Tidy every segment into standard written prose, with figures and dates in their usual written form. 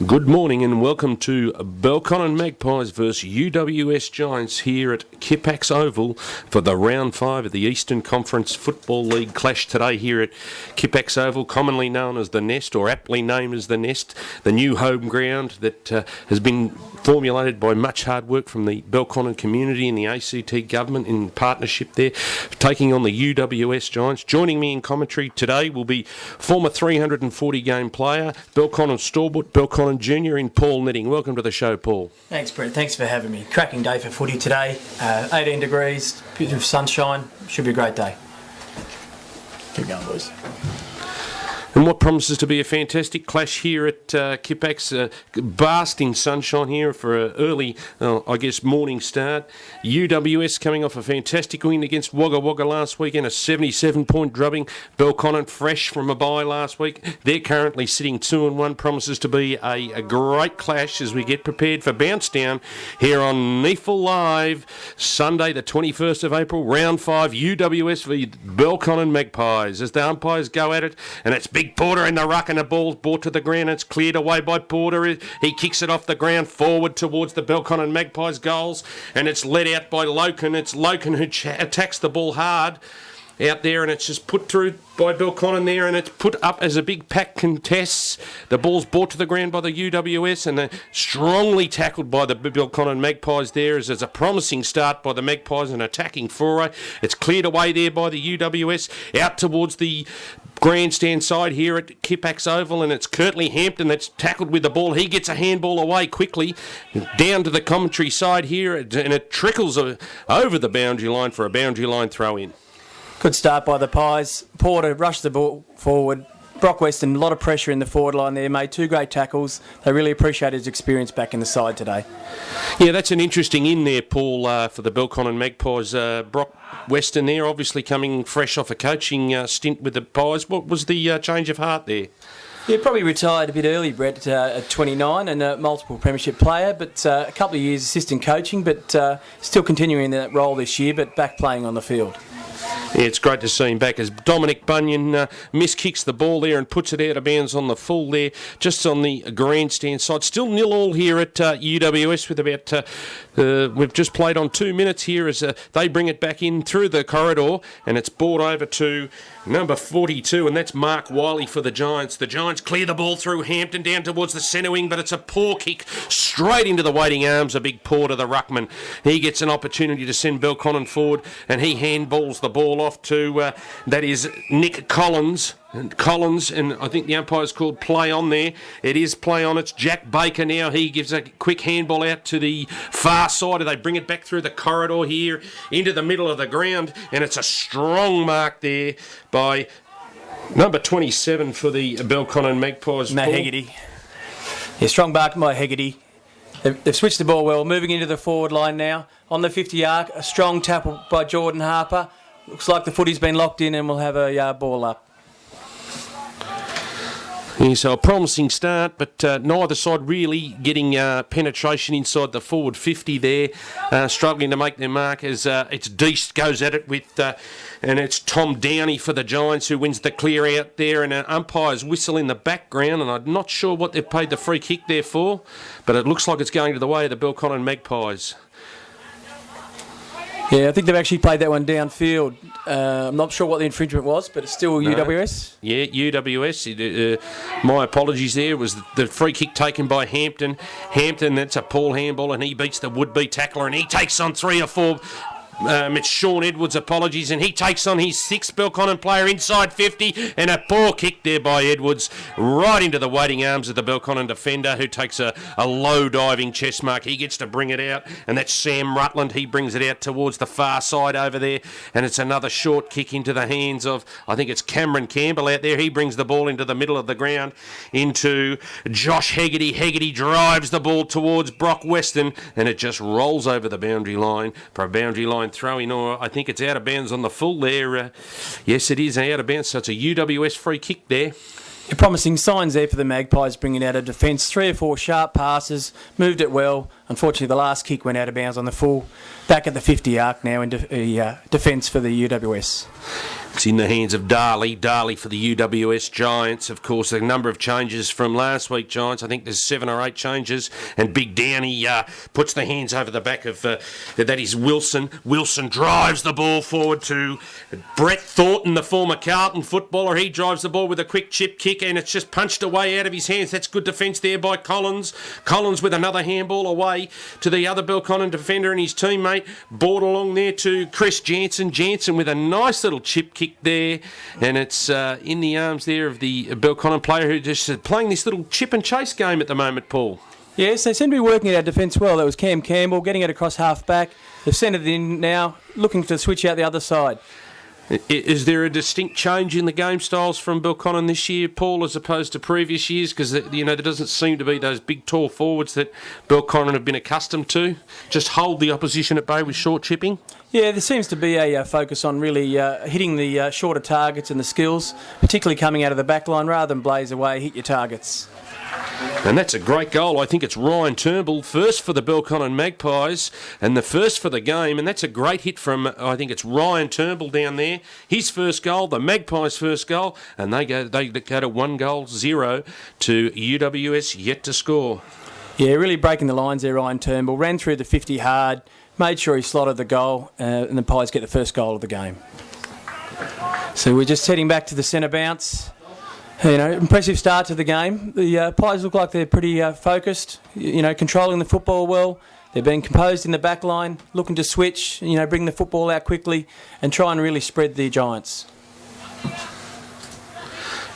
Good morning and welcome to Belconnen Magpies vs UWS Giants here at Kippax Oval for the round 5 of the Eastern Conference Football League clash today here at Kippax Oval, commonly known as the Nest, or aptly named as the Nest, the new home ground that has been formulated by much hard work from the Belconnen community and the ACT government in partnership there, taking on the UWS Giants. Joining me in commentary today will be former 340 game player, Belconnen stalwart, Belconnen Junior in Paul Netting. Welcome to the show, Paul. Thanks, Brett. Thanks for having me. Cracking day for footy today. 18 degrees, beautiful sunshine. Should be a great day. Keep going, boys. And what promises to be a fantastic clash here at Kippax. Basting sunshine here for an early, morning start. UWS coming off a fantastic win against Wagga Wagga last week and a 77-point drubbing. Belconnen fresh from a bye last week. They're currently sitting 2-1. Promises to be a great clash as we get prepared for Bounce Down here on NEAFL Live. Sunday the 21st of April, round 5, UWS v Belconnen Magpies. As the umpires go at it, and it's big Porter in the ruck and the ball's brought to the ground. It's cleared away by Porter. He kicks it off the ground forward towards the Belconnen Magpies goals, and it's led out by Loken. It's Loken who attacks the ball hard out there, and it's just put through by Belconnen there, and it's put up as a big pack contests. The ball's brought to the ground by the UWS, and they're strongly tackled by the Belconnen Magpies there, as there's a promising start by the Magpies, an attacking foray. It's cleared away there by the UWS, out towards the grandstand side here at Kippax Oval, and it's Curtly Hampton that's tackled with the ball. He gets a handball away quickly down to the commentary side here, and it trickles over the boundary line for a boundary line throw-in. Good start by the Pies. Porter rushed the ball forward. Brock Weston, a lot of pressure in the forward line there, made 2 great tackles. They really appreciate his experience back in the side today. Yeah, that's an interesting in there, Paul, for the Belconnen Magpies. Brock Weston there, obviously coming fresh off a coaching stint with the Pies. What was the change of heart there? Yeah, probably retired a bit early, Brett, at 29, and a multiple premiership player, but a couple of years assistant coaching, but still continuing that role this year, but back playing on the field. Yeah, it's great to see him back as Dominic Bunyan miskicks the ball there and puts it out of bounds on the full there, just on the grandstand side. Still 0-0 here at UWS with about, we've just played on 2 minutes here as they bring it back in through the corridor, and it's brought over to number 42, and that's Mark Wiley for the Giants. The Giants clear the ball through Hampton down towards the centre wing, but it's a poor kick straight into the waiting arms of Big Porter, the ruckman. He gets an opportunity to send Belconnen forward, and he handballs the ball off to, that is Nick Collins. And I think the umpire's called play on there. It is play on. It's Jack Baker now. He gives a quick handball out to the far side. They bring it back through the corridor here into the middle of the ground, and it's a strong mark there by number 27 for the Belconnen Magpies. Matt Hegarty. Yeah, strong mark by Hegarty. They've switched the ball well, moving into the forward line now. On the 50 arc, a strong tackle by Jordan Harper. Looks like the footy's been locked in and we'll have a ball up. Yeah, so a promising start, but neither side really getting penetration inside the forward 50 there, struggling to make their mark as it's Deist goes at it with, and it's Tom Downey for the Giants who wins the clear out there, and an umpire's whistle in the background, and I'm not sure what they've paid the free kick there for, but it looks like it's going to the way of the Belconnen Magpies. Yeah, I think they've actually played that one downfield. I'm not sure what the infringement was, but it's still UWS. Yeah, UWS. My apologies there. It was the free kick taken by Hampton. Hampton, that's a Paul handball, and he beats the would-be tackler, and he takes on 3 or 4. It's Sean Edwards, apologies, and he takes on his 6th Belconnen player inside 50, and a poor kick there by Edwards right into the waiting arms of the Belconnen defender, who takes a low diving chest mark. He gets to bring it out, and that's Sam Rutland. He brings it out towards the far side over there, and it's another short kick into the hands of, I think it's Cameron Campbell out there. He brings the ball into the middle of the ground into Josh Hegarty. Hegarty drives the ball towards Brock Weston, and it just rolls over the boundary line for a boundary line throw-in, or I think it's out of bounds on the full there. Yes, it is out of bounds, so it's a UWS free kick there. Promising signs there for the Magpies, bringing out a defence. 3 or 4 sharp passes, moved it well. Unfortunately, the last kick went out of bounds on the full. Back at the 50 arc now in defence for the UWS. It's in the hands of Darley. Darley for the UWS Giants. Of course, a number of changes from last week, Giants. I think there's 7 or 8 changes. And Big Downey puts the hands over the back of, that is Wilson. Wilson drives the ball forward to Brett Thornton, the former Carlton footballer. He drives the ball with a quick chip kick, and it's just punched away out of his hands. That's good defence there by Collins. Collins with another handball away to the other Belconnen defender and his teammate. Ball along there to Chris Jansen. Jansen with a nice little chip kick there, and it's in the arms there of the Belconnen player who just playing this little chip and chase game at the moment, Paul. Yes, they seem to be working our defence well. That was Cam Campbell getting it across half back. They've sent it in now, looking to switch out the other side. Is there a distinct change in the game styles from Belconnen this year, Paul, as opposed to previous years? Because, there doesn't seem to be those big, tall forwards that Belconnen have been accustomed to. Just hold the opposition at bay with short chipping. Yeah, there seems to be a focus on really hitting the shorter targets and the skills, particularly coming out of the back line, rather than blaze away, hit your targets. And that's a great goal. I think it's Ryan Turnbull, first for the Belconnen Magpies, and the first for the game. And that's a great hit from, I think it's Ryan Turnbull down there. His first goal, the Magpies' first goal, and they go to 1-0 to UWS, yet to score. Yeah, really breaking the lines there, Ryan Turnbull. Ran through the 50 hard, made sure he slotted the goal, and the Pies get the first goal of the game. So we're just heading back to the centre bounce. Impressive start to the game. The Pies look like they're pretty focused, controlling the football well. They're being composed in the back line, looking to switch, bring the football out quickly and try and really spread the Giants.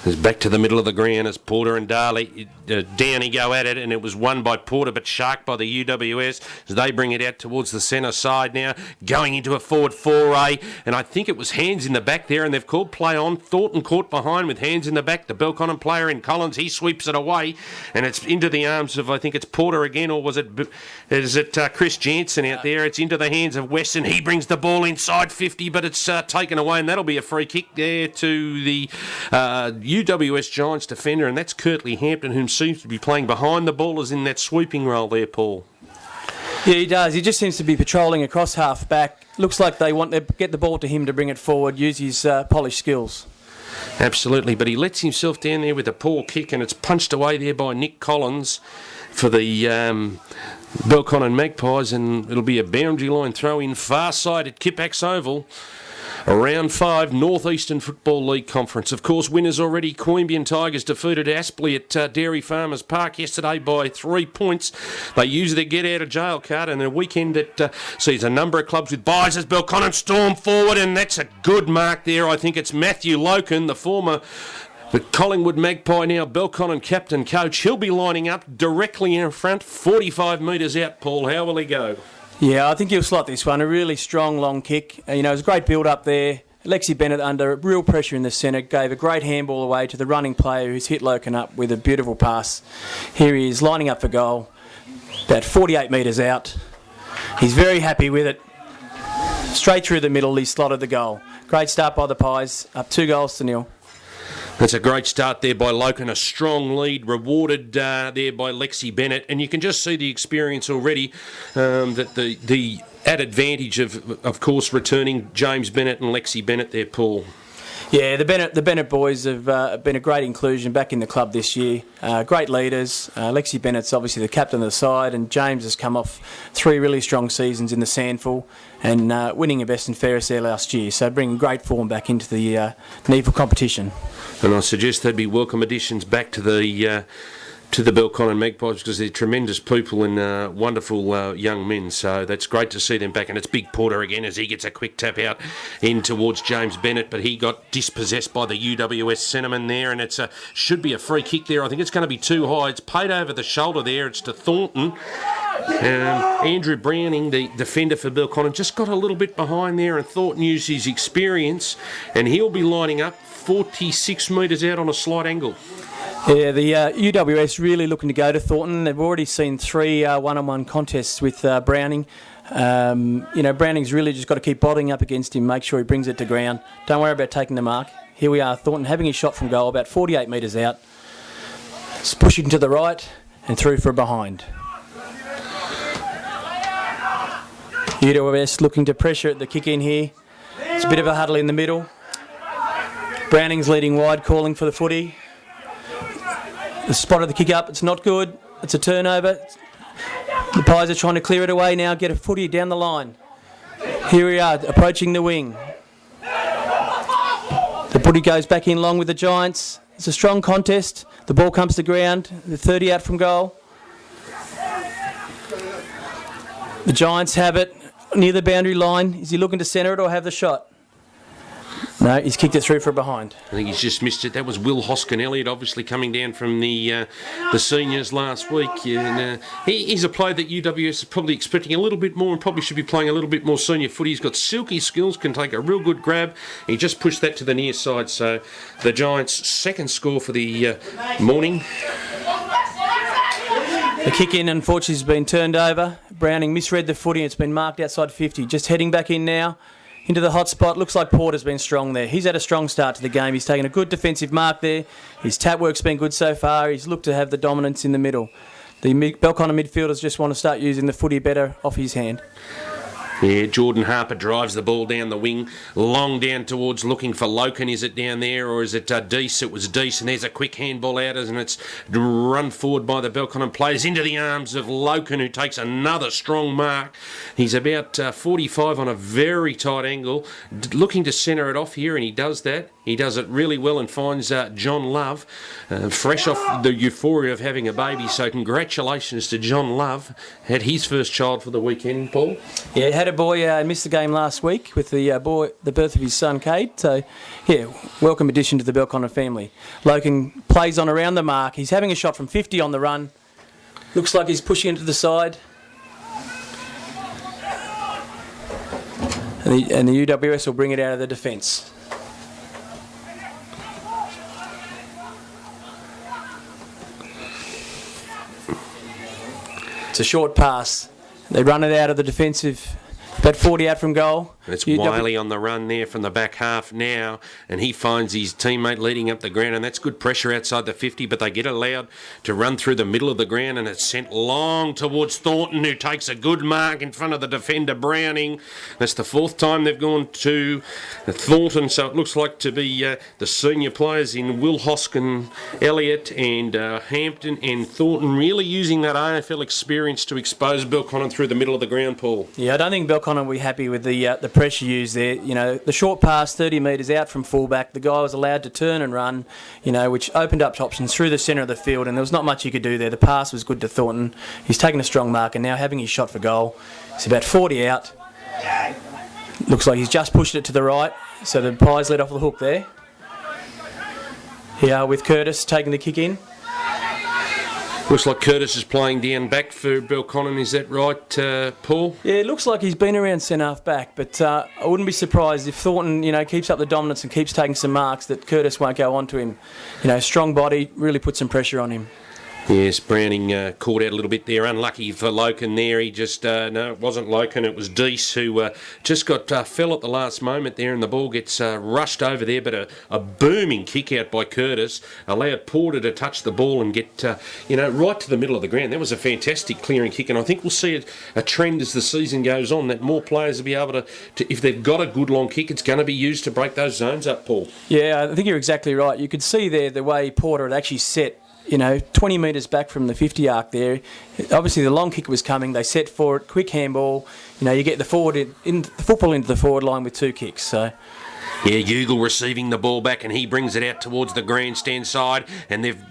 It's back to the middle of the ground as Porter and Downey go at it, and it was won by Porter but sharked by the UWS as they bring it out towards the centre side now, going into a forward foray, and I think it was hands in the back there, and they've called play on. Thornton caught behind with hands in the back. The Belconnen player in Collins, he sweeps it away, and it's into the arms of, I think it's Porter again, or is it Chris Jansen out there? It's into the hands of Weston. He brings the ball inside 50, but it's taken away, and that'll be a free kick there to the UWS Giants defender, and that's Kirtley Hampton, whom seems to be playing behind the ball, as in that sweeping role there, Paul. Yeah, he does. He just seems to be patrolling across half back. Looks like they want to get the ball to him to bring it forward, use his polished skills. Absolutely, but he lets himself down there with a poor kick, and it's punched away there by Nick Collins for the Belconnen Magpies, and it'll be a boundary line throw in far side at Kippax Oval. Round 5, North Eastern Football League Conference. Of course, winners already. Queanbeyan Tigers defeated Aspley at Dairy Farmers Park yesterday by 3 points. They used their get-out-of-jail card, and a weekend that sees a number of clubs with buys as Belconnen storm forward, and that's a good mark there. I think it's Matthew Loken, the former Collingwood Magpie, now Belconnen captain coach. He'll be lining up directly in front, 45 metres out, Paul. How will he go? Yeah, I think he'll slot this one. A really strong long kick. It was a great build-up there. Lexi Bennett, under real pressure in the centre, gave a great handball away to the running player who's hit Loken up with a beautiful pass. Here he is lining up for goal, about 48 metres out. He's very happy with it. Straight through the middle, he slotted the goal. Great start by the Pies, up 2-0. That's a great start there by Loken, a strong lead, rewarded there by Lexi Bennett, and you can just see the experience already, that the added advantage of course, returning James Bennett and Lexi Bennett there, Paul. Yeah, the Bennett boys have been a great inclusion back in the club this year. Great leaders. Lexi Bennett's obviously the captain of the side, and James has come off 3 really strong seasons in the Sandful and winning a best and fairest there last year. So bringing great form back into the NEAFL competition. And I suggest they'd be welcome additions back to the Belconnen Magpies, because they're tremendous people and wonderful young men. So that's great to see them back. And it's Big Porter again as he gets a quick tap out in towards James Bennett, but he got dispossessed by the UWS centreman there, and should be a free kick there. I think it's going to be too high. It's paid over the shoulder there. It's to Thornton. Andrew Browning, the defender for Belconnen, just got a little bit behind there, and Thornton used his experience, and he'll be lining up 46 metres out on a slight angle. Yeah, the UWS really looking to go to Thornton. They've already seen 3 one-on-one contests with Browning. Browning's really just got to keep bottling up against him, make sure he brings it to ground. Don't worry about taking the mark. Here we are, Thornton having his shot from goal, about 48 metres out. It's pushing to the right and through for a behind. UWS looking to pressure at the kick in here. It's a bit of a huddle in the middle. Browning's leading wide, calling for the footy. The spot of the kick up, it's not good. It's a turnover. The Pies are trying to clear it away now, get a footy down the line. Here we are, approaching the wing. The footy goes back in long with the Giants. It's a strong contest. The ball comes to ground. The 30 out from goal. The Giants have it near the boundary line. Is he looking to centre it or have the shot? No, he's kicked it through for behind. I think he's just missed it. That was Will Hoskin-Elliott, obviously coming down from the seniors last week. And, he's a player that UWS is probably expecting a little bit more and probably should be playing a little bit more senior footy. He's got silky skills, can take a real good grab. He just pushed that to the near side. So the Giants' second score for the morning. The kick in, unfortunately, has been turned over. Browning misread the footy. It's been marked outside 50. Just heading back in now. Into the hot spot. Looks like Porter's been strong there. He's had a strong start to the game. He's taken a good defensive mark there. His tap work's been good so far. He's looked to have the dominance in the middle. The Belconnen midfielders just want to start using the footy better off his hand. Yeah, Jordan Harper drives the ball down the wing, long down towards looking for Loken. Is it down there or is it Deese? It was Deese, and there's a quick handball out, and it's run forward by the Belconnen players into the arms of Loken, who takes another strong mark. He's about 45 on a very tight angle, looking to centre it off here, and he does that. He does it really well and finds John Love, fresh off the euphoria of having a baby. So congratulations to John Love. Had his first child for the weekend, Paul. Yeah, he had a boy, missed the game last week with the birth of his son, Cade. So, yeah, welcome addition to the Belconnen family. Loken plays on around the mark. He's having a shot from 50 on the run. Looks like he's pushing into the side. And the UWS will bring it out of the defence. It's a short pass. They run it out of the defensive, about 40 out from goal. It's Wiley on the run there from the back half now, and he finds his teammate leading up the ground, and that's good pressure outside the 50, but they get allowed to run through the middle of the ground, and it's sent long towards Thornton, who takes a good mark in front of the defender, Browning. That's the fourth time they've gone to Thornton, so it looks like to be the senior players in Will Hoskin, Elliott, and Hampton, and Thornton really using that AFL experience to expose Belconnen through the middle of the ground, Paul. Yeah, I don't think Belconnen will be happy with the pressure used there. You know, the short pass, 30 metres out from fullback, the guy was allowed to turn and run, you know, which opened up options through the centre of the field, and there was not much he could do there. The pass was good to Thornton. He's taken a strong mark, and now having his shot for goal. It's about 40 out. Looks like he's just pushed it to the right, so the Pies let off the hook there. Here with Curtis taking the kick in. Looks like Curtis is playing down back for Belconnen, is that right, Paul? Yeah, it looks like he's been around centre-half back, but I wouldn't be surprised if Thornton, you know, keeps up the dominance and keeps taking some marks that Curtis won't go on to him. You know, strong body, really put some pressure on him. Yes, Browning caught out a little bit there. Unlucky for Loken there. He just, no, it wasn't Loken, it was Deese who just got fell at the last moment there, and the ball gets rushed over there, but a booming kick out by Curtis allowed Porter to touch the ball and get, right to the middle of the ground. That was a fantastic clearing kick, and I think we'll see a trend as the season goes on that more players will be able to, if they've got a good long kick, it's going to be used to break those zones up, Paul. Yeah, I think you're exactly right. You could see there the way Porter had actually set, 20 metres back from the 50 arc there. Obviously, the long kick was coming. They set for it, quick handball. You get the football into the forward line with two kicks. So. Yeah, Ugle receiving the ball back, and he brings it out towards the grandstand side, and they've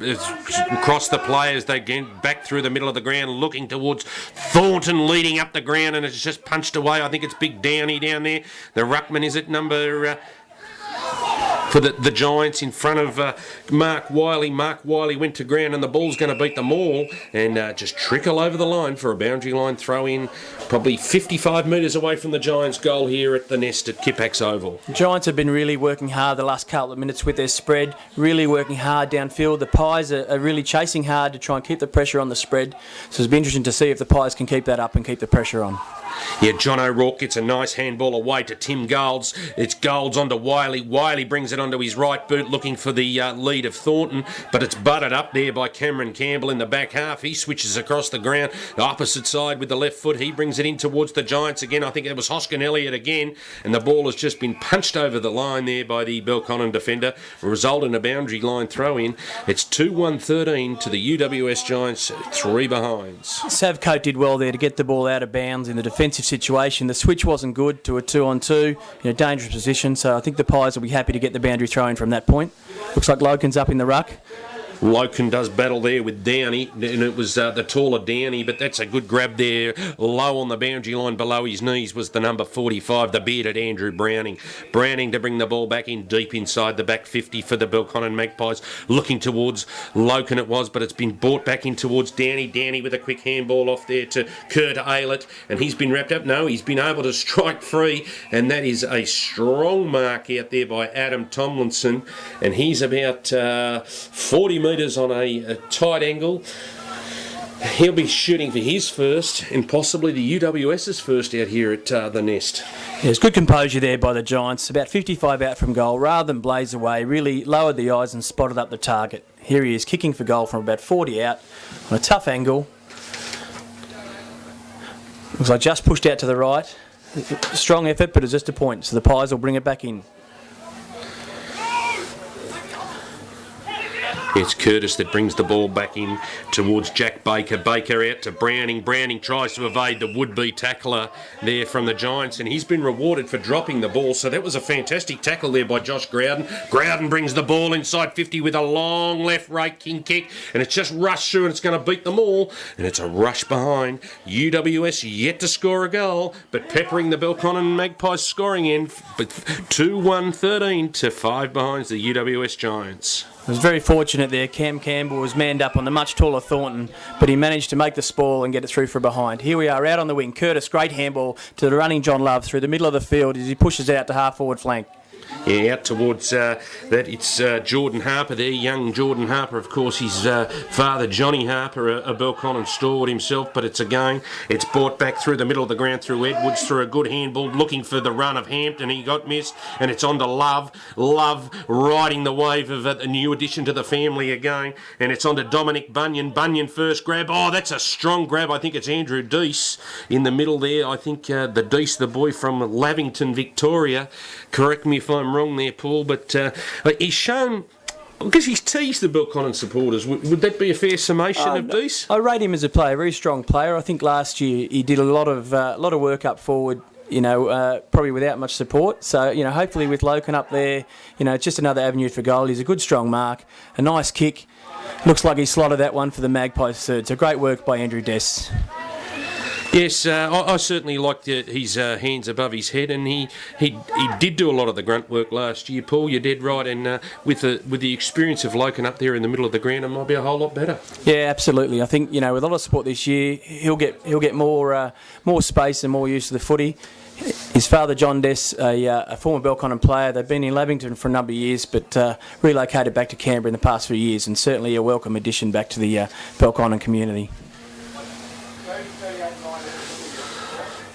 crossed the players. They get back through the middle of the ground, looking towards Thornton, leading up the ground, and it's just punched away. I think it's Big Downey down there. The ruckman, is it number... for the Giants in front of Mark Wiley. Mark Wiley went to ground, and the ball's going to beat them all and just trickle over the line for a boundary line throw in, probably 55 metres away from the Giants' goal here at the Nest at Kipax Oval. The Giants have been really working hard the last couple of minutes with their spread, really working hard downfield. The Pies are really chasing hard to try and keep the pressure on the spread, so it'll be interesting to see if the Pies can keep that up and keep the pressure on. Yeah, John O'Rourke gets a nice handball away to Tim Golds. It's Golds onto Wiley. Wiley brings it onto his right boot, looking for the lead of Thornton, but it's butted up there by Cameron Campbell in the back half. He switches across the ground, the opposite side with the left foot. He brings it in towards the Giants again. I think it was Hoskin Elliott again, and the ball has just been punched over the line there by the Belconnen defender, result in a boundary line throw in. It's 2-1-13 to the UWS Giants, 3 behinds. Savcoat did well there to get the ball out of bounds in the defensive situation. The switch wasn't good to a 2-on-2 in a dangerous position, so I think the Pies will be happy to get the boundary throw in from that point. Looks like Loken's up in the ruck. Loken does battle there with Downey, and it was the taller Downey, but that's a good grab there. Low on the boundary line below his knees was the number 45, the bearded Andrew Browning. Browning to bring the ball back in deep inside the back 50 for the Belconnen Magpies. Looking towards Loken it was, but it's been brought back in towards Downey. Downey with a quick handball off there to Kurt Aylett, and he's been wrapped up. No, he's been able to strike free, and that is a strong mark out there by Adam Tomlinson, and he's about 40 metres on a tight angle. He'll be shooting for his first and possibly the UWS's first out here at the Nest. There's good composure there by the Giants. About 55 out from goal. Rather than blaze away, really lowered the eyes and spotted up the target. Here he is kicking for goal from about 40 out on a tough angle. Looks like just pushed out to the right. Strong effort, but it's just a point. So the Pies will bring it back in. It's Curtis that brings the ball back in towards Jack Baker. Baker out to Browning. Browning tries to evade the would-be tackler there from the Giants, and he's been rewarded for dropping the ball. So that was a fantastic tackle there by Josh Growden. Growden brings the ball inside 50 with a long left raking kick, and it's just rushed through, and it's going to beat them all. And it's a rush behind. UWS yet to score a goal, but peppering the Belconnen Magpies scoring end. 2-1-13 to 5 behind the UWS Giants. I was very fortunate there. Cam Campbell was manned up on the much taller Thornton, but he managed to make the spoil and get it through for behind. Here we are out on the wing. Curtis, great handball to the running John Love through the middle of the field as he pushes out to half-forward flank. Yeah, out towards that, it's Jordan Harper there, young Jordan Harper. Of course, his father, Johnny Harper, a Belconnen stalwart himself, but it's again, it's brought back through the middle of the ground through Edwards, through a good handball, looking for the run of Hampton. He got missed, and it's on to Love. Love riding the wave of a new addition to the family again, and it's on to Dominic Bunyan. Bunyan first grab. Oh, that's a strong grab. I think it's Andrew Deese in the middle there. I think the Deese, the boy from Lavington, Victoria. Correct me if I'm wrong there, Paul, but he's shown, because he's teased the Belconnen supporters. Would that be a fair summation of Deese? I rate him as a player, a very strong player. I think last year he did a lot of work up forward, probably without much support. So, hopefully with Loken up there, just another avenue for goal. He's a good strong mark, a nice kick. Looks like he slotted that one for the Magpies third. So great work by Andrew Dess. Yes, I certainly liked his hands above his head, and he did do a lot of the grunt work last year, Paul. You're dead right, and with the experience of Loken up there in the middle of the ground, it might be a whole lot better. Yeah, absolutely. I think with a lot of support this year, he'll get more space and more use of the footy. His father, John Dess, a former Belconnen player. They've been in Lavington for a number of years, but relocated back to Canberra in the past few years, and certainly a welcome addition back to the Belconnen community.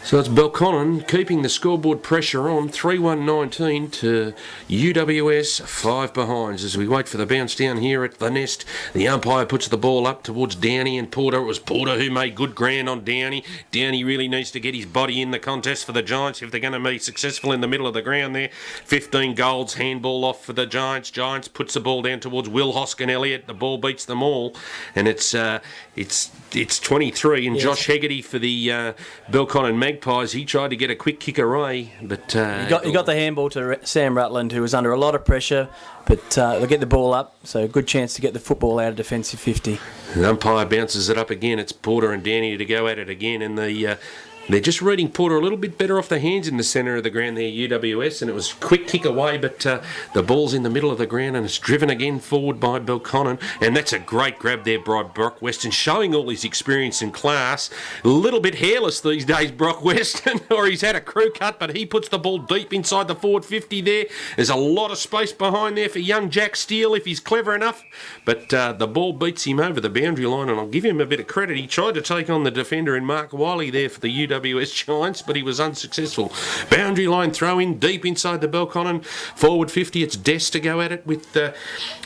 So it's Belconnen keeping the scoreboard pressure on, 3-1-19 to UWS, 5 behinds. As we wait for the bounce down here at the Nest, the umpire puts the ball up towards Downey and Porter. It was Porter who made good ground on Downey. Downey really needs to get his body in the contest for the Giants if they're going to be successful in the middle of the ground there. 15 goals, handball off for the Giants. Giants puts the ball down towards Will Hoskin Elliott. The ball beats them all, and it's 23. And yes. Josh Hegarty for the Belconnen Magpies. He tried to get a quick kick away, but he got the handball to Sam Rutland, who was under a lot of pressure, but they'll get the ball up, so good chance to get the football out of defensive 50. The umpire bounces it up again. It's Porter and Danny to go at it again, and they're just reading Porter a little bit better off the hands in the centre of the ground there, UWS, and it was a quick kick away, but the ball's in the middle of the ground and it's driven again forward by Belconnen, and that's a great grab there by Brock Weston, showing all his experience and class. A little bit hairless these days, Brock Weston, or he's had a crew cut, but he puts the ball deep inside the forward 50 there. There's a lot of space behind there for young Jack Steele if he's clever enough, but the ball beats him over the boundary line, and I'll give him a bit of credit. He tried to take on the defender in Mark Wiley there for the UWS UWS Giants, but he was unsuccessful. Boundary line throw in deep inside the Belconnen forward 50. It's Des to go at it with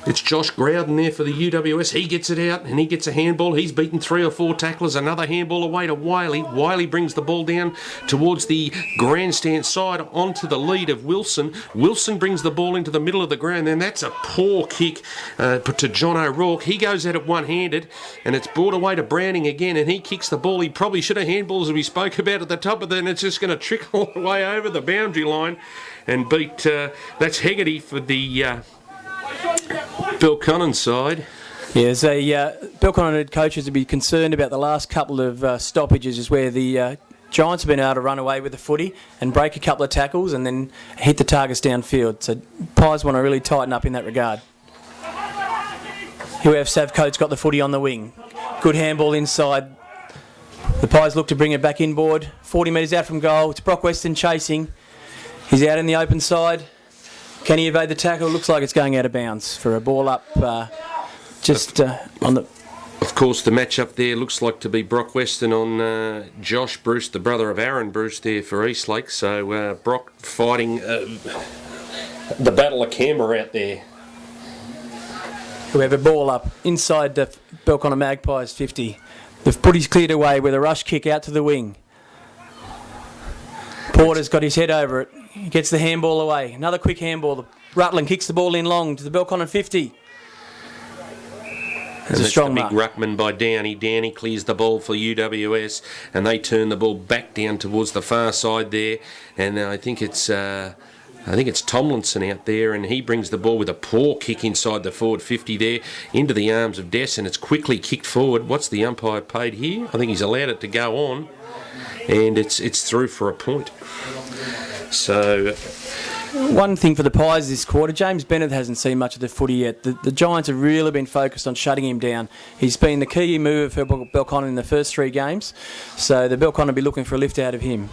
it's Josh Growden there for the UWS. He gets it out and he gets a handball. He's beaten 3 or 4 tacklers. Another handball away to Wiley. Wiley brings the ball down towards the grandstand side onto the lead of Wilson. Wilson brings the ball into the middle of the ground, and that's a poor kick put to John O'Rourke. He goes at it one-handed, and it's brought away to Browning again, and he kicks the ball. He probably should have handballs as we spoke about at the top, but then it's just going to trickle all the way over the boundary line and beat. That's Hegarty for the Belconnen side. Yeah, as Belconnen coaches would be concerned about the last couple of stoppages, is where the Giants have been able to run away with the footy and break a couple of tackles and then hit the targets downfield. So Pies want to really tighten up in that regard. Here we have Savcoat's got the footy on the wing. Good handball inside. The Pies look to bring it back inboard. 40 metres out from goal. It's Brock Weston chasing. He's out in the open side. Can he evade the tackle? Looks like it's going out of bounds for a ball up on the... Of course, the match-up there looks like to be Brock Weston on Josh Bruce, the brother of Aaron Bruce there for Eastlake. So Brock fighting the Battle of Canberra out there. We have a ball up inside the Belconnen Magpies 50. The footy's cleared away with a rush kick out to the wing. Porter's got his head over it. He gets the handball away. Another quick handball. Rutland kicks the ball in long to the Belconnen 50. It's a strong big ruckman by Downey. Downey clears the ball for UWS, and they turn the ball back down towards the far side there. And I think it's Tomlinson out there, and he brings the ball with a poor kick inside the forward 50 there into the arms of Des, and it's quickly kicked forward. What's the umpire paid here? I think he's allowed it to go on, and it's through for a point. So... One thing for the Pies this quarter, James Bennett hasn't seen much of the footy yet. The Giants have really been focused on shutting him down. He's been the key mover for Belconnen in the first 3 games, so the Belconnen will be looking for a lift out of him.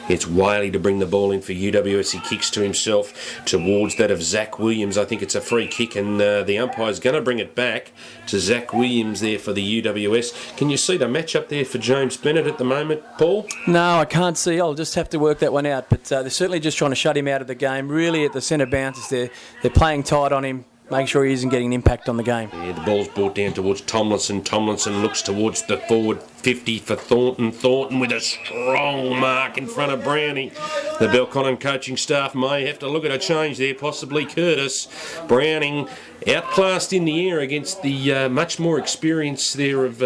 It's Wiley to bring the ball in for UWS. He kicks to himself towards that of Zach Williams. I think it's a free kick, and the umpire's going to bring it back to Zach Williams there for the UWS. Can you see the match up there for James Bennett at the moment, Paul? No, I can't see. I'll just have to work that one out. But they're certainly just trying to shut him out of the game. Really, at the centre bounces, they're playing tight on him. Make sure he isn't getting an impact on the game. Yeah, the ball's brought down towards Tomlinson. Tomlinson looks towards the forward 50 for Thornton. Thornton with a strong mark in front of Browning. The Belconnen coaching staff may have to look at a change there, possibly Curtis. Browning outclassed in the air against the much more experience there of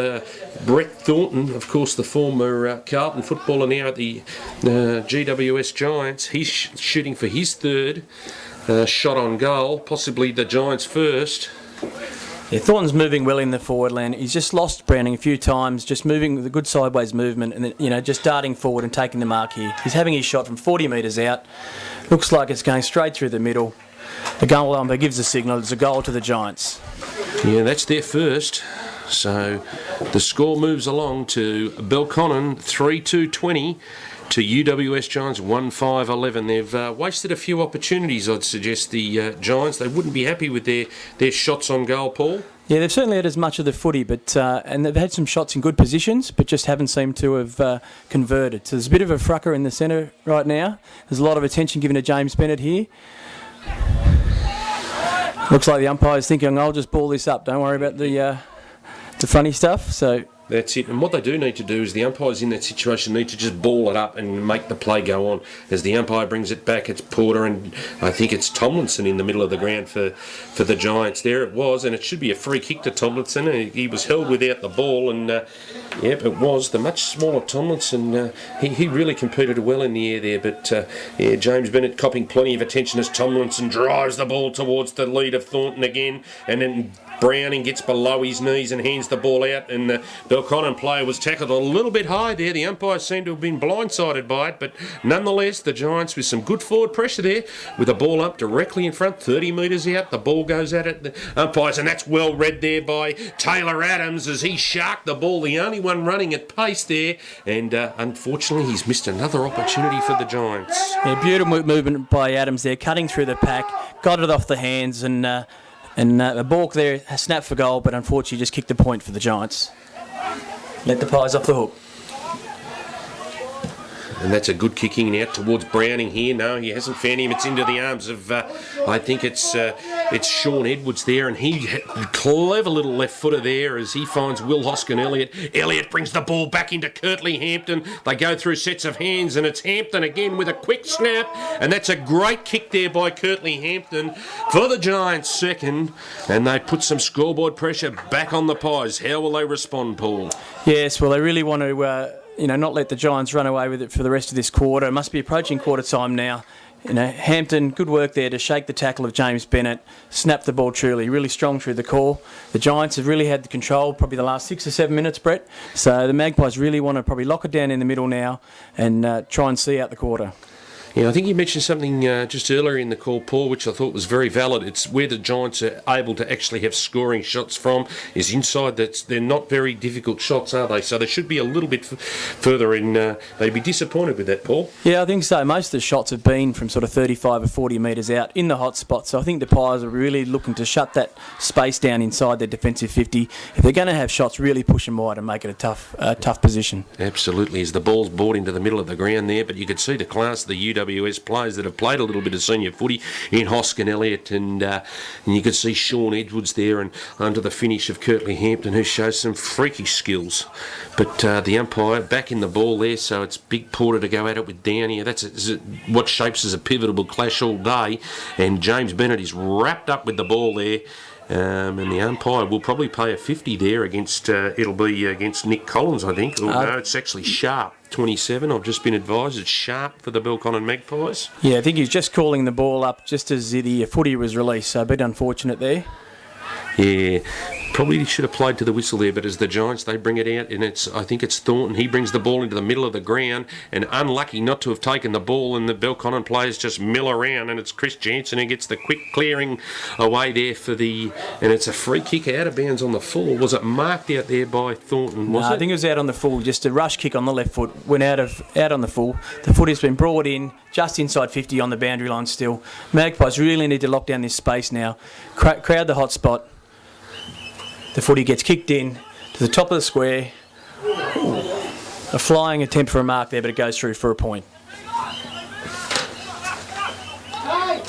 Brett Thornton, of course the former Carlton footballer now at the GWS Giants. He's shooting for his third shot on goal, possibly the Giants' first. Yeah, Thornton's moving well in the forward land. He's just lost Browning a few times, just moving with a good sideways movement, and then, just darting forward and taking the mark here. He's having his shot from 40 metres out. Looks like it's going straight through the middle. The goal umpire gives a signal. It's a goal to the Giants. Yeah, that's their first. So the score moves along to Belconnen 3-2-20. To UWS Giants 1-5-11. They've wasted a few opportunities, I'd suggest, the Giants. They wouldn't be happy with their shots on goal, Paul. Yeah, they've certainly had as much of the footy, but and they've had some shots in good positions, but just haven't seemed to have converted. So there's a bit of a frucker in the centre right now. There's a lot of attention given to James Bennett here. Looks like the umpire's thinking, I'll just ball this up. Don't worry about the funny stuff. So... That's it. And what they do need to do is the umpires in that situation need to just ball it up and make the play go on. As the umpire brings it back, it's Porter and I think it's Tomlinson in the middle of the ground for the Giants. There it was, and it should be a free kick to Tomlinson. He was held without the ball, and yep, it was. The much smaller Tomlinson, he really competed well in the air there. But James Bennett copping plenty of attention as Tomlinson drives the ball towards the lead of Thornton again, and then Browning gets below his knees and hands the ball out, and the Belconnen player was tackled a little bit high there. The umpires seemed to have been blindsided by it, but nonetheless, the Giants with some good forward pressure there, with the ball up directly in front, 30 metres out. The ball goes at it, the umpires, and that's well read there by Taylor Adams as he sharked the ball, the only one running at pace there, and unfortunately, he's missed another opportunity for the Giants. Yeah, beautiful movement by Adams there, cutting through the pack, got it off the hands, and the ball there snapped for goal, but unfortunately just kicked the point for the Giants. Let the Pies off the hook. And that's a good kicking out towards Browning here. No, he hasn't found him. It's into the arms of, I think it's Sean Edwards there, and he clever little left footer there as he finds Will Hoskin Elliott. Elliott brings the ball back into Kirtley Hampton. They go through sets of hands, and it's Hampton again with a quick snap, and that's a great kick there by Kirtley Hampton for the Giants second, and they put some scoreboard pressure back on the Pies. How will they respond, Paul? Yes, well, they really want to not let the Giants run away with it for the rest of this quarter. It must be approaching quarter time now. Hampton, good work there to shake the tackle of James Bennett, snap the ball truly, really strong through the core. The Giants have really had the control probably the last 6 or 7 minutes, Brett. So the Magpies really want to probably lock it down in the middle now and try and see out the quarter. Yeah, I think you mentioned something just earlier in the call, Paul, which I thought was very valid. It's where the Giants are able to actually have scoring shots from is inside. They're not very difficult shots, are they? So they should be a little bit further in. They'd be disappointed with that, Paul. Yeah, I think so. Most of the shots have been from sort of 35 or 40 metres out in the hot spot. So I think the Pies are really looking to shut that space down inside their defensive 50. If they're going to have shots, really push them wide and make it a tough position. Absolutely. As the ball's brought into the middle of the ground there, but you could see the class of the UWS players that have played a little bit of senior footy in Hoskin Elliott, and you could see Sean Edwards there, and under the finish of Kirtley Hampton, who shows some freaky skills. But the umpire back in the ball there, so it's Big Porter to go at it with Downey. That's what shapes as a pivotal clash all day, and James Bennett is wrapped up with the ball there. And the umpire will probably pay a 50 there against, it'll be against Nick Collins, I think. No, it's actually Sharp, 27. I've just been advised it's Sharp for the Belconnen Magpies. Yeah, I think he's just calling the ball up just as the footy was released, so a bit unfortunate there. Yeah, probably should have played to the whistle there, but as the Giants, they bring it out, and I think it's Thornton. He brings the ball into the middle of the ground, and unlucky not to have taken the ball, and the Belconnen players just mill around, and it's Chris Jansen who gets the quick clearing away there and it's a free kick out of bounds on the full. Was it marked out there by Thornton, was it? I think it was out on the full, just a rush kick on the left foot, went out on the full. The foot has been brought in, just inside 50 on the boundary line still. Magpies really need to lock down this space now, crowd the hot spot. The footy gets kicked in to the top of the square. A flying attempt for a mark there, but it goes through for a point.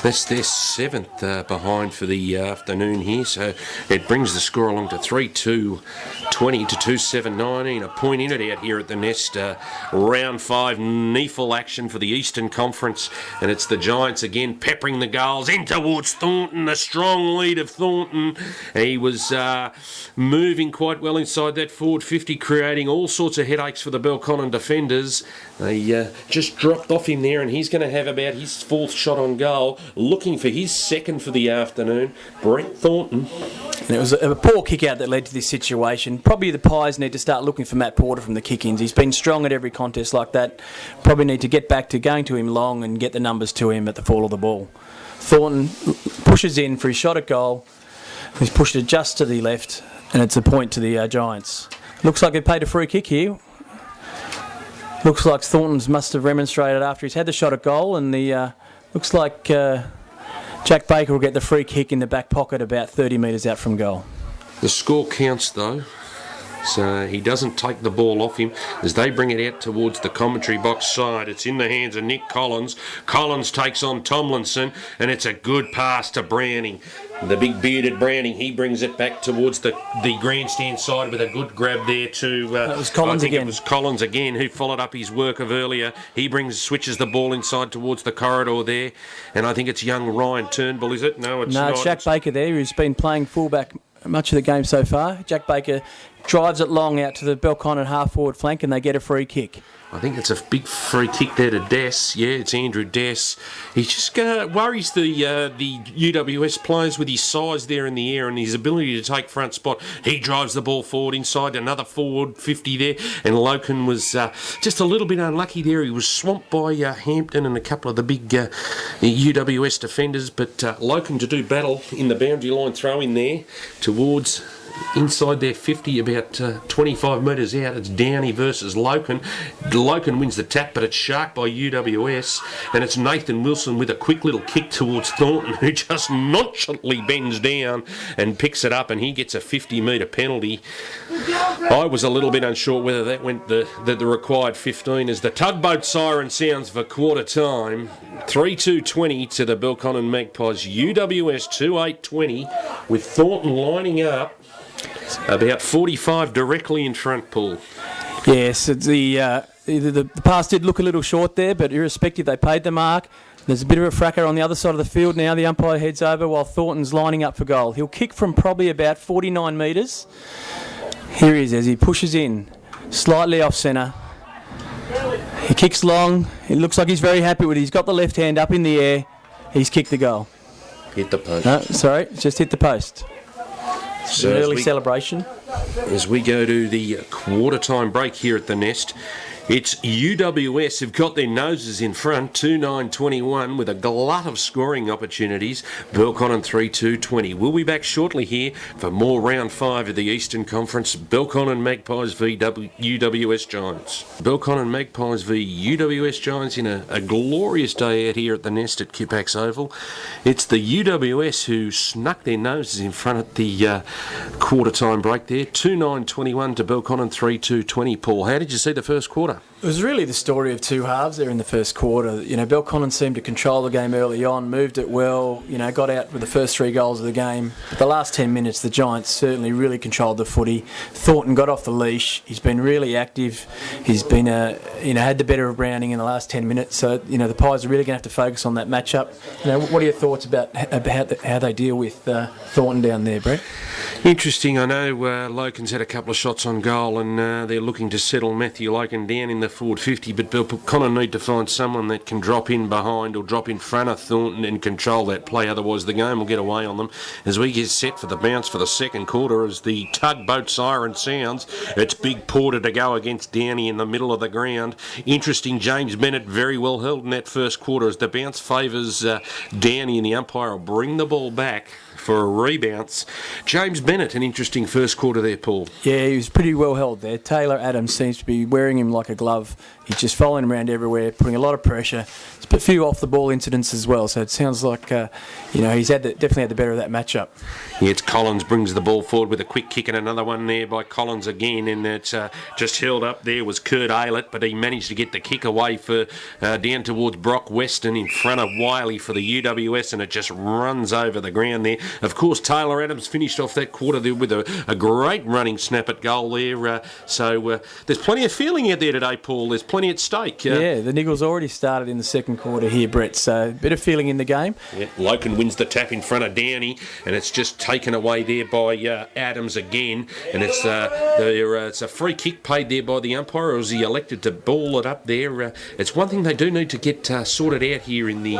That's their seventh behind for the afternoon here, so it brings the score along to 3-2-20 to 2-7-19. A point in it out here at the Nest. Round 5 NEAFL action for the Eastern Conference, and it's the Giants again peppering the goals in towards Thornton. A strong lead of Thornton. He was moving quite well inside that forward 50, creating all sorts of headaches for the Belconnen defenders. They just dropped off him there, and he's going to have about his 4th shot on goal. Looking for his 2nd for the afternoon, Brent Thornton. And it was a poor kick out that led to this situation. Probably the Pies need to start looking for Matt Porter from the kick-ins. He's been strong at every contest like that. Probably need to get back to going to him long and get the numbers to him at the fall of the ball. Thornton pushes in for his shot at goal. He's pushed it just to the left, and it's a point to the Giants. Looks like they paid a free kick here. Looks like Thornton's must have remonstrated after he's had the shot at goal, and the looks like Jack Baker will get the free kick in the back pocket about 30 metres out from goal. The score counts though, so he doesn't take the ball off him as they bring it out towards the commentary box side. It's in the hands of Nick Collins. Collins takes on Tomlinson, and it's a good pass to Browning. The big bearded Browning, he brings it back towards the grandstand side with a good grab there to... That was Collins again. It was Collins again who followed up his work of earlier. He switches the ball inside towards the corridor there, and I think it's young Ryan Turnbull, is it? No, it's not. No, it's Jack Baker there, who's been playing fullback much of the game so far. Jack Baker drives it long out to the Belconnen half-forward flank, and they get a free kick. I think it's a big free kick there to Dess. Yeah, it's Andrew Dess. He just worries the UWS players with his size there in the air and his ability to take front spot. He drives the ball forward inside, another forward 50 there, and Loken was just a little bit unlucky there. He was swamped by Hampton and a couple of the big UWS defenders, but Loken to do battle in the boundary line throw in there towards inside their 50, about 25 metres out. It's Downey versus Belconnen. Belconnen wins the tap, but it's sharked by UWS, and it's Nathan Wilson with a quick little kick towards Thornton, who just nonchalantly bends down and picks it up, and he gets a 50-metre penalty. I was a little bit unsure whether that went the required 15 as the tugboat siren sounds for quarter time. 3-2-20 to the Belconnen Magpies. UWS 2-8-20 with Thornton lining up about 45 directly in front, Paul. Yes, the pass did look a little short there, but irrespective, they paid the mark. There's a bit of a fracker on the other side of the field now. The umpire heads over while Thornton's lining up for goal. He'll kick from probably about 49 metres. Here he is as he pushes in, slightly off centre. He kicks long. It looks like he's very happy with it. He's got the left hand up in the air. He's kicked the goal. Hit the post. No, sorry, just hit the post. So an early celebration. As we go to the quarter-time break here at the Nest, it's UWS who've got their noses in front, 2-9-21, with a glut of scoring opportunities. Belconnen 3-2-20. We'll be back shortly here for more round 5 of the Eastern Conference. Belconnen Magpies v UWS Giants. Belconnen Magpies v UWS Giants in a glorious day out here at the Nest at Kipax Oval. It's the UWS who snuck their noses in front at the quarter-time break there. 2-9-21 to Belconnen 3-2-20. Paul, how did you see the first quarter? It was really the story of two halves there in the first quarter. You know, Belconnen seemed to control the game early on, moved it well, you know, got out with the first 3 goals of the game. But the last 10 minutes, the Giants certainly really controlled the footy. Thornton got off the leash. He's been really active. He's been, had the better of Browning in the last 10 minutes. So, you know, the Pies are really going to have to focus on that matchup. You know, what are your thoughts about how they deal with Thornton down there, Brett? Interesting. I know Loken's had a couple of shots on goal, and they're looking to settle Matthew Loken down in the forward 50, but Belconnen need to find someone that can drop in behind or drop in front of Thornton and control that play, otherwise the game will get away on them. As we get set for the bounce for the second quarter, as the tugboat siren sounds, it's Big Porter to go against Downey in the middle of the ground. Interesting, James Bennett very well held in that first quarter as the bounce favours Downey, and the umpire will bring the ball back for a rebounce. James Bennett, an interesting first quarter there, Paul. Yeah, he was pretty well held there. Taylor Adams seems to be wearing him like a glove. He's just following him around everywhere, putting a lot of pressure. There's a few off-the-ball incidents as well, so it sounds like, he's definitely had the better of that matchup. Yeah, it's Collins brings the ball forward with a quick kick, and another one there by Collins again, and it's just held up there was Kurt Aylett, but he managed to get the kick away for down towards Brock Weston in front of Wiley for the UWS, and it just runs over the ground there. Of course, Taylor Adams finished off that quarter there with a great running snap at goal there. So there's plenty of feeling out there today, Paul. There's plenty at stake. Yeah, the Niggles already started in the second quarter here, Brett, so a bit of feeling in the game. Yeah, Loken wins the tap in front of Downey, and it's just taken away there by Adams again, and it's a free kick paid there by the umpire, or was he elected to ball it up there? It's one thing they do need to get sorted out here in the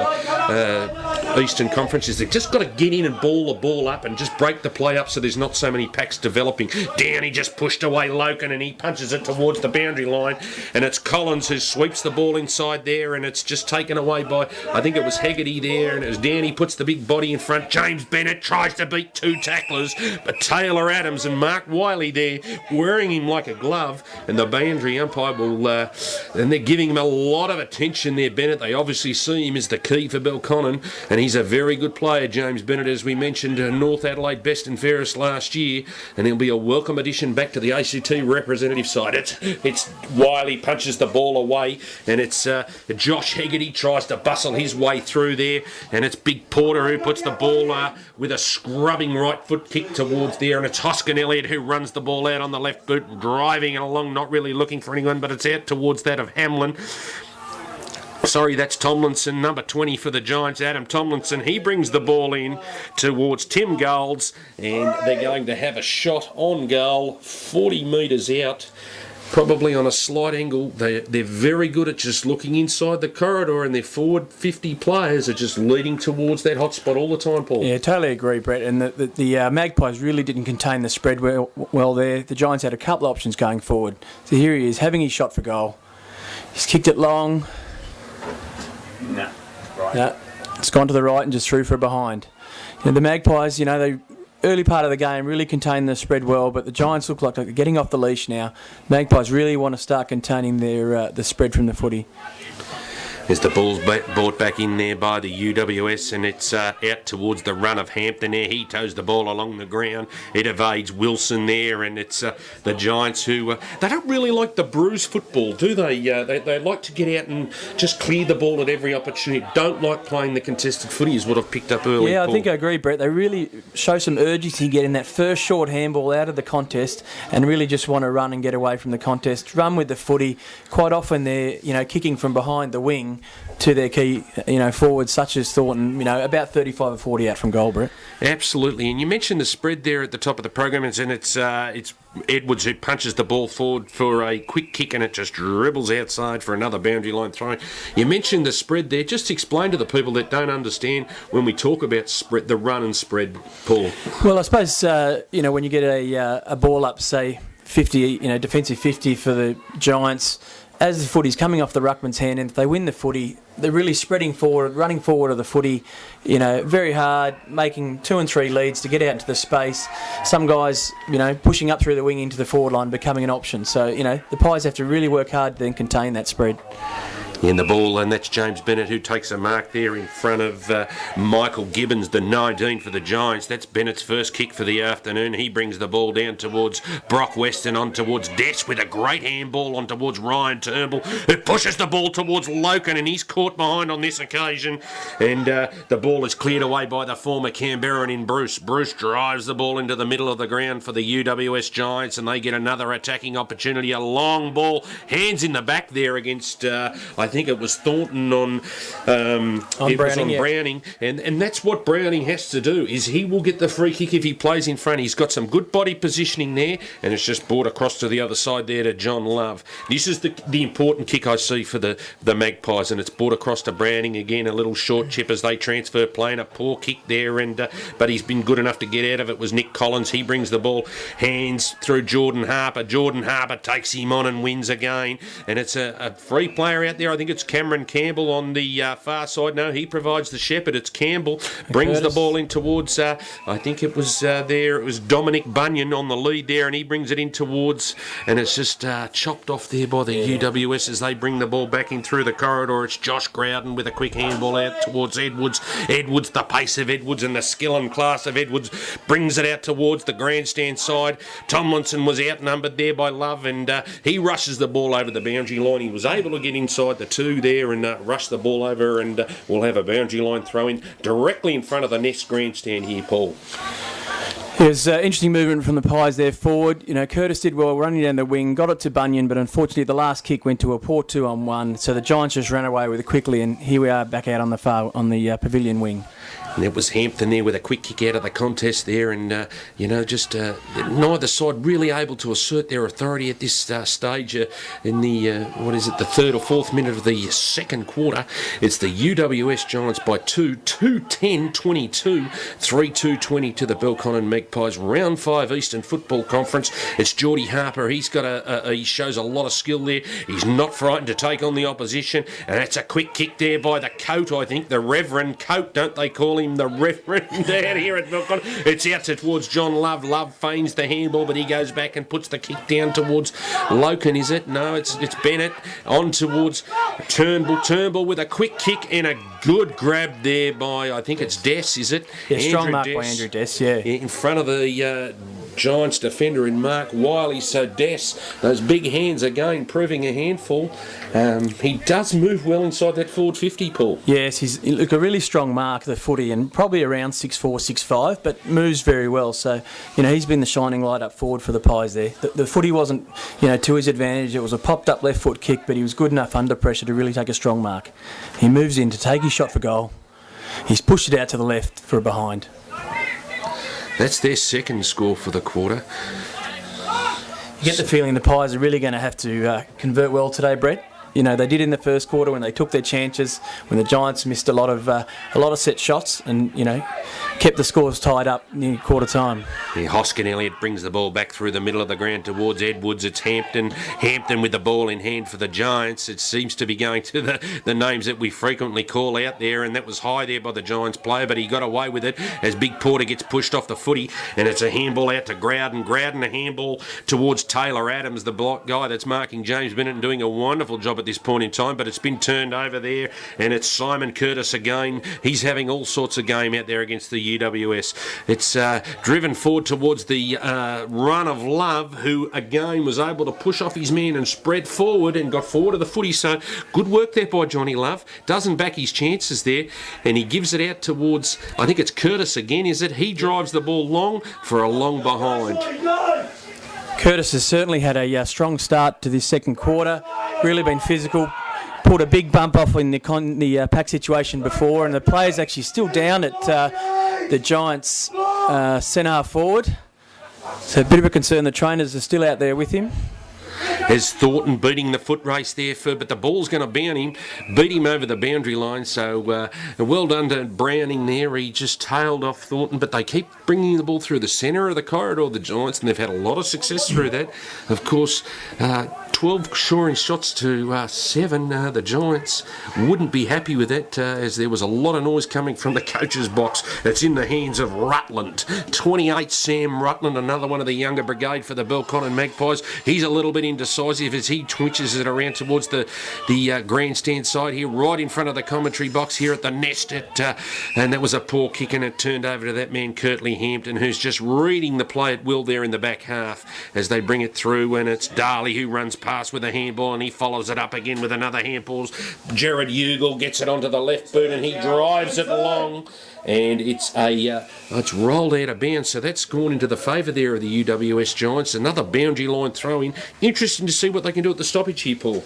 Eastern Conference, is they've just got to get in and ball the ball up and just break the play up so there's not so many packs developing. Downey just pushed away Loken, and he punches it towards the boundary line, and it's Collins who sweeps the ball inside there, and it's just taken away by, I think it was Hegarty there, and as Downey puts the big body in front, James Bennett tries to beat 2 tacklers, but Taylor Adams and Mark Wiley there wearing him like a glove, and the boundary umpire will, and they're giving him a lot of attention there, Bennett. They obviously see him as the key for Belconnen, and he's a very good player, James Bennett, as we mentioned, North Adelaide best and fairest last year, and he'll be a welcome addition back to the ACT representative side. It's Wiley punches the ball away, and it's Josh Hegarty tries to bustle his way through there, and it's Big Porter who puts the ball with a scrubbing right foot kick towards there, and it's Hoskin Elliott who runs the ball out on the left boot, driving it along, not really looking for anyone, but it's out towards that of Hamlin. Sorry, that's Tomlinson, number 20 for the Giants, Adam Tomlinson. He brings the ball in towards Tim Golds, and they're going to have a shot on goal, 40 metres out, probably on a slight angle. They're very good at just looking inside the corridor, and their forward 50 players are just leading towards that hot spot all the time, Paul. Yeah, totally agree, Brett. And the Magpies really didn't contain the spread well there. The Giants had a couple of options going forward. So here he is, having his shot for goal. He's kicked it long. No, it's gone to the right and just through for a behind. You know, the Magpies, they early part of the game really contained the spread well, but the Giants look like they're getting off the leash now. Magpies really want to start containing their the spread from the footy. As the ball's brought back in there by the UWS, and it's out towards the run of Hampton there. He toes the ball along the ground. It evades Wilson there, and it's the Giants who... they don't really like the bruise football, do they? They like to get out and just clear the ball at every opportunity. Don't like playing the contested footy is what I've picked up early. Yeah, Paul. I think I agree, Brett. They really show some urgency getting that first short handball out of the contest and really just want to run and get away from the contest. Run with the footy. Quite often they're, kicking from behind the wing to their key, forwards such as Thornton, about 35 or 40 out from goal, Brett. Absolutely, and you mentioned the spread there at the top of the program, and it's Edwards who punches the ball forward for a quick kick, and it just dribbles outside for another boundary line throw. You mentioned the spread there. Just explain to the people that don't understand when we talk about spread, the run and spread, Paul. Well, I suppose when you get a ball up, say 50, defensive 50 for the Giants. As the footy's coming off the ruckman's hand, and if they win the footy, they're really spreading forward, running forward of the footy, very hard, making 2 and 3 leads to get out into the space. Some guys, pushing up through the wing into the forward line, becoming an option. So, the Pies have to really work hard to then contain that spread. In the ball, and that's James Bennett who takes a mark there in front of Michael Gibbons, the 19 for the Giants. That's Bennett's first kick for the afternoon. He brings the ball down towards Brock Weston, on towards Des with a great handball on towards Ryan Turnbull, who pushes the ball towards Loken, and he's caught behind on this occasion. And the ball is cleared away by the former Canberran in Bruce. Bruce drives the ball into the middle of the ground for the UWS Giants, and they get another attacking opportunity. A long ball, hands in the back there against... I think it was Thornton on Browning, and that's what Browning has to do, is he will get the free kick if he plays in front. He's got some good body positioning there, and it's just brought across to the other side there to John Love. This is the important kick I see for the Magpies, and it's brought across to Browning again, a little short chip as they transfer play, and a poor kick there, and but he's been good enough to get out of it. Was Nick Collins. He brings the ball, hands through Jordan Harper. Jordan Harper takes him on and wins again, and it's a free player out there. I think it's Cameron Campbell on the far side. No, he provides the shepherd. It's Campbell. Brings the ball in towards, I think it was it was Dominic Bunyan on the lead there, and he brings it in towards, and it's just chopped off there by the UWS as they bring the ball back in through the corridor. It's Josh Growden with a quick handball out towards Edwards. Edwards, the pace of Edwards and the skill and class of Edwards, brings it out towards the grandstand side. Tomlinson was outnumbered there by Love, and he rushes the ball over the boundary line. He was able to get inside the 2 there and rush the ball over, and we'll have a boundary line throw in directly in front of the Nest grandstand here, Paul. There's interesting movement from the Pies there forward. Curtis did well running down the wing, got it to Bunyan, but unfortunately the last kick went to a poor 2-on-1, so the Giants just ran away with it quickly, and here we are back out on the pavilion wing. And it was Hampton there with a quick kick out of the contest there, and neither side really able to assert their authority at this stage in the the 3rd or 4th minute of the second quarter. It's the UWS Giants by 2-10-22, 3-2-20 to the Belconnen Magpies. Round 5 Eastern Football Conference. It's Geordie Harper. He's got he shows a lot of skill there. He's not frightened to take on the opposition, and that's a quick kick there by the Coat, I think, the Reverend Coat, don't they call him the Reverend out here at Belconnen? It's out towards John Love. Love feigns the handball, but he goes back and puts the kick down towards Loken, is it? No, it's Bennett. On towards Turnbull. Turnbull with a quick kick and a good grab there by, I think it's Des, is it? Yeah, strong mark by Andrew Des, yeah. In front of the Giants defender in Mark Wiley. So Des, those big hands again proving a handful. He does move well inside that forward 50, Paul. Yes, he's a really strong mark, the footy, and probably around 6'4", 6'5", but moves very well. So, he's been the shining light up forward for the Pies there. The footy wasn't, to his advantage. It was a popped up left foot kick, but he was good enough under pressure to really take a strong mark. He moves in to take his shot for goal. He's pushed it out to the left for a behind. That's their second score for the quarter. You get the feeling the Pies are really going to have to convert well today, Brett. they did in the first quarter when they took their chances, when the Giants missed a lot of set shots and, kept the scores tied up near quarter time. Yeah, Hoskin Elliott brings the ball back through the middle of the ground towards Edwards. It's Hampton with the ball in hand for the Giants. It seems to be going to the names that we frequently call out there, and that was high there by the Giants player, but he got away with it as Big Porter gets pushed off the footy, and it's a handball out to Growden. Growden a handball towards Taylor Adams, the block guy that's marking James Bennett and doing a wonderful job at this point in time, but it's been turned over there, and it's Simon Curtis again. He's having all sorts of game out there against the UWS. It's driven forward towards the run of Love, who again was able to push off his man and spread forward and got forward of the footy. So good work there by Johnny Love. Doesn't back his chances there, and he gives it out towards, I think it's Curtis again, is it? He drives the ball long for a long behind. Curtis has certainly had a strong start to this second quarter. Really been physical. Pulled a big bump off in the pack situation before, and the player's actually still down at the Giants' centre forward. So a bit of a concern. The trainers are still out there with him. As Thornton beating the foot race there, but the ball's going to beat him over the boundary line. So well done to Browning there. He just tailed off Thornton, but they keep bringing the ball through the centre of the corridor, the Giants, and they've had a lot of success through that. Of course, 12 shoring shots to 7. The Giants wouldn't be happy with that, as there was a lot of noise coming from the coach's box. It's in the hands of Rutland. 28, Sam Rutland, another one of the younger brigade for the Belconnen Magpies. He's a little bit indecisive as he twitches it around towards the grandstand side here, right in front of the commentary box here at the Nest. And that was a poor kick, and it turned over to that man, Curtly Hampton, who's just reading the play at will there in the back half as they bring it through, and it's Darley who runs past with a handball, and he follows it up again with another handball. Jared Ugle gets it onto the left boot, and he drives it long, and it's rolled out of bounds, so that's gone into the favour there of the UWS Giants. Another boundary line throw-in. Interesting to see what they can do at the stoppage here, Paul.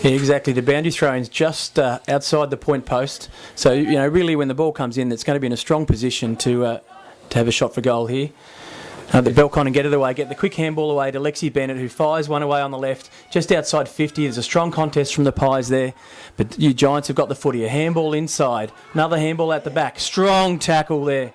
Yeah, exactly. The boundary throw-in's just outside the point post, so really when the ball comes in, it's going to be in a strong position to have a shot for goal here. The Belconnen get it away, get the quick handball away to Lexi Bennett, who fires one away on the left, just outside 50. There's a strong contest from the Pies there, but you Giants have got the footy. A handball inside, another handball at the back. Strong tackle there.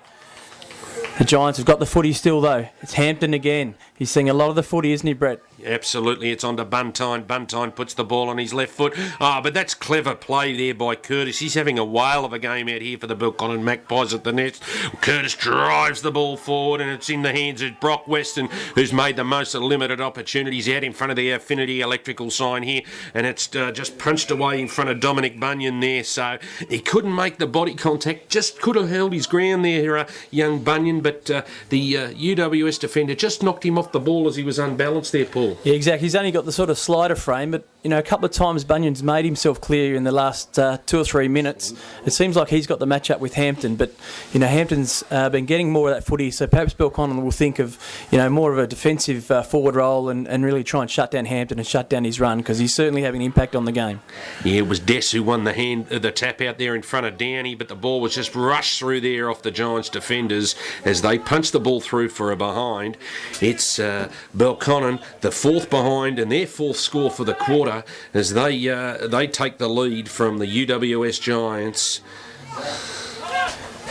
The Giants have got the footy still, though. It's Hampton again. He's seeing a lot of the footy, isn't he, Brett? Absolutely, it's on to Buntine. Buntine puts the ball on his left foot. But that's clever play there by Curtis. He's having a whale of a game out here for the Belconnen Magpies at the Nest. Curtis drives the ball forward, and it's in the hands of Brock Weston, who's made the most of limited opportunities out in front of the Affinity electrical sign here, and it's just punched away in front of Dominic Bunyan there. So he couldn't make the body contact, just could have held his ground there, young Bunyan, but the UWS defender just knocked him off the ball as he was unbalanced there, Paul. Yeah, exactly. He's only got the sort of slider frame, but a couple of times Bunyan's made himself clear in the last 2 or 3 minutes. It seems like he's got the match up with Hampton, but Hampton's been getting more of that footy, so perhaps Belconnen will think of more of a defensive forward role and really try and shut down Hampton and shut down his run, because he's certainly having an impact on the game. Yeah, it was Dess who won the tap out there in front of Downey, but the ball was just rushed through there off the Giants defenders as they punched the ball through for a behind. It's Belconnen, the fourth behind, and their fourth score for the quarter as they take the lead from the UWS Giants.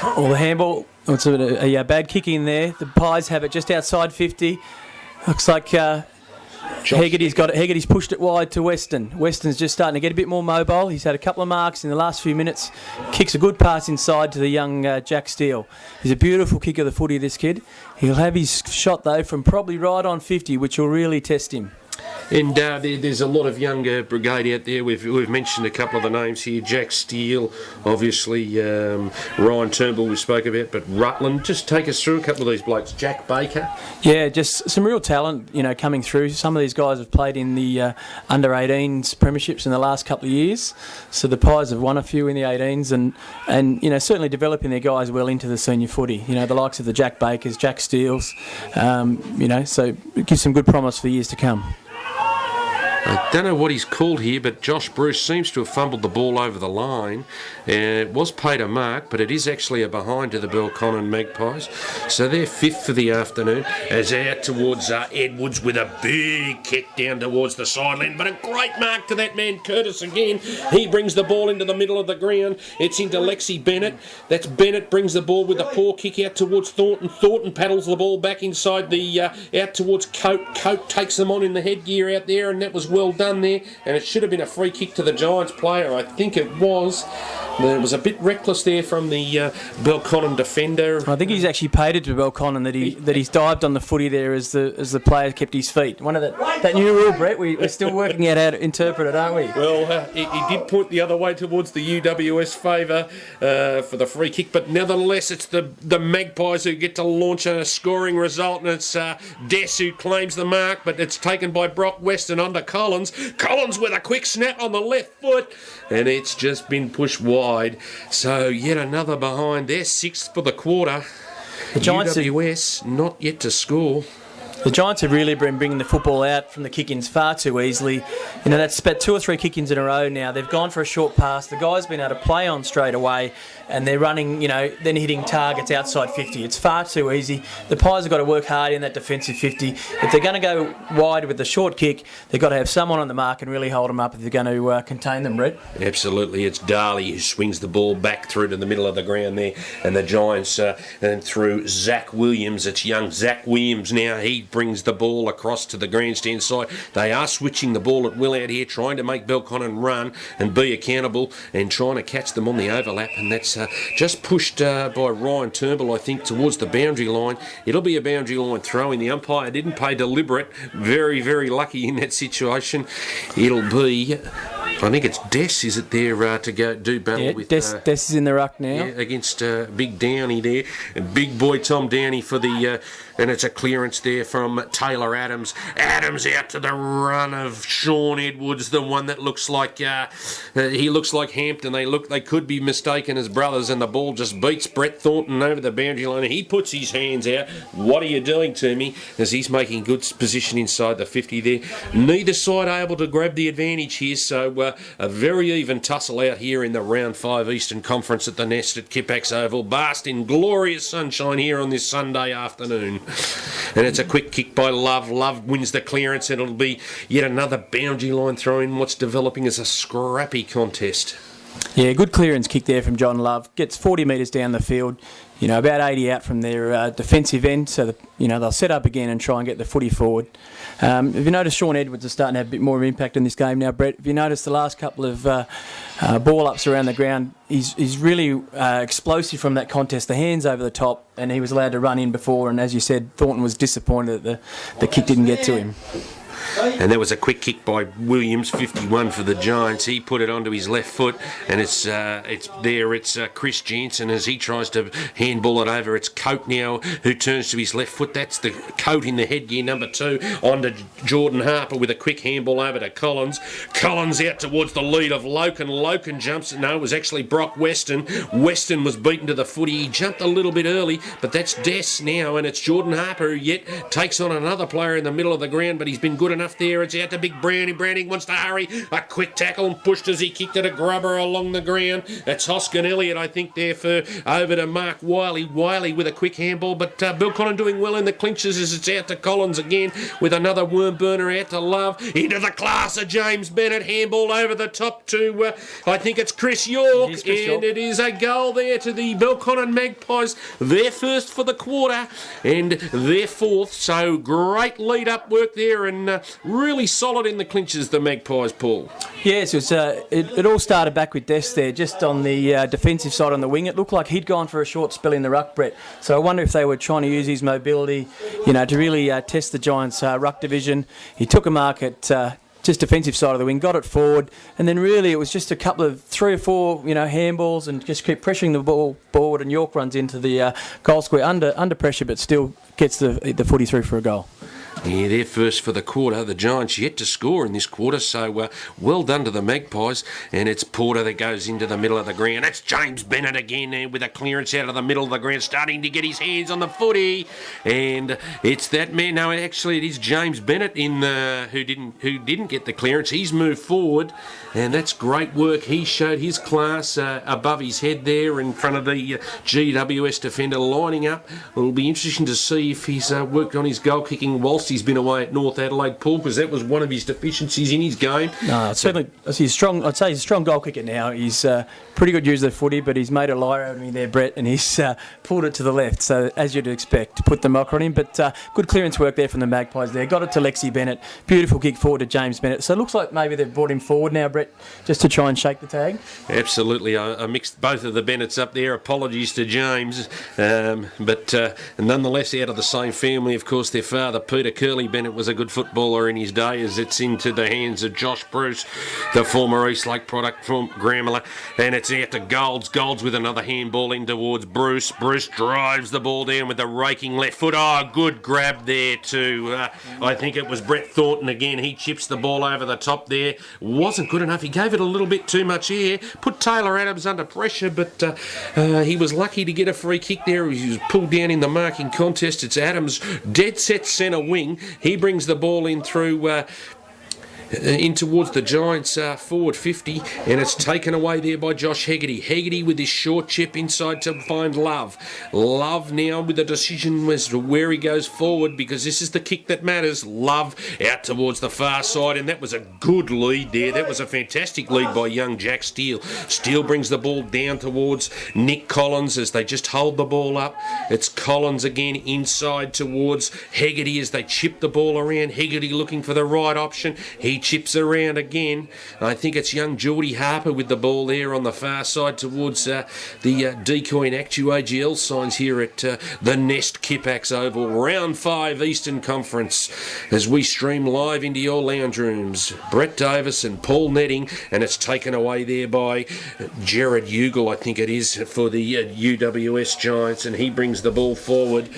Well, the handball, it's a bad kick in there. The Pies have it just outside 50. Looks like Hegarty's got it. Hegarty's pushed it wide to Weston. Weston's just starting to get a bit more mobile. He's had a couple of marks in the last few minutes. Kicks a good pass inside to the young Jack Steele. He's a beautiful kick of the footy, this kid. He'll have his shot, though, from probably right on 50, which will really test him. And there's a lot of younger brigade out there. We've mentioned a couple of the names here. Jack Steele, obviously, Ryan Turnbull we spoke about, but Rutland. Just take us through a couple of these blokes. Jack Baker. Yeah, just some real talent, coming through. Some of these guys have played in the under-18s premierships in the last couple of years. So the Pies have won a few in the 18s and certainly developing their guys well into the senior footy. The likes of the Jack Bakers, Jack Steeles, so it gives some good promise for years to come. I don't know what he's called here, but Josh Bruce seems to have fumbled the ball over the line. It was paid a mark, but it is actually a behind to the Belconnen Magpies. So they're fifth for the afternoon. As out towards Edwards with a big kick down towards the sideline, but a great mark to that man Curtis again. He brings the ball into the middle of the ground. It's into Lexi Bennett. That's Bennett brings the ball with a poor kick out towards Thornton. Thornton paddles the ball back inside the out towards Coate. Coate takes them on in the headgear out there, and that was well done there. And it should have been a free kick to the Giants player. I think it was. It was a bit reckless there from the Belconnen defender. I think he's actually paid it to Belconnen that he's dived on the footy there as the player kept his feet. One of that new rule, Brett. We're still working out how to interpret it, aren't we? Well, he did point the other way towards the UWS favour for the free kick, but nevertheless, it's the Magpies who get to launch a scoring result, and it's Dess who claims the mark, but it's taken by Brock Weston under Collins. Collins with a quick snap on the left foot, and it's just been pushed wide. So yet another behind. They're sixth for the quarter. The Giants UWS not yet to score. The Giants have really been bringing the football out from the kick-ins far too easily. You know, that's about 2 or 3 kick-ins in a row now. They've gone for a short pass. The guy's been able to play on straight away, and they're running, then hitting targets outside 50. It's far too easy. The Pies have got to work hard in that defensive 50. If they're going to go wide with the short kick, they've got to have someone on the mark and really hold them up if they're going to contain them, Brett. Absolutely. It's Darley who swings the ball back through to the middle of the ground there, and the Giants, and through Zach Williams. It's young Zach Williams now. He brings the ball across to the grandstand side. They are switching the ball at will out here, trying to make Belconnen run and be accountable and trying to catch them on the overlap, and that's just pushed by Ryan Turnbull, I think, towards the boundary line. It'll be a boundary line throw in. The umpire didn't play deliberate. Very, very lucky in that situation. It'll be... I think it's Dess, is it there, to go do battle with... Dess is in the ruck now. Yeah, against Big Downey there. And big boy Tom Downey for the... and it's a clearance there from Taylor Adams. Adams out to the run of Sean Edwards, the one that looks like... he looks like Hampton. They could be mistaken as brothers, and the ball just beats Brett Thornton over the boundary line. He puts his hands out. What are you doing to me? As he's making good position inside the 50 there. Neither side able to grab the advantage here, so... a very even tussle out here in the Round 5 Eastern Conference at the Nest at Kippax Oval. Basked in glorious sunshine here on this Sunday afternoon. And it's a quick kick by Love. Love wins the clearance, and it'll be yet another boundary line throw in what's developing as a scrappy contest. Yeah, good clearance kick there from John Love. Gets 40 metres down the field. About 80 out from their defensive end, so they'll set up again and try and get the footy forward. Have you noticed Sean Edwards is starting to have a bit more of an impact in this game now, Brett? Have you noticed the last couple of ball ups around the ground? He's really explosive from that contest. The hands over the top, and he was allowed to run in before. And as you said, Thornton was disappointed that the kick didn't get to him. And that was a quick kick by Williams, 51 for the Giants. He put it onto his left foot, and it's Chris Jansen as he tries to handball it over. It's Coate now who turns to his left foot. That's the Coate in the headgear, number 2, onto Jordan Harper with a quick handball over to Collins. Collins out towards the lead of Loken. Loken jumps. No, it was actually Brock Weston. Weston was beaten to the footy. He jumped a little bit early, but that's Dess now, and it's Jordan Harper who yet takes on another player in the middle of the ground, but he's been good enough there. It's out to Big Brownie. Brownie wants to hurry. A quick tackle and pushed as he kicked it a grubber along the ground. That's Hoskin Elliott, I think, there for over to Mark Wiley. Wiley with a quick handball, but Belconnen doing well in the clinches as it's out to Collins again with another worm burner out to Love. Into the class of James Bennett. Handball over the top to, I think it's Chris York. It is a goal there to the Belconnen Magpies. Their first for the quarter and their fourth. So great lead-up work there, and really solid in the clinches, the Magpies, Paul. Yes, it all started back with Dess there, just on the defensive side on the wing. It looked like he'd gone for a short spell in the ruck, Brett. So I wonder if they were trying to use his mobility, to really test the Giants' ruck division. He took a mark at just defensive side of the wing, got it forward, and then really it was just a couple of 3 or 4, handballs, and just keep pressuring the ball forward, and York runs into the goal square under pressure, but still gets the footy through for a goal. Yeah, they're first for the quarter. The Giants yet to score in this quarter, so well done to the Magpies. And it's Porter that goes into the middle of the ground. That's James Bennett again there with a clearance out of the middle of the ground, starting to get his hands on the footy. And it's that man. No, actually, it is James Bennett who didn't get the clearance. He's moved forward, and that's great work. He showed his class above his head there in front of the GWS defender lining up. It'll be interesting to see if he's worked on his goal kicking whilst he's been away at North Adelaide, Paul, because that was one of his deficiencies in his game. No, certainly he's strong. I'd say he's a strong goal kicker now. He's pretty good user of the footy, but he's made a liar out of me there, Brett, and he's pulled it to the left. So as you'd expect, to put the mocker on him. But good clearance work there from the Magpies there. Got it to Lexi Bennett. Beautiful kick forward to James Bennett. So it looks like maybe they've brought him forward now, Brett, just to try and shake the tag. Absolutely. I mixed both of the Bennetts up there. Apologies to James. But nonetheless, out of the same family, of course, their father, Peter Curly Bennett, was a good footballer in his day, as it's into the hands of Josh Bruce, the former Eastlake product from Gramilla. And it's out to Golds. Golds with another handball in towards Bruce. Bruce drives the ball down with the raking left foot. Oh, good grab there too. I think it was Brett Thornton again. He chips the ball over the top there. Wasn't good enough. He gave it a little bit too much air. Put Taylor Adams under pressure, but he was lucky to get a free kick there. He was pulled down in the marking contest. It's Adams, dead set centre wing. He brings the ball in through in towards the Giants forward 50, and it's taken away there by Josh Hegarty. Hegarty with his short chip inside to find Love. Love now with a decision as to where he goes forward, because this is the kick that matters. Love out towards the far side, and that was a good lead there. That was a fantastic lead by young Jack Steele. Steele brings the ball down towards Nick Collins as they just hold the ball up. It's Collins again inside towards Hegarty as they chip the ball around. Hegarty looking for the right option. He chips around again. I think it's young Geordie Harper with the ball there on the far side towards the Decoy and Actu AGL signs here at the Nest Kipax Oval. Round 5 Eastern Conference as we stream live into your lounge rooms. Brett Davis and Paul Netting, and it's taken away there by Jared Ugle, I think it is, for the UWS Giants, and he brings the ball forward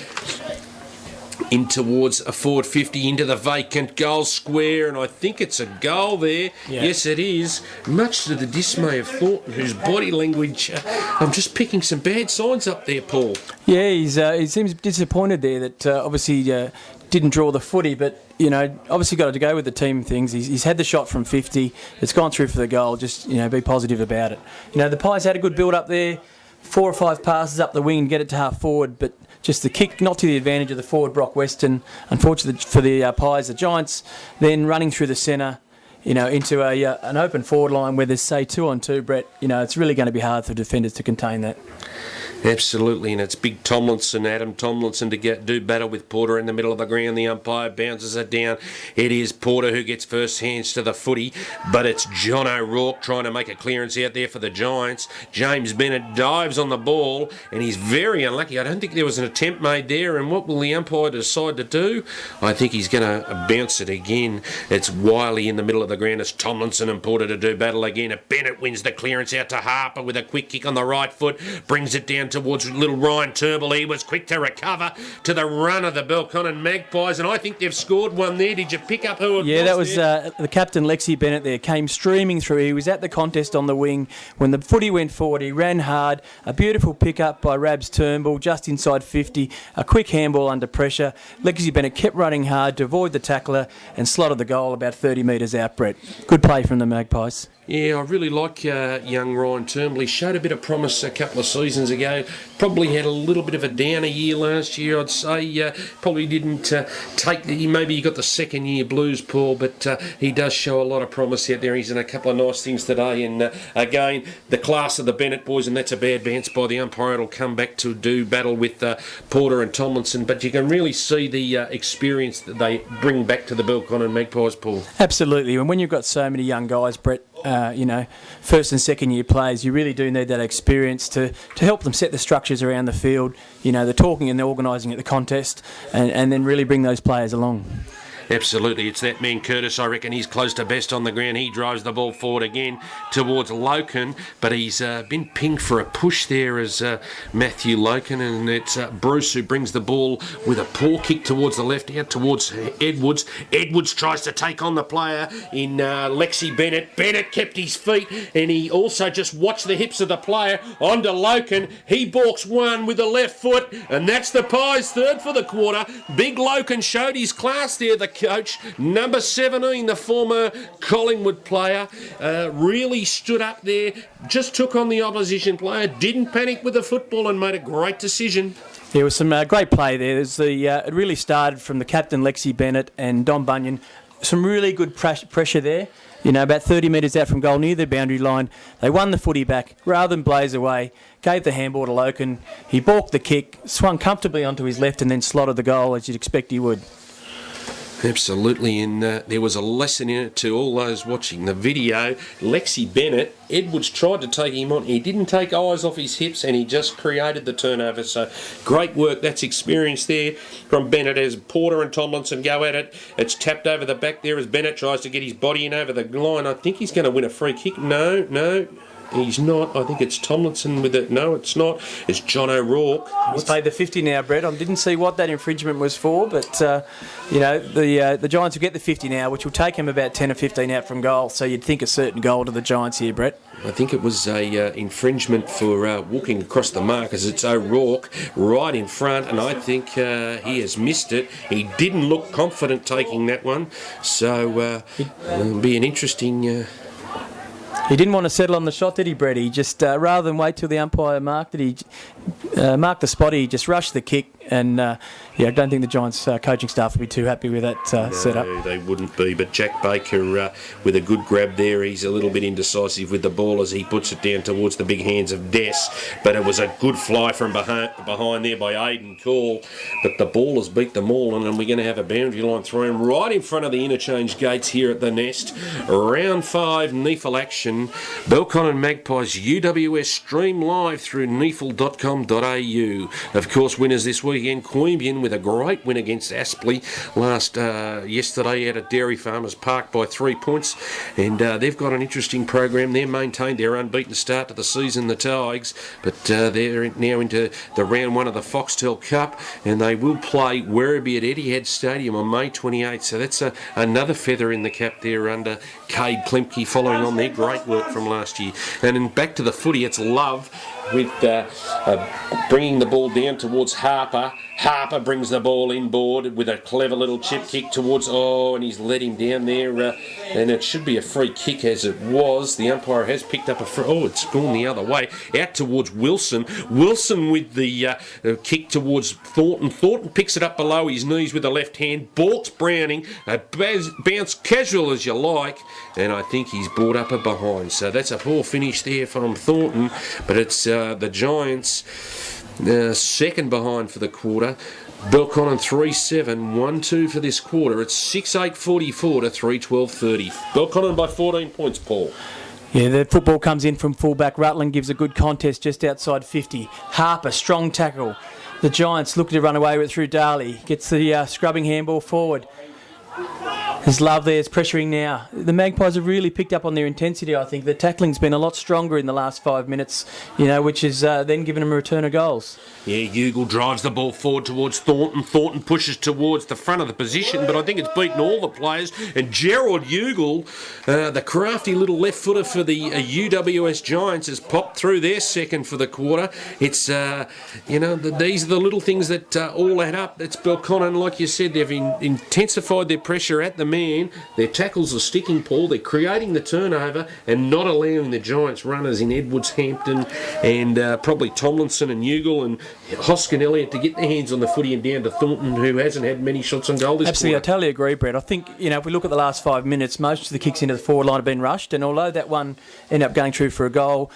in towards a forward 50 into the vacant goal square, and I think it's a goal there. Yeah. Yes, it is. Much to the dismay of Thornton, whose body language, I'm just picking some bad signs up there, Paul. Yeah, he seems disappointed there that obviously didn't draw the footy, but obviously got to go with the team things. He's had the shot from 50. It's gone through for the goal. Just be positive about it. The Pies had a good build up there. 4 or 5 passes up the wing and get it to half forward, but just the kick not to the advantage of the forward Brock Weston. Unfortunately for the Pies, the Giants then running through the centre, into an open forward line where there's, say, 2-on-2, Brett. It's really going to be hard for defenders to contain that. Absolutely, and it's big Tomlinson, Adam Tomlinson, to do battle with Porter in the middle of the ground. The umpire bounces it down. It is Porter who gets first hands to the footy, but it's John O'Rourke trying to make a clearance out there for the Giants. James Bennett dives on the ball, and he's very unlucky. I don't think there was an attempt made there, and what will the umpire decide to do? I think he's going to bounce it again. It's Wiley in the middle of the ground. It's Tomlinson and Porter to do battle again. Bennett wins the clearance out to Harper with a quick kick on the right foot, brings it down towards little Ryan Turnbull. He was quick to recover to the run of the Belconnen Magpies, and I think they've scored one there. Did you pick up who it was? Yeah, that was the captain, Lexi Bennett there, came streaming through. He was at the contest on the wing. When the footy went forward, he ran hard. A beautiful pick-up by Rabs Turnbull, just inside 50. A quick handball under pressure. Lexi Bennett kept running hard to avoid the tackler and slotted the goal about 30 metres out, Brett. Good play from the Magpies. Yeah, I really like young Ryan Turnbull. He showed a bit of promise a couple of seasons ago. Probably had a little bit of a downer year last year, I'd say. Probably didn't maybe he got the second year blues, Paul, but he does show a lot of promise out there. He's done a couple of nice things today. And again, the class of the Bennett boys, and that's a bad bounce by the umpire. It'll come back to do battle with Porter and Tomlinson. But you can really see the experience that they bring back to the Belconnen Magpies, Paul. Absolutely. And when you've got so many young guys, Brett, first and second year players, you really do need that experience to help them set the structures around the field, the talking and the organising at the contest, and then really bring those players along. Absolutely, it's that man Curtis. I reckon he's close to best on the ground. He drives the ball forward again towards Loken, but he's been pinged for a push there as Matthew Loken, and it's Bruce who brings the ball with a poor kick towards the left, out towards Edwards. Edwards tries to take on the player in Lexi Bennett. Bennett kept his feet, and he also just watched the hips of the player onto Loken. He balks one with the left foot, and that's the Pies' third for the quarter. Big Loken showed his class there, the coach. Number 17, the former Collingwood player, really stood up there, just took on the opposition player, didn't panic with the football, and made a great decision. There was some great play there. It really started from the captain, Lexi Bennett, and Don Bunyan. Some really good pressure there. About 30 metres out from goal, near the boundary line. They won the footy back rather than blaze away. Gave the handball to Loken. He balked the kick, swung comfortably onto his left, and then slotted the goal as you'd expect he would. Absolutely, and there was a lesson in it to all those watching the video. Lexi Bennett, Edwards tried to take him on. He didn't take eyes off his hips, and he just created the turnover. So great work. That's experience there from Bennett as Porter and Tomlinson go at it. It's tapped over the back there as Bennett tries to get his body in over the line. I think he's going to win a free kick. No. He's not. I think it's Tomlinson with it. No, it's not. It's John O'Rourke. He's paid the 50 now, Brett. I didn't see what that infringement was for, but the Giants will get the 50 now, which will take him about 10 or 15 out from goal. So you'd think a certain goal to the Giants here, Brett. I think it was a infringement for walking across the mark, as it's O'Rourke right in front, and I think he has missed it. He didn't look confident taking that one, so it'll be an interesting. He didn't want to settle on the shot, did he, Brett? He just, rather than wait till the umpire marked it, he marked the spot, he just rushed the kick. And, I don't think the Giants coaching staff would be too happy with that setup. No, they wouldn't be. But Jack Baker, with a good grab there, he's a little bit indecisive with the ball as he puts it down towards the big hands of Des. But it was a good fly from behind there by Aidan Call. But the ball has beat them all, and we're going to have a boundary line thrown right in front of the interchange gates here at the Nest. Round 5, NEAFL action. Belconnen Magpies UWS stream live through neafl.com.au. Of course, winners this weekend, Queanbeyan with a great win against Aspley yesterday out at Dairy Farmers Park by 3 points, and they've got an interesting program. They've maintained their unbeaten start to the season, the Tigers, but they're now into the round 1 of the Foxtel Cup, and they will play Werribee at Etihad Stadium on May 28th, so that's another feather in the cap there under Cade Klemke, following on their great work from last year. And then back to the footy, it's Love with bringing the ball down towards Harper. Harper brings the ball inboard with a clever little chip kick towards, and he's let him down there, and it should be a free kick as it was. The umpire has picked up a free, it's gone the other way, out towards Wilson. Wilson with the kick towards Thornton. Thornton picks it up below his knees with the left hand, balks Browning, a bounce casual as you like, and I think he's brought up a behind. So that's a poor finish there from Thornton, but it's the Giants second behind for the quarter. Belconnen 3-7, 1-2 for this quarter. It's 6-8-44 to 3-12-30. Belconnen by 14 points, Paul. Yeah, the football comes in from fullback. Rutland gives a good contest just outside 50. Harper, strong tackle. The Giants look to run away with it through Darley. Gets the scrubbing handball forward. There's Love there, it's pressuring now. The Magpies have really picked up on their intensity, I think. The tackling's been a lot stronger in the last 5 minutes, which has then given them a return of goals. Yeah, Ugle drives the ball forward towards Thornton. Thornton pushes towards the front of the position, but I think it's beaten all the players. And Gerald Ugle, the crafty little left footer for the UWS Giants, has popped through their second for the quarter. It's, these are the little things that all add up. It's Belconnen, like you said, they've intensified their pressure at the man. Their tackles are sticking, Paul. They're creating the turnover and not allowing the Giants runners in Edwards, Hampton, and probably Tomlinson and Ugle and Hoskin Elliott to get their hands on the footy and down to Thornton, who hasn't had many shots on goal this Absolutely, quarter. I totally agree, Brett. I think, if we look at the last 5 minutes, most of the kicks into the forward line have been rushed, and although that one ended up going through for a goal,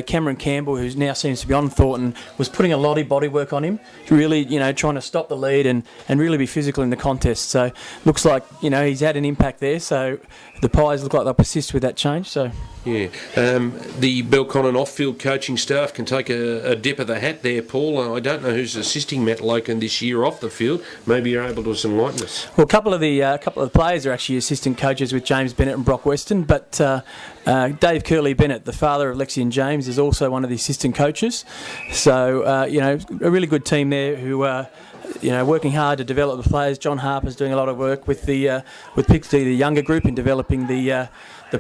Cameron Campbell, who now seems to be on Thornton, was putting a lot of body work on him, really, trying to stop the lead and really be physical in the contest. So looks like, he's had an impact there. So the Pies look like they'll persist with that change. So. Yeah, the Belconnen off-field coaching staff can take a dip of the hat there, Paul. I don't know who's assisting Matt Loken this year off the field. Maybe you're able to enlighten us. Well, a couple of the players are actually assistant coaches with James Bennett and Brock Weston, but Dave Curley-Bennett, the father of Lexi and James, is also one of the assistant coaches. So, a really good team there who working hard to develop the players. John Harper's doing a lot of work with particularly the younger group in developing the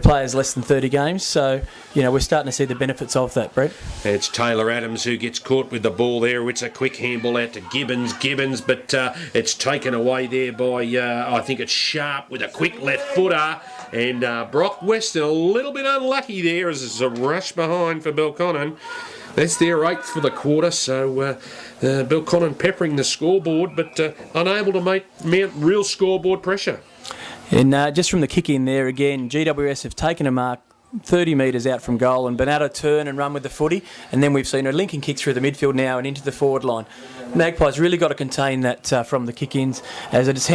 players less than 30 games. So, we're starting to see the benefits of that, Brett. It's Taylor Adams who gets caught with the ball there. It's a quick handball out to Gibbons, but it's taken away there by, I think it's Sharp with a quick left footer. And Brock Weston a little bit unlucky there as it's a rush behind for Belconnen. That's their 8th for the quarter, so Belconnen peppering the scoreboard, but unable to mount real scoreboard pressure. And just from the kick in there again, GWS have taken a mark 30 metres out from goal and been able to turn and run with the footy, and then we've seen a linking kick through the midfield now and into the forward line. Magpies really got to contain that from the kick-ins, as it is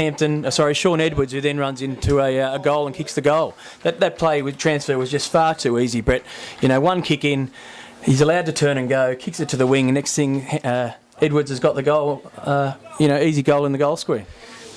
Sean Edwards, who then runs into a goal and kicks the goal. That play with transfer was just far too easy, Brett. One kick in, he's allowed to turn and go, kicks it to the wing, and next thing Edwards has got the goal, easy goal in the goal square.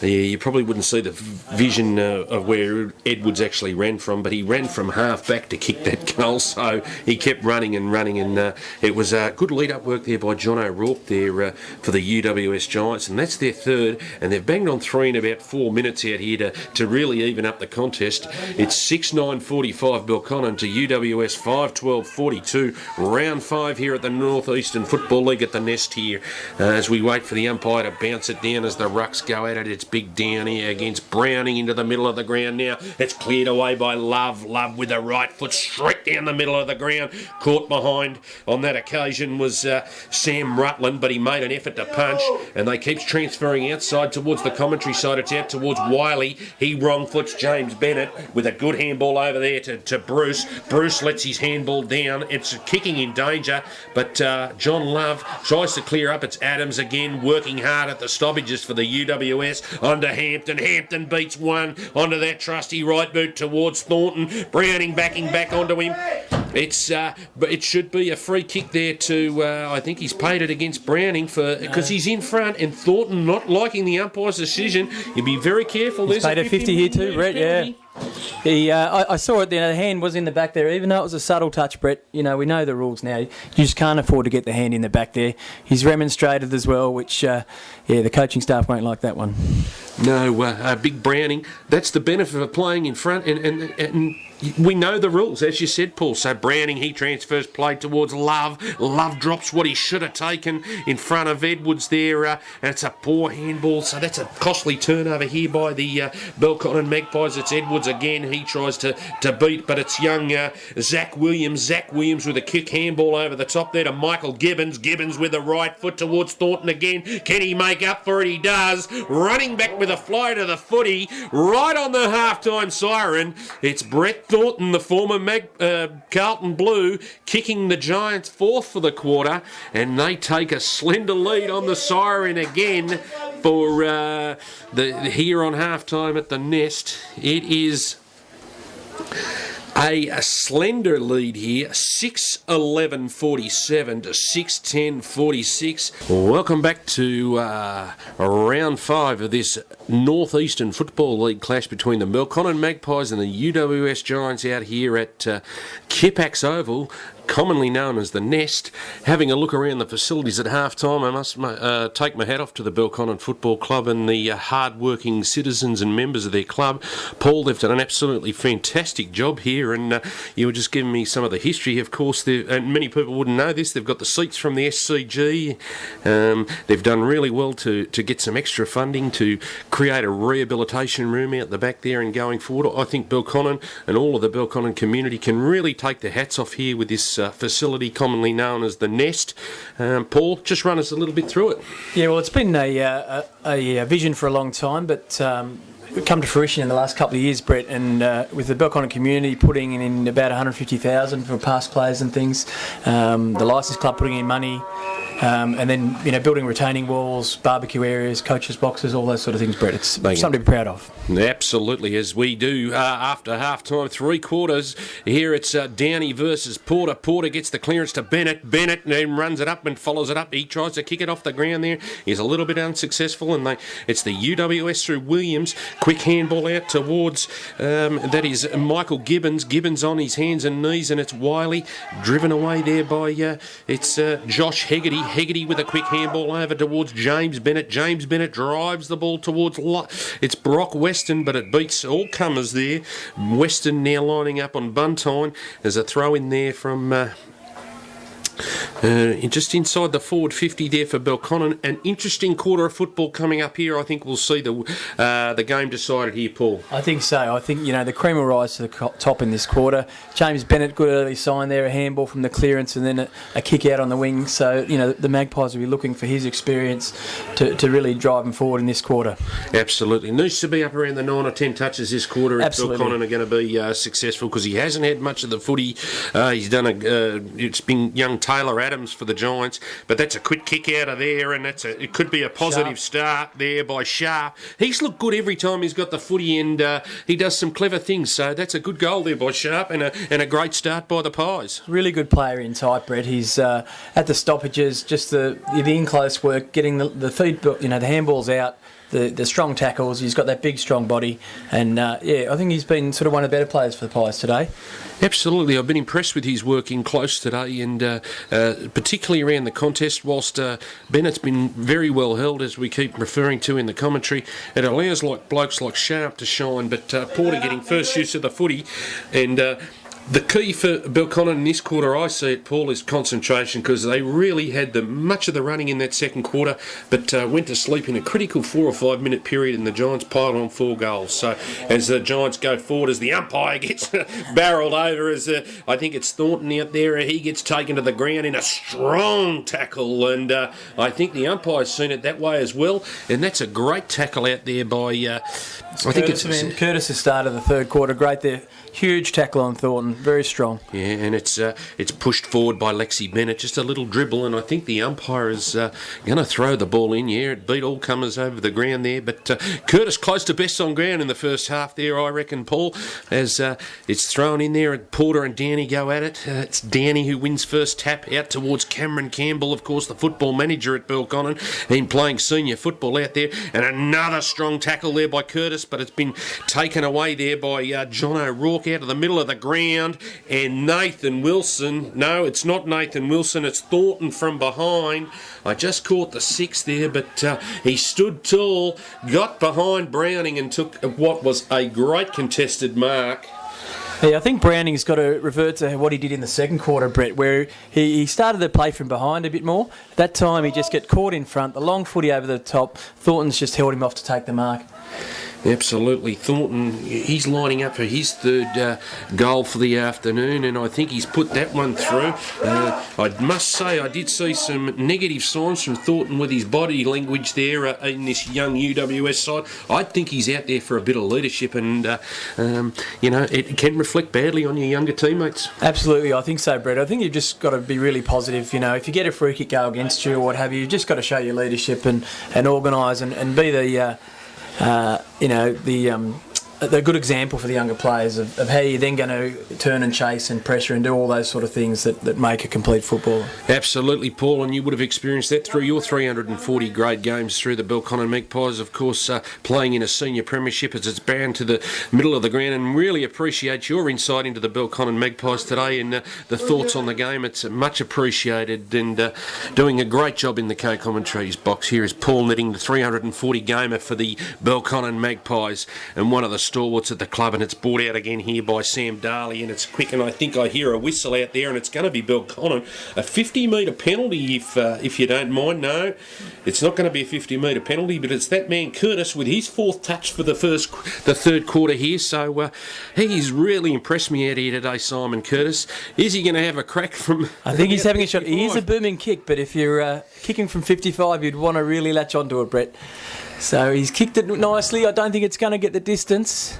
Yeah, you probably wouldn't see the vision of where Edwards actually ran from, but he ran from half back to kick that goal, so he kept running, and it was good lead-up work there by John O'Rourke there for the UWS Giants, and that's their 3rd, and they've banged on 3 in about 4 minutes out here to really even up the contest. It's 6-9-45 Belconnen to UWS 5-12-42, round 5 here at the North Eastern Football League at the Nest here, as we wait for the umpire to bounce it down as the rucks go at it. It's big down here against Browning into the middle of the ground now. It's cleared away by Love. Love with the right foot straight down the middle of the ground. Caught behind on that occasion was Sam Rutland, but he made an effort to punch, and they keeps transferring outside towards the commentary side. It's out towards Wiley. He wrong foots James Bennett with a good handball over there to Bruce. Bruce lets his handball down. It's kicking in danger, but John Love tries to clear up. It's Adams again working hard at the stoppages for the UWS. Onto Hampton. Hampton beats one onto that trusty right boot towards Thornton. Browning backing back onto him. But it should be a free kick there to, I think he's paid it against Browning because he's in front, and Thornton not liking the umpire's decision. You'd be very careful. He's paid a 50 here too, Brett, yeah. I saw it, the hand was in the back there, even though it was a subtle touch, Brett. We know the rules now. You just can't afford to get the hand in the back there. He's remonstrated as well, which, the coaching staff won't like that one. No, big Browning. That's the benefit of playing in front, and we know the rules, as you said, Paul. So Browning, he transfers play towards Love. Love drops what he should have taken in front of Edwards there. And it's a poor handball, so that's a costly turnover here by the Belconnen Magpies. It's Edwards again. He tries to beat, but it's young Zach Williams. Zach Williams with a kick handball over the top there to Michael Gibbons. Gibbons with the right foot towards Thornton again. Can he make up for it? He does. Running back with a fly to the footy, right on the half-time siren. It's Brett Thornton, the former Carlton Blue, kicking the Giants 4th for the quarter, and they take a slender lead on the siren again for here on half-time at the Nest. It is a slender lead here, 6-11-47 to 6-10-46. Welcome back to round 5 of this North Eastern Football League clash between the Belconnen Magpies and the UWS Giants out here at Kipax Oval, commonly known as the Nest. Having a look around the facilities at half-time, I must take my hat off to the Belconnen Football Club and the hard-working citizens and members of their club. Paul, they've done an absolutely fantastic job here, and you were just giving me some of the history. Of course, and many people wouldn't know this, they've got the seats from the SCG. They've done really well to get some extra funding to create a rehabilitation room out the back there and going forward. I think Belconnen and all of the Belconnen community can really take their hats off here with this facility commonly known as the Nest. Paul, just run us a little bit through it. Yeah, well, it's been a vision for a long time, but come to fruition in the last couple of years, Brett, and with the Belconnen community putting in about 150,000 for past players and things, the licence club putting in money, and then building retaining walls, barbecue areas, coaches' boxes, all those sort of things, Brett. It's something to be proud of. Absolutely, as we do after half-time, 3/4. Here it's Downey versus Porter. Porter gets the clearance to Bennett. Bennett then runs it up and follows it up. He tries to kick it off the ground there. He's a little bit unsuccessful, and it's the UWS through Williams. Quick handball out towards, that is Michael Gibbons. Gibbons on his hands and knees, and it's Wiley driven away there by, it's Josh Hegarty. Hegarty with a quick handball over towards James Bennett. James Bennett drives the ball towards, it's Brock Weston, but it beats all comers there. Weston now lining up on Buntine. There's a throw in there from... just inside the forward 50 there for Belconnen. An interesting quarter of football coming up here. I think we'll see the game decided here, Paul. I think so. I think, the cream will rise to the top in this quarter. James Bennett, good early sign there, a handball from the clearance and then a kick out on the wing. So, the Magpies will be looking for his experience to really drive him forward in this quarter. Absolutely. Needs to be up around the 9 or 10 touches this quarter if Absolutely. Belconnen are going to be successful, because he hasn't had much of the footy. He's done it's been young Taylor Adams for the Giants, but that's a quick kick out of there, and it could be a positive start there by Sharp. He's looked good every time he's got the footy, and he does some clever things, so that's a good goal there by Sharp, and a great start by the Pies. Really good player inside, Brett. He's at the stoppages, just the in-close work, getting the feed, the handballs out, the strong tackles. He's got that big, strong body, and I think he's been sort of one of the better players for the Pies today. Absolutely, I've been impressed with his work in close today, and particularly around the contest. Whilst Bennett's been very well held, as we keep referring to in the commentary, it allows blokes like Sharp to shine, but Porter getting first use of the footy, and the key for Belconnen in this quarter, I see it, Paul, is concentration, because they really had much of the running in that second quarter, but went to sleep in a critical 4 or 5 minute period, and the Giants piled on 4 goals. So as the Giants go forward, as the umpire gets barreled over, as I think it's Thornton out there, he gets taken to the ground in a strong tackle, and I think the umpire's seen it that way as well, and that's a great tackle out there by... Curtis has started the third quarter. Great there. Huge tackle on Thornton. Very strong. Yeah, and it's pushed forward by Lexi Bennett. Just a little dribble, and I think the umpire is going to throw the ball in. Yeah, it beat all comers over the ground there. But Curtis close to best on ground in the first half there, I reckon, Paul, as it's thrown in there, and Porter and Downey go at it. It's Downey who wins first tap out towards Cameron Campbell, of course, the football manager at Belconnen, been playing senior football out there. And another strong tackle there by Curtis, but it's been taken away there by John O'Rourke out of the middle of the ground, and Nathan Wilson. No, it's not Nathan Wilson, it's Thornton from behind. I just caught the 6 there, but he stood tall, got behind Browning and took what was a great contested mark. Yeah, I think Browning's got to revert to what he did in the second quarter, Brett, where he started to play from behind a bit more. That time he just got caught in front, the long footy over the top. Thornton's just held him off to take the mark. Absolutely. Thornton, he's lining up for his third goal for the afternoon, and I think he's put that one through. I must say I did see some negative signs from Thornton with his body language there in this young UWS side. I think he's out there for a bit of leadership, and it can reflect badly on your younger teammates. Absolutely, I think so, Brett. I think you've just got to be really positive. If you get a free kick go against you or what have you, you've just got to show your leadership and organise and be the good example for the younger players of how you're then going to turn and chase and pressure and do all those sort of things that make a complete footballer. Absolutely, Paul, and you would have experienced that through your 340 grade games through the Belconnen Magpies, of course, playing in a senior premiership as it's bound to the middle of the ground, and really appreciate your insight into the Belconnen Magpies today and the thoughts on the game. It's much appreciated, and doing a great job in the co-commentaries box here is Paul Netting, the 340 gamer for the Belconnen Magpies, and one of the stalwarts at the club, and it's brought out again here by Sam Darley, and it's quick, and I think I hear a whistle out there, and it's going to be Belconnen. A 50-metre penalty, if you don't mind. No, it's not going to be a 50-metre penalty, but it's that man Curtis with his 4th touch for the third quarter here. So he's really impressed me out here today, Simon Curtis. Is he going to have a crack from... I think he's having a shot. He is a booming kick, but if you're kicking from 55, you'd want to really latch onto it, Brett. So he's kicked it nicely. I don't think it's going to get the distance.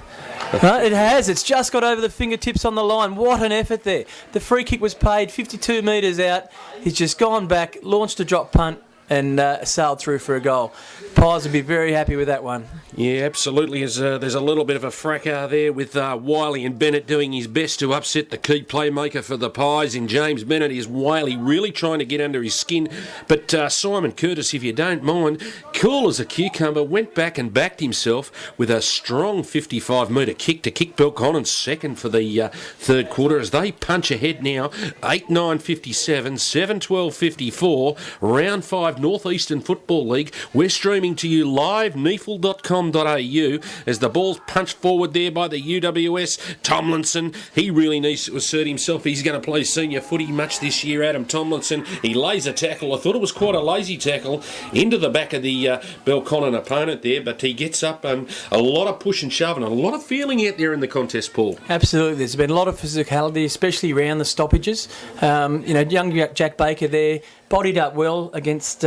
No, it has. It's just got over the fingertips on the line. What an effort there. The free kick was paid 52 metres out. He's just gone back, launched a drop punt and sailed through for a goal. Pies would be very happy with that one. Yeah, absolutely. There's a little bit of a fracas there with Wiley and Bennett doing his best to upset the key playmaker for the Pies in James Bennett. Is Wiley really trying to get under his skin? But Simon Curtis, if you don't mind, cool as a cucumber, went back and backed himself with a strong 55-metre kick to kick Belconnen second for the third quarter as they punch ahead now. 8-9-57, 7-12-54, round 5 North Eastern Football League. We're streaming to you live, NEAFL.com.au, as the ball's punched forward there by the UWS. Tomlinson, he really needs to assert himself. He's going to play senior footy much this year, Adam Tomlinson. He lays a tackle. I thought it was quite a lazy tackle into the back of the Belconnen opponent there, but he gets up and a lot of push and shove and a lot of feeling out there in the contest, Paul. Absolutely. There's been a lot of physicality, especially around the stoppages. Young Jack Baker there bodied up well against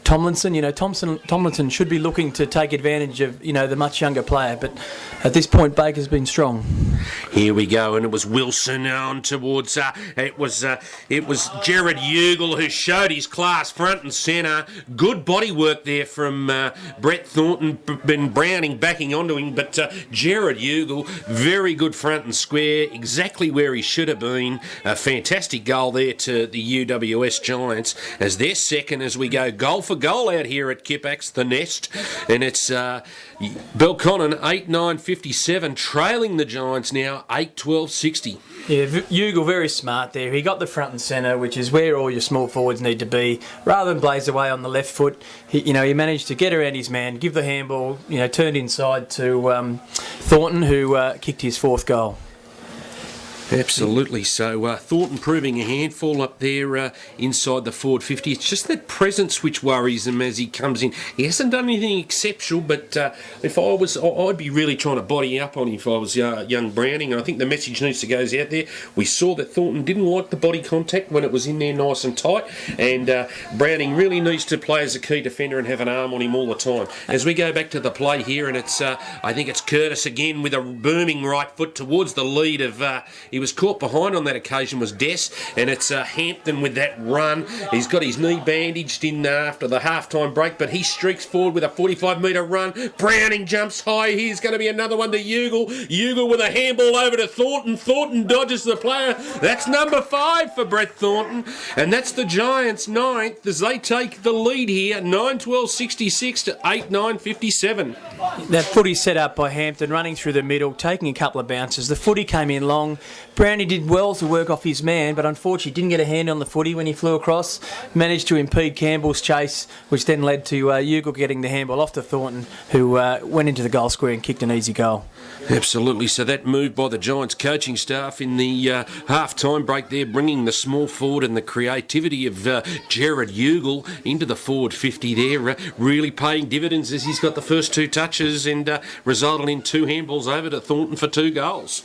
Tomlinson. Tomlinson should be looking to take advantage of, the much younger player, but at this point, Baker's been strong. Here we go, and it was Wilson on towards, it was Jared Ugle who showed his class front and centre. Good body work there from Brett Thornton, been Browning backing onto him, but Jared Ugle, very good front and square, exactly where he should have been. A fantastic goal there to the UWS Giants as they're second as we go goal for goal out here at Kipax, the Nest, and it's Belconnen 8-9-57 trailing the Giants now 8-12-60. Yeah, Ugle very smart there. He got the front and centre, which is where all your small forwards need to be. Rather than blaze away on the left foot, he managed to get around his man, give the handball, turned inside to Thornton, who kicked his fourth goal. Absolutely. So Thornton proving a handful up there inside the forward 50. It's just that presence which worries him as he comes in. He hasn't done anything exceptional, but if I was, I'd be really trying to body up on him if I was young Browning. And I think the message needs to go out there. We saw that Thornton didn't like the body contact when it was in there nice and tight, and Browning really needs to play as a key defender and have an arm on him all the time. As we go back to the play here, and it's I think it's Curtis again with a booming right foot towards the lead of. He was caught behind on that occasion was Des, and it's Hampton with that run. He's got his knee bandaged in after the half-time break, but he streaks forward with a 45-metre run. Browning jumps high. Here's going to be another one to Ugle. Ugle with a handball over to Thornton. Thornton dodges the player. That's number 5 for Brett Thornton, and that's the Giants' 9th as they take the lead here, 9-12-66 to 8-9-57. That footy set up by Hampton, running through the middle, taking a couple of bounces. The footy came in long. Brownie did well to work off his man, but unfortunately didn't get a hand on the footy when he flew across. Managed to impede Campbell's chase, which then led to Ugle getting the handball off to Thornton, who went into the goal square and kicked an easy goal. Absolutely. So that move by the Giants coaching staff in the half-time break there, bringing the small forward and the creativity of Jared Ugle into the forward 50 there, really paying dividends as he's got the first 2 touches and resulted in 2 handballs over to Thornton for 2 goals.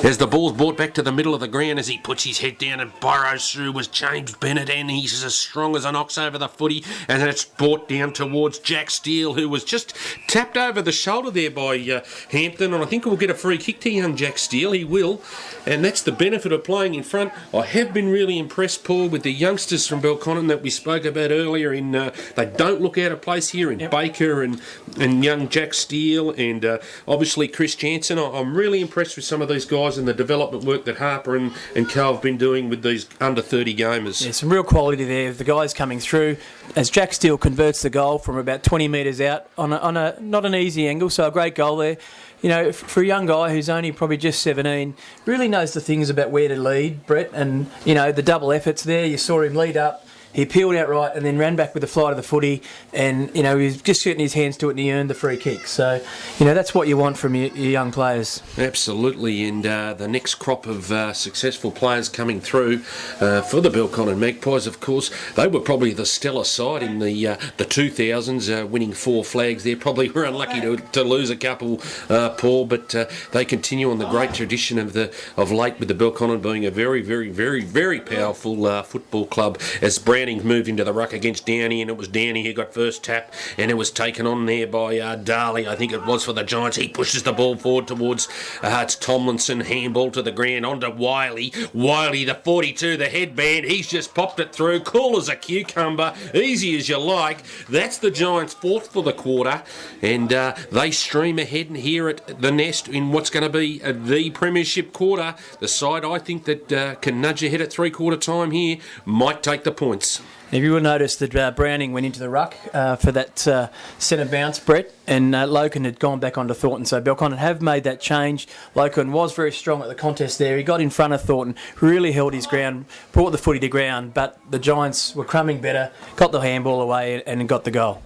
As the ball's brought back to the middle of the ground, as he puts his head down and burrows through, was James Bennett, and he's as strong as an ox over the footy, and it's brought down towards Jack Steele, who was just tapped over the shoulder there by Hampton, and I think we'll get a free kick to young Jack Steele. He will, and that's the benefit of playing in front. I have been really impressed, Paul, with the youngsters from Belconnen that we spoke about earlier. They don't look out of place here in Baker and young Jack Steele, and obviously Chris Jansen. I'm really impressed with some of these guys and the development work that Harper and Carl have been doing with these under 30 gamers. Yeah, some real quality there. The guys coming through as Jack Steele converts the goal from about 20 metres out on a not an easy angle, so a great goal there. For a young guy who's only probably just 17, really knows the things about where to lead, Brett, and the double efforts there. You saw him lead up. He peeled out right and then ran back with the flight of the footy, and he was just getting his hands to it, and he earned the free kick. So that's what you want from your young players. Absolutely, and the next crop of successful players coming through for the Belconnen Magpies, of course, they were probably the stellar side in the 2000s, winning 4 flags. They probably were unlucky to lose a couple, Paul, but they continue on the great tradition of late with the Belconnen being a very, very, very, very powerful football club as Brown Browning moved into the ruck against Downey, and it was Downey who got first tap, and it was taken on there by Darley, I think it was, for the Giants. He pushes the ball forward towards it's Tomlinson, handball to the ground, onto Wiley. Wiley, the 42, the headband, he's just popped it through, cool as a cucumber, easy as you like. That's the Giants' fourth for the quarter, and they stream ahead and here at the Nest in what's going to be the premiership quarter. The side I think that can nudge ahead at three-quarter time here might take the points. If you will notice that Browning went into the ruck for that centre bounce, Brett, and Loken had gone back onto Thornton. So Belconnen have made that change. Loken was very strong at the contest there. He got in front of Thornton, really held his ground, brought the footy to ground, but the Giants were crumbing better, got the handball away and got the goal.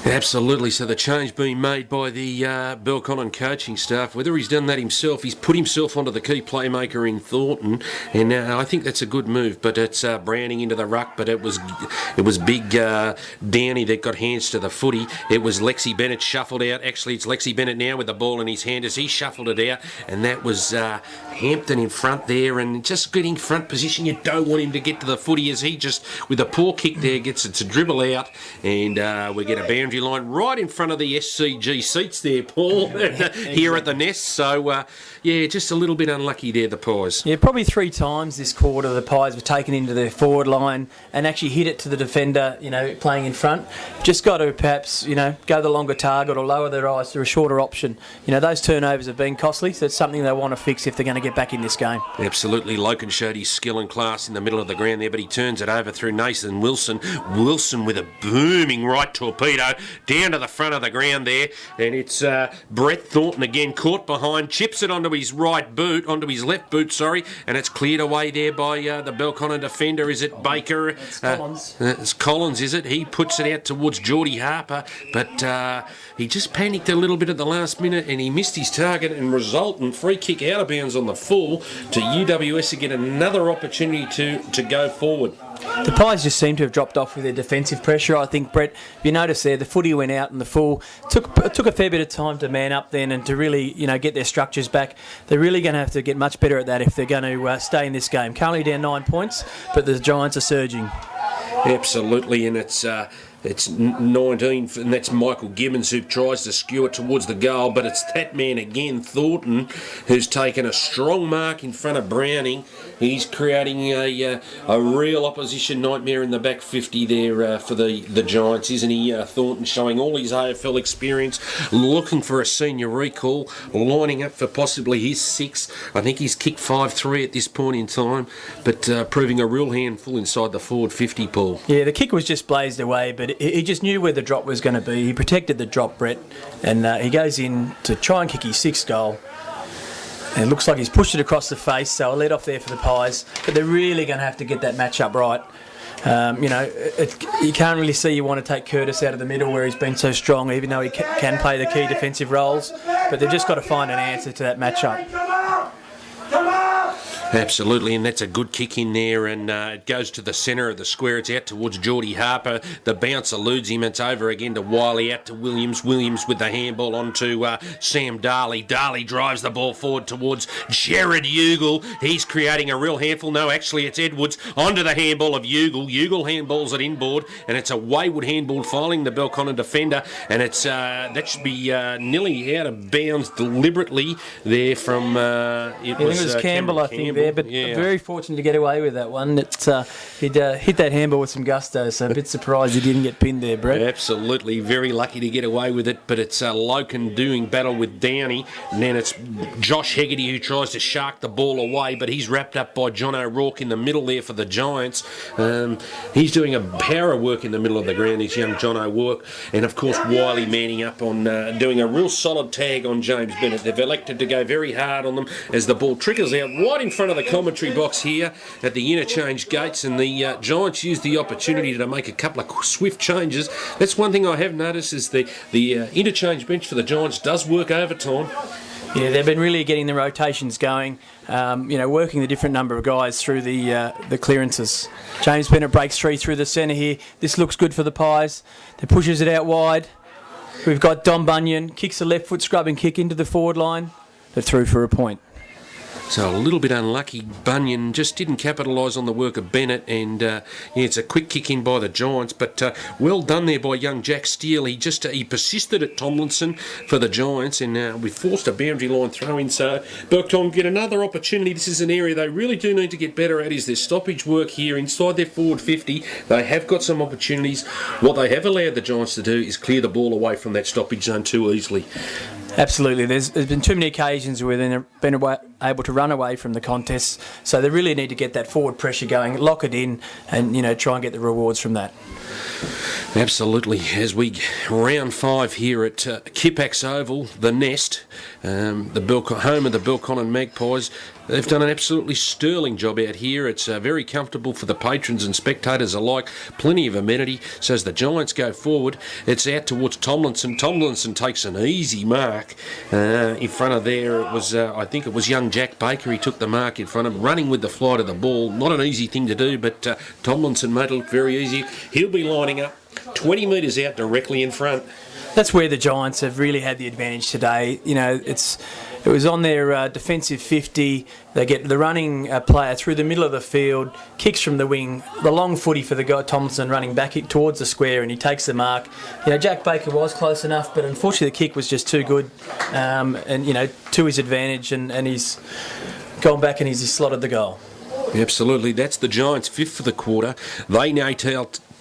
Absolutely. So the change being made by the Belconnen coaching staff, whether he's done that himself, he's put himself onto the key playmaker in Thornton, and I think that's a good move. But it's Browning into the ruck, but it was big Downey that got hands to the footy. It was Lexi Bennett shuffled out. Actually, it's Lexi Bennett now with the ball in his hand as he shuffled it out, and that was Hampton in front there, and just getting front position. You don't want him to get to the footy as he just, with a poor kick there, gets it to dribble out, and we get a boundary line right in front of the SCG seats there, Paul, here at the Nest. So, just a little bit unlucky there, the Pies. Yeah, probably 3 times this quarter the Pies were taken into their forward line and actually hit it to the defender, playing in front. Just got to perhaps, go the longer target or lower their eyes to a shorter option. Those turnovers have been costly, so it's something they want to fix if they're going to get back in this game. Absolutely. Loken showed his skill and class in the middle of the ground there, but he turns it over through Nathan Wilson. Wilson with a booming right torpedo down to the front of the ground there, and it's Brett Thornton again caught behind, chips it onto his left boot, and it's cleared away there by the Belconnen defender. Is it Baker? It's Collins. It's Collins, is it? He puts it out towards Geordie Harper, but he just panicked a little bit at the last minute and he missed his target, and resultant free kick out of bounds on the full to UWS to get another opportunity to go forward. The Pies just seem to have dropped off with their defensive pressure. I think, Brett, if you notice there, the footy went out in the full. It took a fair bit of time to man up then and to really, get their structures back. They're really going to have to get much better at that if they're going to stay in this game. Currently down 9 points, but the Giants are surging. Absolutely, and it's 19, and that's Michael Gibbons who tries to skew it towards the goal, but it's that man again, Thornton, who's taken a strong mark in front of Browning. He's creating a real opposition nightmare in the back 50 there for the Giants, isn't he? Thornton showing all his AFL experience, looking for a senior recall, lining up for possibly his 6th. I think he's kicked 5-3 at this point in time, but proving a real handful inside the forward 50, Paul. Yeah, the kick was just blazed away, but he just knew where the drop was going to be. He protected the drop, Brett, and he goes in to try and kick his 6th goal. And it looks like he's pushed it across the face, so a let off there for the Pies. But they're really going to have to get that match-up right. You can't really see you want to take Curtis out of the middle where he's been so strong, even though he can play the key defensive roles. But they've just got to find an answer to that match-up. Absolutely, and that's a good kick in there, and it goes to the centre of the square. It's out towards Geordie Harper. The bounce eludes him. It's over again to Wiley, out to Williams. Williams with the handball onto Sam Darley. Darley drives the ball forward towards Jared Ugle. He's creating a real handful. No, actually, it's Edwards onto the handball of Ugle. Ugle handballs it inboard, and it's a wayward handball filing the Belconnen defender, and it's that should be nearly out of bounds deliberately there from it was Campbell, I think. There, but very fortunate to get away with that one. He'd hit that handball with some gusto, so a bit surprised he didn't get pinned there, Brett. Absolutely, very lucky to get away with it, but it's Loken doing battle with Downey, and then it's Josh Hegarty who tries to shark the ball away, but he's wrapped up by John O'Rourke in the middle there for the Giants. He's doing a power of work in the middle of the ground, this young John O'Rourke, and of course Wiley manning up on doing a real solid tag on James Bennett. They've elected to go very hard on them as the ball trickles out right in front of the commentary box here at the interchange gates, and the Giants used the opportunity to make a couple of swift changes. That's one thing I have noticed is the interchange bench for the Giants does work overtime. Yeah, they've been really getting the rotations going, working the different number of guys through the clearances. James Bennett breaks 3 through the centre here. This looks good for the Pies. They pushes it out wide. We've got Dom Bunyan, kicks a left foot scrubbing kick into the forward line. They're through for a point. So a little bit unlucky. Bunyan just didn't capitalise on the work of Bennett, and it's a quick kick in by the Giants, but well done there by young Jack Steele. He persisted at Tomlinson for the Giants, and we forced a boundary line throw in. So Belconnen get another opportunity. This is an area they really do need to get better at, is their stoppage work here inside their forward 50. They have got some opportunities. What they have allowed the Giants to do is clear the ball away from that stoppage zone too easily. Absolutely. There's been too many occasions where they've been able to run away from the contest, so they really need to get that forward pressure going, lock it in, and try and get the rewards from that. Absolutely. As we round 5 here at Kippax Oval, the Nest, home of the Belconnen Magpies. They've done an absolutely sterling job out here. It's very comfortable for the patrons and spectators alike. Plenty of amenity. So as the Giants go forward, it's out towards Tomlinson. Tomlinson takes an easy mark in front of there. It was, I think it was young Jack Baker. He took the mark in front of him, running with the flight of the ball. Not an easy thing to do, but Tomlinson made it look very easy. He'll be lining up 20 metres out directly in front. That's where the Giants have really had the advantage today. It was on their defensive 50. They get the running player through the middle of the field, kicks from the wing, the long footy for the guy Tomlinson running back towards the square, and he takes the mark. Jack Baker was close enough, but unfortunately the kick was just too good, and to his advantage, and he's gone back and he's slotted the goal. Absolutely. That's the Giants' 5th for the quarter. They now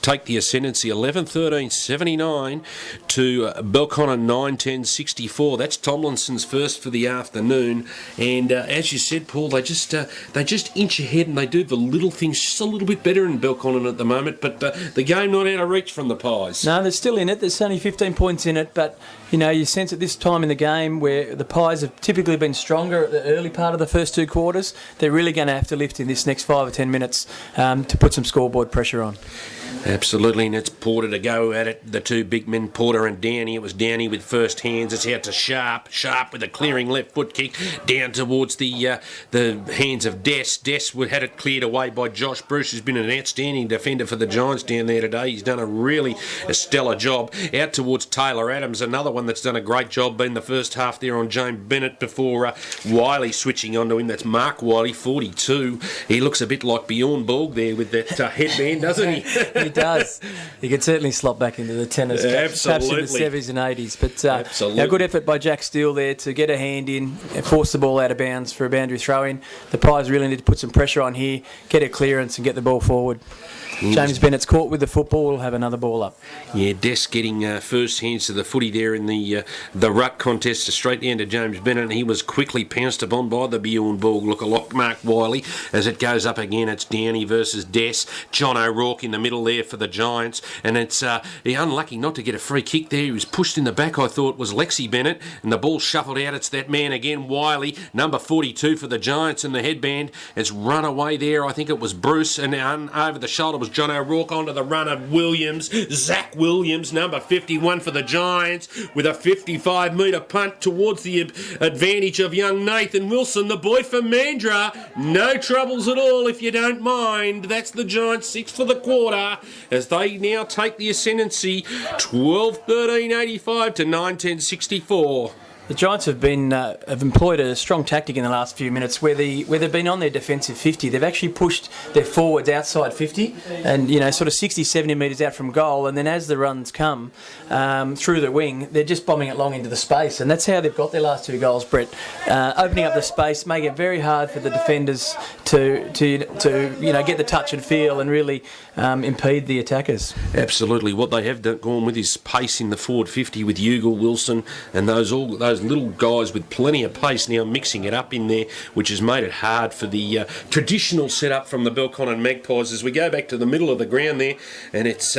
take the ascendancy 11-13-79 to Belconnen 9-10-64. That's Tomlinson's first for the afternoon, and as you said, Paul, they just inch ahead, and they do the little things just a little bit better in Belconnen at the moment, but the game not out of reach from the Pies. No, they're still in it. There's only 15 points in it, but you sense at this time in the game where the Pies have typically been stronger at the early part of the first 2 quarters, they're really going to have to lift in this next 5 or 10 minutes to put some scoreboard pressure on. Absolutely, and it's Porter to go at it. The 2 big men, Porter and Downey. It was Downey with first hands. It's out to Sharp with a clearing left foot kick down towards the hands of Dess. Dess had it cleared away by Josh Bruce, who's been an outstanding defender for the Giants down there today. He's done a stellar job. Out towards Taylor Adams, another one that's done a great job, been the first half there on James Bennett before Wiley switching onto him. That's Mark Wiley, 42. He looks a bit like Bjorn Borg there with that headband, doesn't he? He does. He could certainly slot back into the tennis, perhaps in the 70s and 80s. But a good effort by Jack Steele there to get a hand in and force the ball out of bounds for a boundary throw-in. The Pies really need to put some pressure on here, get a clearance and get the ball forward. James Bennett's caught with the football. We'll have another ball up. Yeah, Des getting first hands to the footy there in the ruck contest, straight down to James Bennett, and he was quickly pounced upon by the Bjorn Borg lookalike Mark Wiley. As it goes up again, it's Downey versus Des. John O'Rourke in the middle there for the Giants, and it's unlucky not to get a free kick there. He was pushed in the back, I thought was Lexi Bennett, and the ball shuffled out. It's that man again, Wiley, number 42 for the Giants in the headband. It's run away there. I think it was Bruce, and over the shoulder was John O'Rourke onto the run of Williams. Zach Williams, number 51 for the Giants, with a 55-metre punt towards the advantage of young Nathan Wilson, the boy from Mandurah. No troubles at all, if you don't mind. That's the Giants' 6th for the quarter, as they now take the ascendancy 12-13-85 to 9-10-64. The Giants have employed a strong tactic in the last few minutes where they've been on their defensive 50. They've actually pushed their forwards outside 50 and, sort of 60, 70 metres out from goal. And then as the runs come through the wing, they're just bombing it long into the space. And that's how they've got their last 2 goals, Brett. Opening up the space, make it very hard for the defenders to get the touch and feel and really impede the attackers. Absolutely. What they have gone with is pace in the forward 50 with Ugle, Wilson, and those little guys with plenty of pace now mixing it up in there, which has made it hard for the traditional setup from the Belconnen Magpies. As we go back to the middle of the ground there, and it's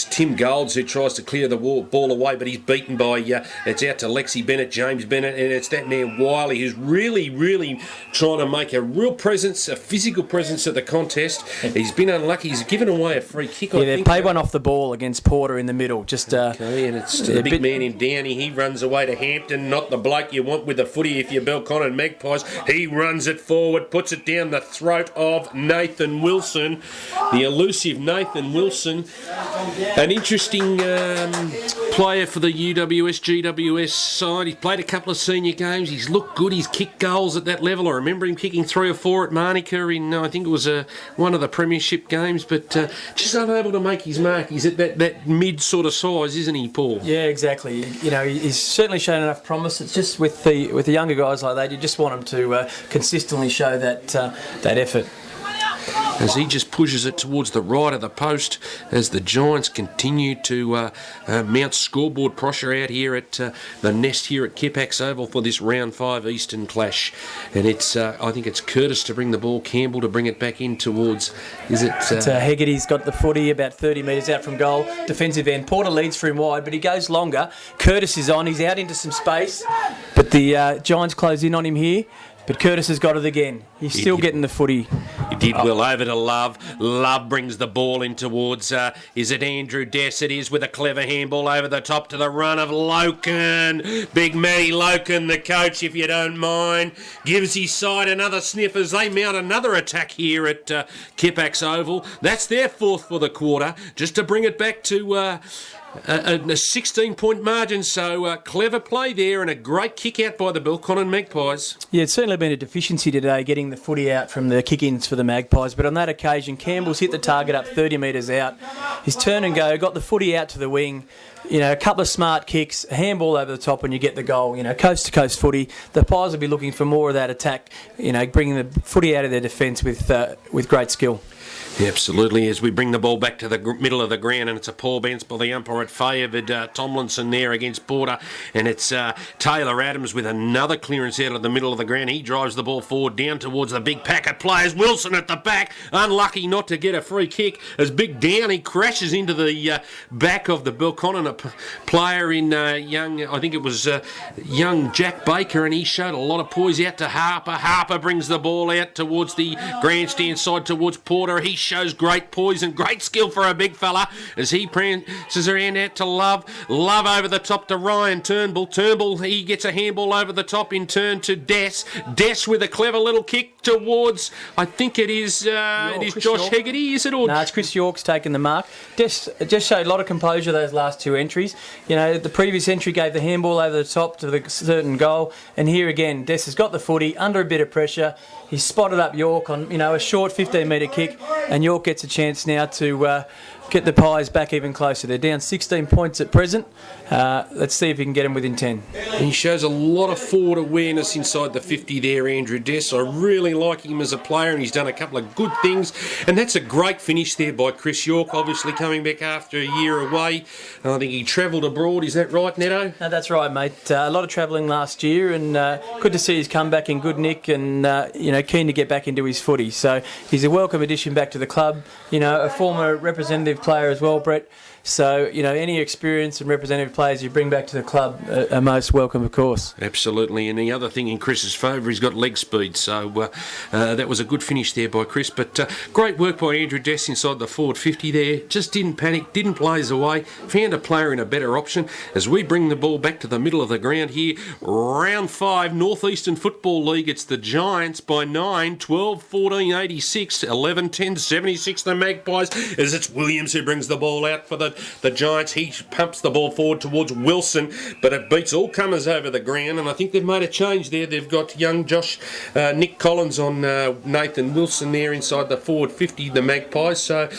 Tim Golds who tries to clear the ball away, but he's beaten by it's out to Lexi Bennett, James Bennett, and it's that man Wiley who's really trying to make a real presence, a physical presence at the contest. He's been unlucky. He's given away a free kick. Yeah, they played one off the ball against Porter in the middle. Okay, and it's the big man in Downey. He runs away to Hampton. Not the bloke you want with the footy if you're Belconnen Magpies. He runs it forward, puts it down the throat of Nathan Wilson, the elusive Nathan Wilson. An interesting player for the UWS, GWS side. He's played a couple of senior games. He's looked good. He's kicked goals at that level. I remember him kicking 3 or 4 at Manuka in, I think it was one of the premiership games, but just unable to make his mark. He's at that mid sort of size, isn't he, Paul? Yeah, exactly. You know, he's certainly shown enough promise. It's just with the younger guys like that, you just want them to consistently show that effort. As he just pushes it towards the right of the post as the Giants continue to mount scoreboard pressure out here at the Nest here at Kippax Oval for this round 5 Eastern clash. And it's I think it's Curtis to bring the ball, Campbell to bring it back in towards, is it? It's Hegarty's got the footy about 30 metres out from goal, defensive end. Porter leads for him wide, but he goes longer. Curtis is on, he's out into some space, but the Giants close in on him here. But Curtis has got it again. He's still getting the footy. He did well over to Love. Love brings the ball in towards, is it Andrew Dess? It is, with a clever handball over the top to the run of Loken. Big Matty Loken, the coach, if you don't mind, gives his side another sniff as they mount another attack here at Kippax Oval. That's their 4th for the quarter, just to bring it back to a 16-point margin. So clever play there and a great kick out by the Belconnen Magpies. Yeah, it's certainly been a deficiency today getting the footy out from the kick-ins for the Magpies, but on that occasion Campbell's hit the target up 30 metres out. His turn and go, got the footy out to the wing, you know, a couple of smart kicks, a handball over the top and you get the goal. You know, coast-to-coast footy. The Pies will be looking for more of that attack, you know, bringing the footy out of their defence with great skill. Yeah, absolutely, as we bring the ball back to the middle of the ground, and it's a poor bounce by the umpire. It favoured Tomlinson there against Porter, and it's Taylor Adams with another clearance out of the middle of the ground. He drives the ball forward down towards the big pack of players. Wilson at the back, unlucky not to get a free kick as Big Downey crashes into the back of the Belconnen player in young, I think it was young Jack Baker, and he showed a lot of poise out to Harper. Harper brings the ball out towards the grandstand side towards Porter. He shows great poise and great skill for a big fella as he prances around out to Love. Love over the top to Ryan Turnbull. Turnbull, he gets a handball over the top in turn to Dess. Dess with a clever little kick towards, I think it is Josh York. Hegarty, is it? Or? No, it's Chris York's taken the mark. Dess just showed a lot of composure those last 2 entries. You know, the previous entry gave the handball over the top to the certain goal, and here again, Dess has got the footy under a bit of pressure. He's spotted up York on, you know, a short 15-metre kick, and York gets a chance now to get the Pies back even closer. They're down 16 points at present. Let's see if he can get them within 10. He shows a lot of forward awareness inside the 50 there, Andrew Dess. I really like him as a player, and he's done a couple of good things. And that's a great finish there by Chris York, obviously coming back after a year away. I think he travelled abroad. Is that right, Netto? No, that's right, mate. A lot of travelling last year, and good to see he's come back in good nick and, you know, keen to get back into his footy. So he's a welcome addition back to the club. You know, a former representative player as well, Brett. So, you know, any experience and representative players you bring back to the club are most welcome, of course. Absolutely. And the other thing in Chris's favour, he's got leg speed. So that was a good finish there by Chris. But great work by Andrew Dess inside the forward 50 there. Just didn't panic, didn't blaze away. Found a player in a better option as we bring the ball back to the middle of the ground here. Round 5, North Eastern Football League. It's the Giants by 9, 12-14, 86, 11-10, 76, the Magpies. As it's Williams who brings the ball out for the Giants. He pumps the ball forward towards Wilson, but it beats all comers over the ground, and I think they've made a change there. They've got young Nick Collins on Nathan Wilson there inside the forward 50, the Magpies. So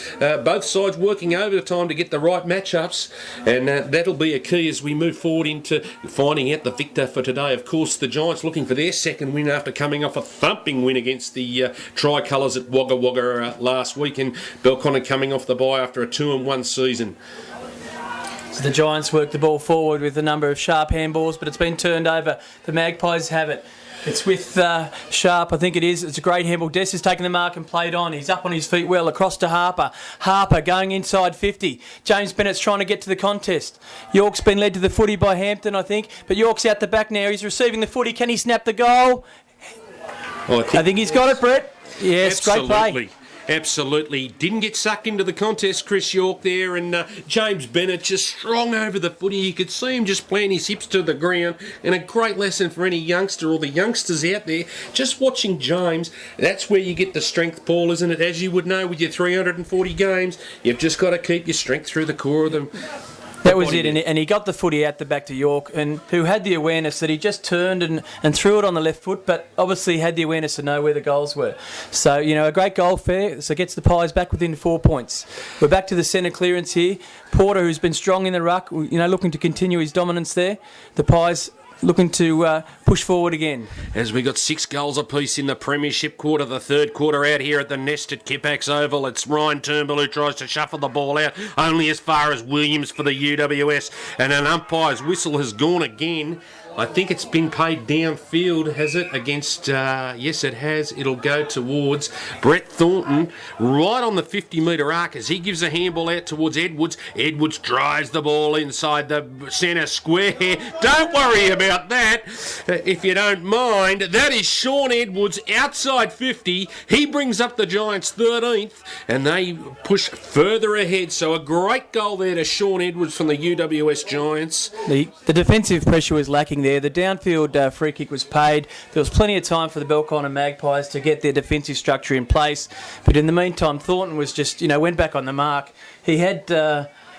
both sides working overtime to get the right matchups, and that'll be a key as we move forward into finding out the victor for today. Of course, the Giants looking for their second win after coming off a thumping win against the Tricolours at Wagga Wagga last week, and Belconnen coming off the bye after a 2-1 season. So the Giants work the ball forward with a number of sharp handballs, but it's been turned over. The Magpies have it. It's with Sharp, I think it is. It's a great handball. Dess has taken the mark and played on. He's up on his feet well, across to Harper. Harper going inside 50. James Bennett's trying to get to the contest. York's been led to the footy by Hampton, I think, but York's out the back now. He's receiving the footy. Can he snap the goal? Well, I think he's got it, Brett. Yes, absolutely. Great play. Absolutely. Didn't get sucked into the contest, Chris York there, and James Bennett just strong over the footy. You could see him just plant his hips to the ground, and a great lesson for any youngster or the youngsters out there. Just watching James, that's where you get the strength, Paul, isn't it? As you would know with your 340 games, you've just got to keep your strength through the core of them. That was it, and he got the footy out the back to York, and who had the awareness that he just turned and threw it on the left foot, but obviously had the awareness to know where the goals were. So, a great goal fair, so gets the Pies back within 4 points. We're back to the centre clearance here. Porter, who's been strong in the ruck, looking to continue his dominance there. The Pies looking to push forward again. As we got 6 goals apiece in the Premiership quarter, the third quarter out here at the Nest at Kipax Oval. It's Ryan Turnbull who tries to shuffle the ball out only as far as Williams for the UWS, and an umpire's whistle has gone again. I think it's been paid downfield, has it? Against, yes, it has. It'll go towards Brett Thornton, right on the 50-metre arc as he gives a handball out towards Edwards. Edwards drives the ball inside the centre square. Don't worry about that, if you don't mind. That is Sean Edwards outside 50. He brings up the Giants 13th, and they push further ahead. So a great goal there to Sean Edwards from the UWS Giants. The defensive pressure was lacking there. The downfield free kick was paid. There was plenty of time for the Belconnen Magpies to get their defensive structure in place. But in the meantime, Thornton was just, went back on the mark. He had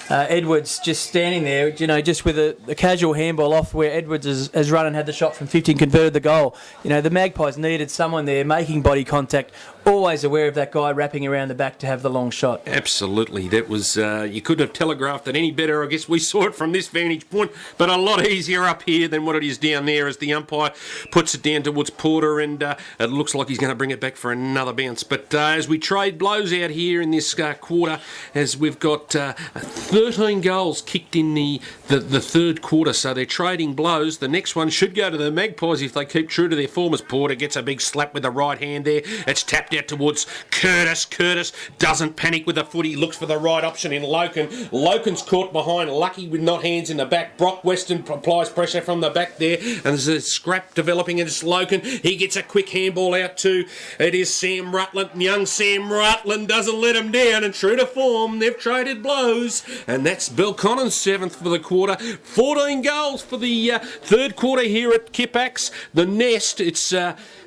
Edwards just standing there, just with a casual handball off where Edwards has run and had the shot from 50 and converted the goal. The Magpies needed someone there making body contact, always aware of that guy wrapping around the back to have the long shot. Absolutely. That was, you couldn't have telegraphed it any better. I guess we saw it from this vantage point, but a lot easier up here than what it is down there as the umpire puts it down towards Porter, and it looks like he's going to bring it back for another bounce. But as we trade blows out here in this quarter, as we've got 13 goals kicked in the third quarter, so they're trading blows. The next one should go to the Magpies if they keep true to their form, as Porter gets a big slap with the right hand there. It's tapped out towards Curtis. Curtis doesn't panic with the footy, looks for the right option in Loken. Loken's caught behind, lucky with not hands in the back. Brock Weston applies pressure from the back there, and there's a scrap developing against Loken. He gets a quick handball out to, it is Sam Rutland. Young Sam Rutland doesn't let him down, and true to form, they've traded blows. And that's Belconnen's 7th for the quarter. 14 goals for the third quarter here at Kipax. The Nest, it's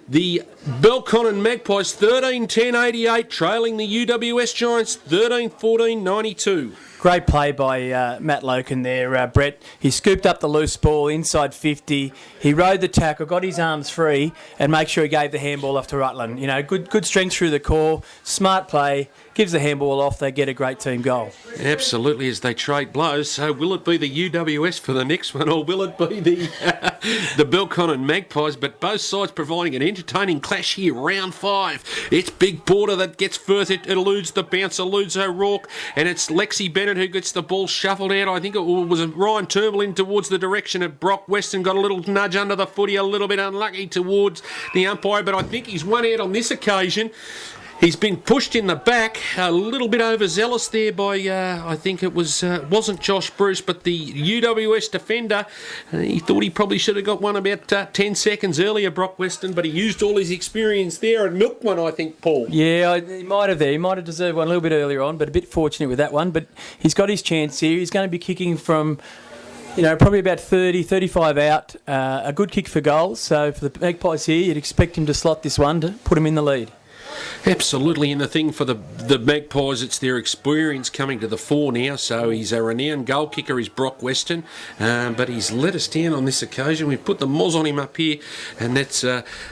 the Belconnen Magpies 13-10-88, trailing the UWS Giants 13-14-92. Great play by Matt Loken there, Brett. He scooped up the loose ball inside 50. He rode the tackle, got his arms free, and make sure he gave the handball off to Rutland. Good strength through the core, smart play, gives the handball off, they get a great team goal. Absolutely, as they trade blows. So will it be the UWS for the next one, or will it be the Belconnen Magpies? But both sides providing an entertaining clash here, round 5. It's Big Porter that gets first. It eludes the bounce, eludes O'Rourke, and it's Lexi Bennett who gets the ball shuffled out. I think it was Ryan Turnbull in towards the direction of Brock Weston. Got a little nudge under the footy, a little bit unlucky towards the umpire, but I think he's won out on this occasion. He's been pushed in the back, a little bit overzealous there by, I think it wasn't Josh Bruce, but the UWS defender. He thought he probably should have got one about 10 seconds earlier, Brock Weston, but he used all his experience there and milked one, I think, Paul. Yeah, he might have there. He might have deserved one a little bit earlier on, but a bit fortunate with that one. But he's got his chance here. He's going to be kicking from, probably about 30, 35 out. A good kick for goals. So for the Magpies here, you'd expect him to slot this one to put him in the lead. Absolutely, and the thing for the Magpies, it's their experience coming to the fore now. So he's a renowned goal kicker, is Brock Weston, but he's let us down on this occasion. We've put the moz on him up here, and that's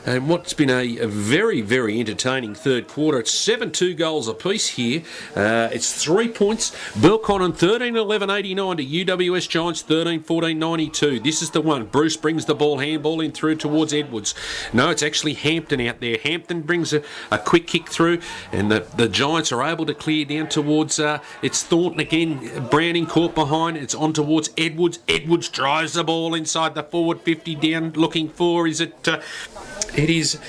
what's been a very, very entertaining third quarter. It's 7-2 goals apiece here. It's 3 points. Belconnen 13-11-89 to UWS Giants 13-14-92. This is the one. Bruce brings the ball, handball in through towards Edwards. No, it's actually Hampton out there. Hampton brings a quick kick through, and the Giants are able to clear down towards it's Thornton again. Browning caught behind. It's on towards Edwards. Edwards drives the ball inside the forward 50 down, looking for, is it is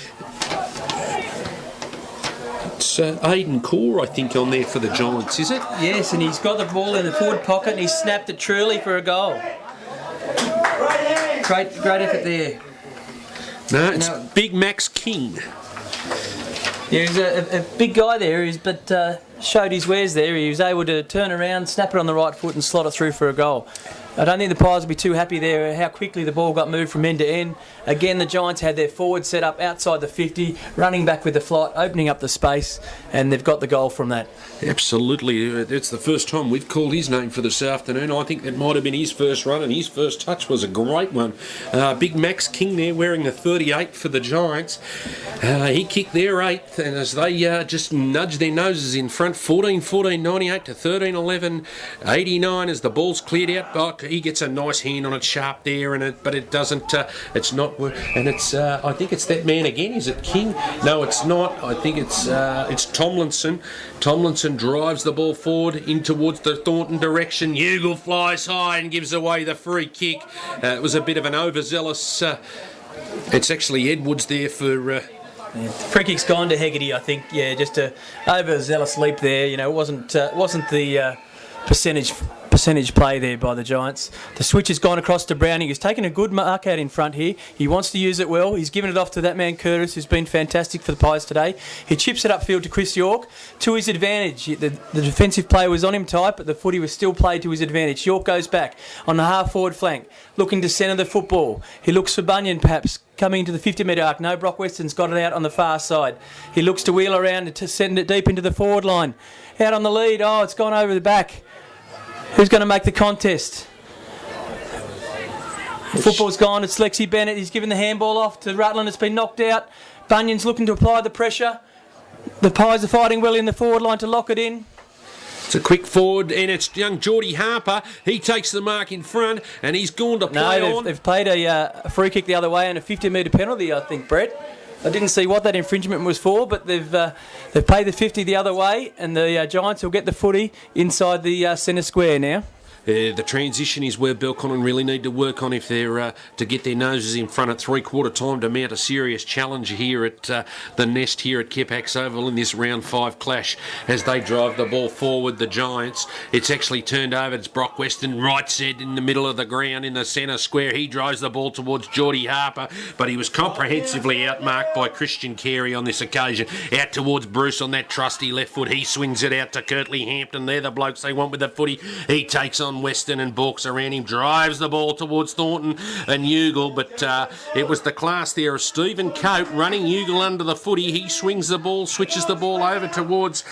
it's Aidan Core, I think, on there for the Giants, is it? Yes, and he's got the ball in the forward pocket and he snapped it truly for a goal. Great effort there. No, it's Big Max King. Yeah, he's a big guy there, but showed his wares there. He was able to turn around, snap it on the right foot and slot it through for a goal. I don't think the Pies will be too happy there how quickly the ball got moved from end to end. Again, the Giants had their forward set up outside the 50, running back with the flight, opening up the space, and they've got the goal from that. Absolutely. It's the first time we've called his name for this afternoon. I think that might have been his first run, and his first touch was a great one. Big Max King there wearing the 38 for the Giants. He kicked their 8th, and as they just nudged their noses in front, 14-14, 98 to 13-11, 89 as the ball's cleared out. But he gets a nice hand on it, sharp there, but it doesn't. It's not. And it's. I think it's that man again. Is it King? No, it's not. I think it's Tomlinson. Tomlinson drives the ball forward in towards the Thornton direction. Ugle flies high and gives away the free kick. It was a bit of an overzealous. It's actually Edwards there for. Free kick's gone to Hegarty, I think. Yeah, just a overzealous leap there. You know, it wasn't the percentage play there by the Giants. The switch has gone across to Browning, who's taken a good mark out in front here. He wants to use it well. He's given it off to that man Curtis, who's been fantastic for the Pies today. He chips it upfield to Chris York to his advantage. The defensive play was on him tight, but the footy was still played to his advantage. York goes back on the half-forward flank, looking to centre the football. He looks for Bunyan, perhaps, coming into the 50-metre arc. No, Brock Weston's got it out on the far side. He looks to wheel around to send it deep into the forward line. Out on the lead. Oh, it's gone over the back. Who's going to make the contest? The football's gone. It's Lexi Bennett. He's given the handball off to Rutland. It's been knocked out. Bunyan's looking to apply the pressure. The Pies are fighting well in the forward line to lock it in. It's a quick forward, and it's young Geordie Harper. He takes the mark in front, and he's gone to play on. They've played a free kick the other way and a 50-metre penalty, I think, Brett. I didn't see what that infringement was for, but they've paid the 50 the other way, and the Giants will get the footy inside the centre square now. The transition is where Belconnen really need to work on if they're to get their noses in front at three-quarter time to mount a serious challenge here at the Nest here at Kippax Oval in this round 5 clash as they drive the ball forward, the Giants. It's actually turned over. It's Brock Weston, right set in the middle of the ground in the centre square. He drives the ball towards Geordie Harper, but he was comprehensively outmarked by Christian Carey on this occasion. Out towards Bruce on that trusty left foot. He swings it out to Kirtley Hampton. They're the blokes they want with the footy. He takes on Weston and balks around him, drives the ball towards Thornton and Ugle, but it was the class there of Stephen Coate running Ugle under the footy. He swings the ball, switches the ball over towards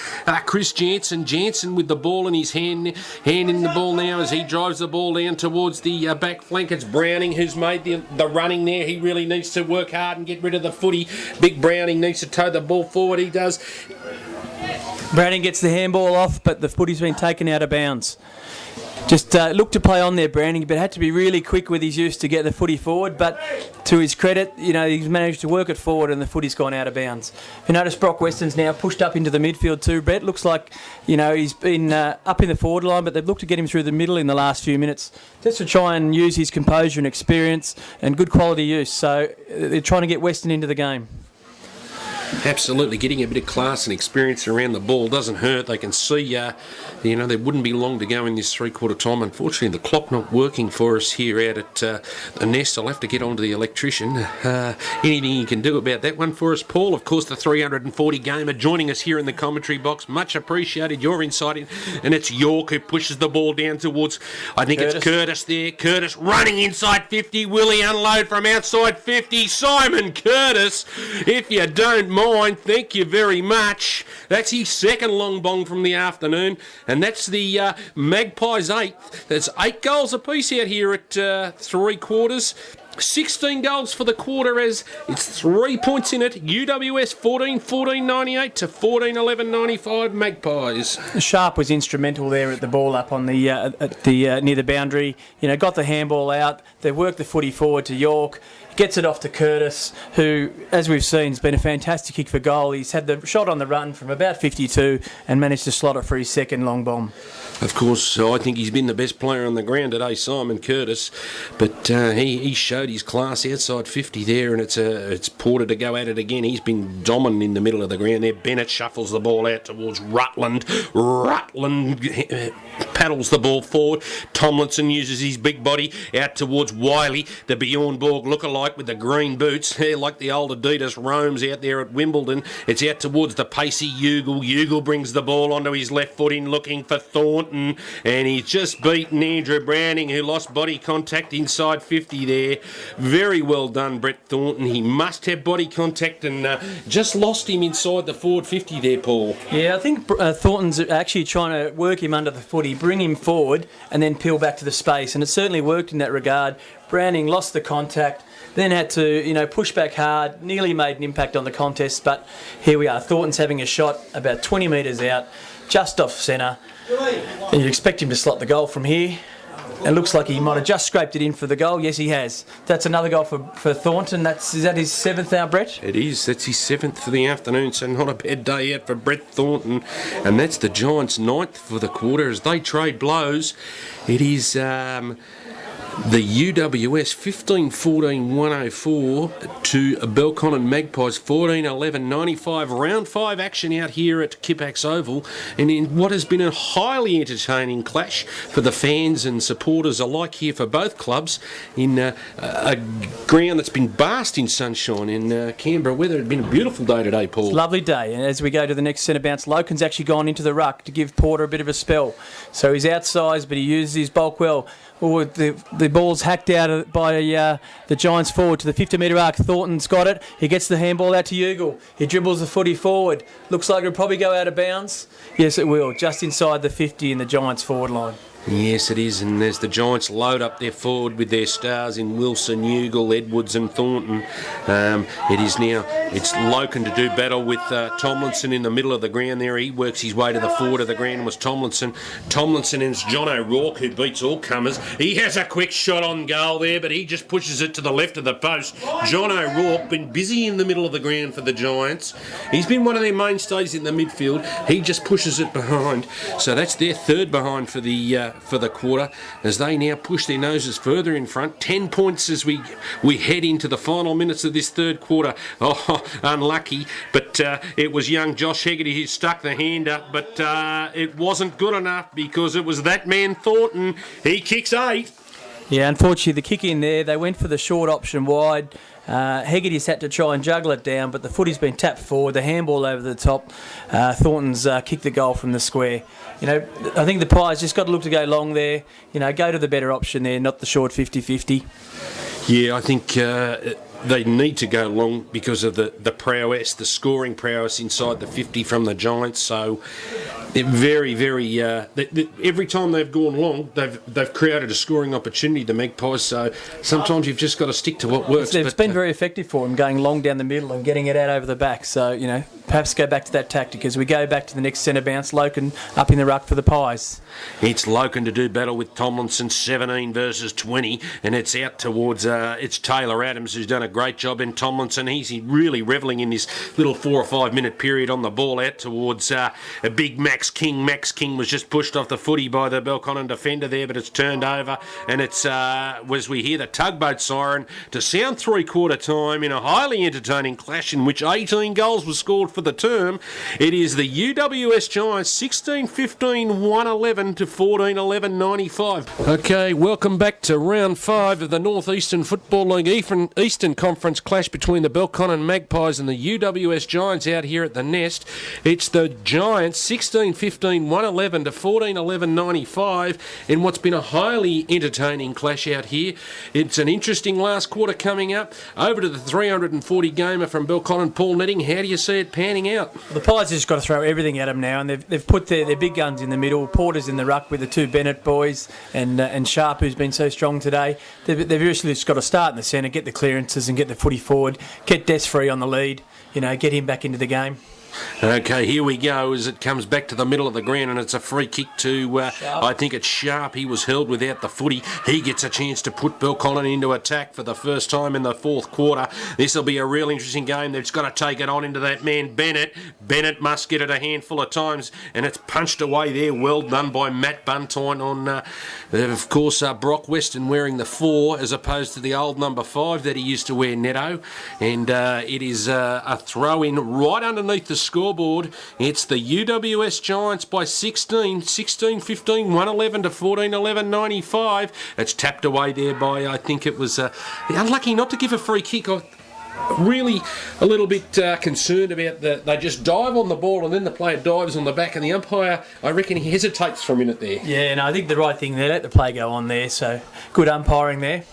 Chris Jansen. Jansen with the ball in his hand in the ball now as he drives the ball down towards the back flank. It's Browning who's made the running there. He really needs to work hard and get rid of the footy. Big Browning needs to tow the ball forward. He does. Browning gets the handball off, but the footy's been taken out of bounds. Just looked to play on there, Browning, but had to be really quick with his use to get the footy forward. But to his credit, you know, he's managed to work it forward and the footy's gone out of bounds. You notice Brock Weston's now pushed up into the midfield too, Brett. Looks like, you know, he's been up in the forward line, but they've looked to get him through the middle in the last few minutes just to try and use his composure and experience and good quality use. So they're trying to get Weston into the game. Absolutely, getting a bit of class and experience around the ball doesn't hurt. They can see, you know, there wouldn't be long to go in this three-quarter time. Unfortunately, the clock not working for us here out at the Nest. I'll have to get on to the electrician. Anything you can do about that one for us, Paul? Of course, the 340 gamer joining us here in the commentary box. Much appreciated your insight in. And it's York who pushes the ball down towards, I think it's Curtis there. Curtis running inside 50. Will he unload from outside 50? Simon Curtis, if you don't mind. Thank you very much. That's his second long bong from the afternoon, and that's the Magpies' 8th. There's 8 goals apiece out here at three quarters. 16 goals for the quarter as it's 3 points in it. UWS 14-14 98 to 14-11 95 Magpies. Sharp was instrumental there at the ball up on the near the boundary. You know, got the handball out. They worked the footy forward to York. Gets it off to Curtis, who, as we've seen, has been a fantastic kick for goal. He's had the shot on the run from about 52 and managed to slot it for his second long bomb. Of course, I think he's been the best player on the ground today, Simon Curtis. But he showed his class outside 50 there, and it's Porter to go at it again. He's been dominant in the middle of the ground there. Bennett shuffles the ball out towards Rutland. Rutland paddles the ball forward. Tomlinson uses his big body out towards Wiley, the Bjorn Borg lookalike. like, with the green boots. Like the old Adidas Roams out there at Wimbledon. It's out towards the pacey Ugle. Ugle brings the ball onto his left foot in looking for Thornton. And he's just beaten Andrew Browning, who lost body contact inside 50 there. Very well done, Brett Thornton. He must have body contact and just lost him inside the forward 50 there, Paul. Yeah, I think Thornton's actually trying to work him under the footy, bring him forward and then peel back to the space. And it certainly worked in that regard. Browning lost the contact, then had to, push back hard, nearly made an impact on the contest, but here we are. Thornton's having a shot about 20 metres out, just off centre. And you'd expect him to slot the goal from here. It looks like he might have just scraped it in for the goal. Yes, he has. That's another goal for Thornton. Is that his 7th now, Brett? It is. That's his 7th for the afternoon, so not a bad day out for Brett Thornton. And that's the Giants' 9th for the quarter as they trade blows. It is the UWS 15-14-104 to Belconnen Magpies 14-11-95. Round 5 action out here at Kipax Oval, and in what has been a highly entertaining clash for the fans and supporters alike here for both clubs in a ground that's been basked in sunshine in Canberra weather. It's been a beautiful day today, Paul. It's a lovely day, and as we go to the next centre bounce, Loken's actually gone into the ruck to give Porter a bit of a spell. So he's outsized, but he uses his bulk well. Oh, the ball's hacked out by the Giants forward to the 50-metre arc. Thornton's got it. He gets the handball out to Ugle. He dribbles the footy forward. Looks like it'll probably go out of bounds. Yes, it will. Just inside the 50 in the Giants forward line. Yes, it is, and as the Giants load up their forward with their stars in Wilson, Ugle, Edwards and Thornton, it's Loken to do battle with Tomlinson in the middle of the ground there. He works his way to the forward of the ground and was Tomlinson. Tomlinson and it's John O'Rourke who beats all comers. He has a quick shot on goal there, but he just pushes it to the left of the post. John O'Rourke been busy in the middle of the ground for the Giants. He's been one of their mainstays in the midfield. He just pushes it behind. So that's their third behind for the quarter as they now push their noses further in front. 10 points as we head into the final minutes of this third quarter. Oh, unlucky, but it was young Josh Hegarty who stuck the hand up, but it wasn't good enough because it was that man Thornton. He kicks 8. Yeah, unfortunately the kick in there, they went for the short option wide. Hegarty's had to try and juggle it down, but the footy's been tapped forward, the handball over the top. Thornton's kicked the goal from the square. I think the Pies just got to look to go long there. Go to the better option there, not the short 50-50. Yeah, I think they need to go long because of the prowess, the scoring prowess inside the 50 from the Giants. So they're very, very. Every time they've gone long, they've created a scoring opportunity, the Magpies. So sometimes you've just got to stick to what works. It's been very effective for them, going long down the middle and getting it out over the back. So perhaps go back to that tactic as we go back to the next centre bounce. Loken up in the ruck for the Pies. It's Loken to do battle with Tomlinson, 17 versus 20, and it's out towards it's Taylor Adams who's done a great job in Tomlinson. He's really revelling in this little 4 or 5 minute period on the ball out towards a big Max King. Max King was just pushed off the footy by the Belconnen defender there, but it's turned over, and it's as we hear the tugboat siren to sound 3/4 time in a highly entertaining clash in which 18 goals were scored for the term. It is the UWS Giants 16-15-111 to 14-11-95. Okay, welcome back to round 5 of the North Eastern Football League Eastern Conference clash between the Belconnen Magpies and the UWS Giants out here at the Nest. It's the Giants 16-15-111 to 14-11-95 in what's been a highly entertaining clash out here. It's an interesting last quarter coming up. Over to the 340 gamer from Belconnen, Paul Netting. How do you see it panning out? The Pies have just got to throw everything at them now, and they've put their big guns in the middle. Porter's in the ruck with the 2 Bennett boys and Sharp, who's been so strong today. They've really just got to start in the centre, get the clearances and get the footy forward, get Des free on the lead, get him back into the game. Okay, here we go as it comes back to the middle of the ground, and it's a free kick to, I think it's Sharp. He was held without the footy. He gets a chance to put Belconnen into attack for the first time in the fourth quarter. This will be a real interesting game. They've got to take it on into that man Bennett. Bennett must get it a handful of times, and it's punched away there. Well done by Matt Buntine on, of course, Brock Weston wearing the 4 as opposed to the old number 5 that he used to wear, Netto. And it is a throw in right underneath the scoreboard. It's the UWS Giants by 16-15, 111 to 14-11, 95. It's tapped away there by, I think it was unlucky not to give a free kick. Really a little bit concerned about they just dive on the ball and then the player dives on the back and the umpire, I reckon he hesitates for a minute there. Yeah, no, I think the right thing there, let the play go on there, so good umpiring there.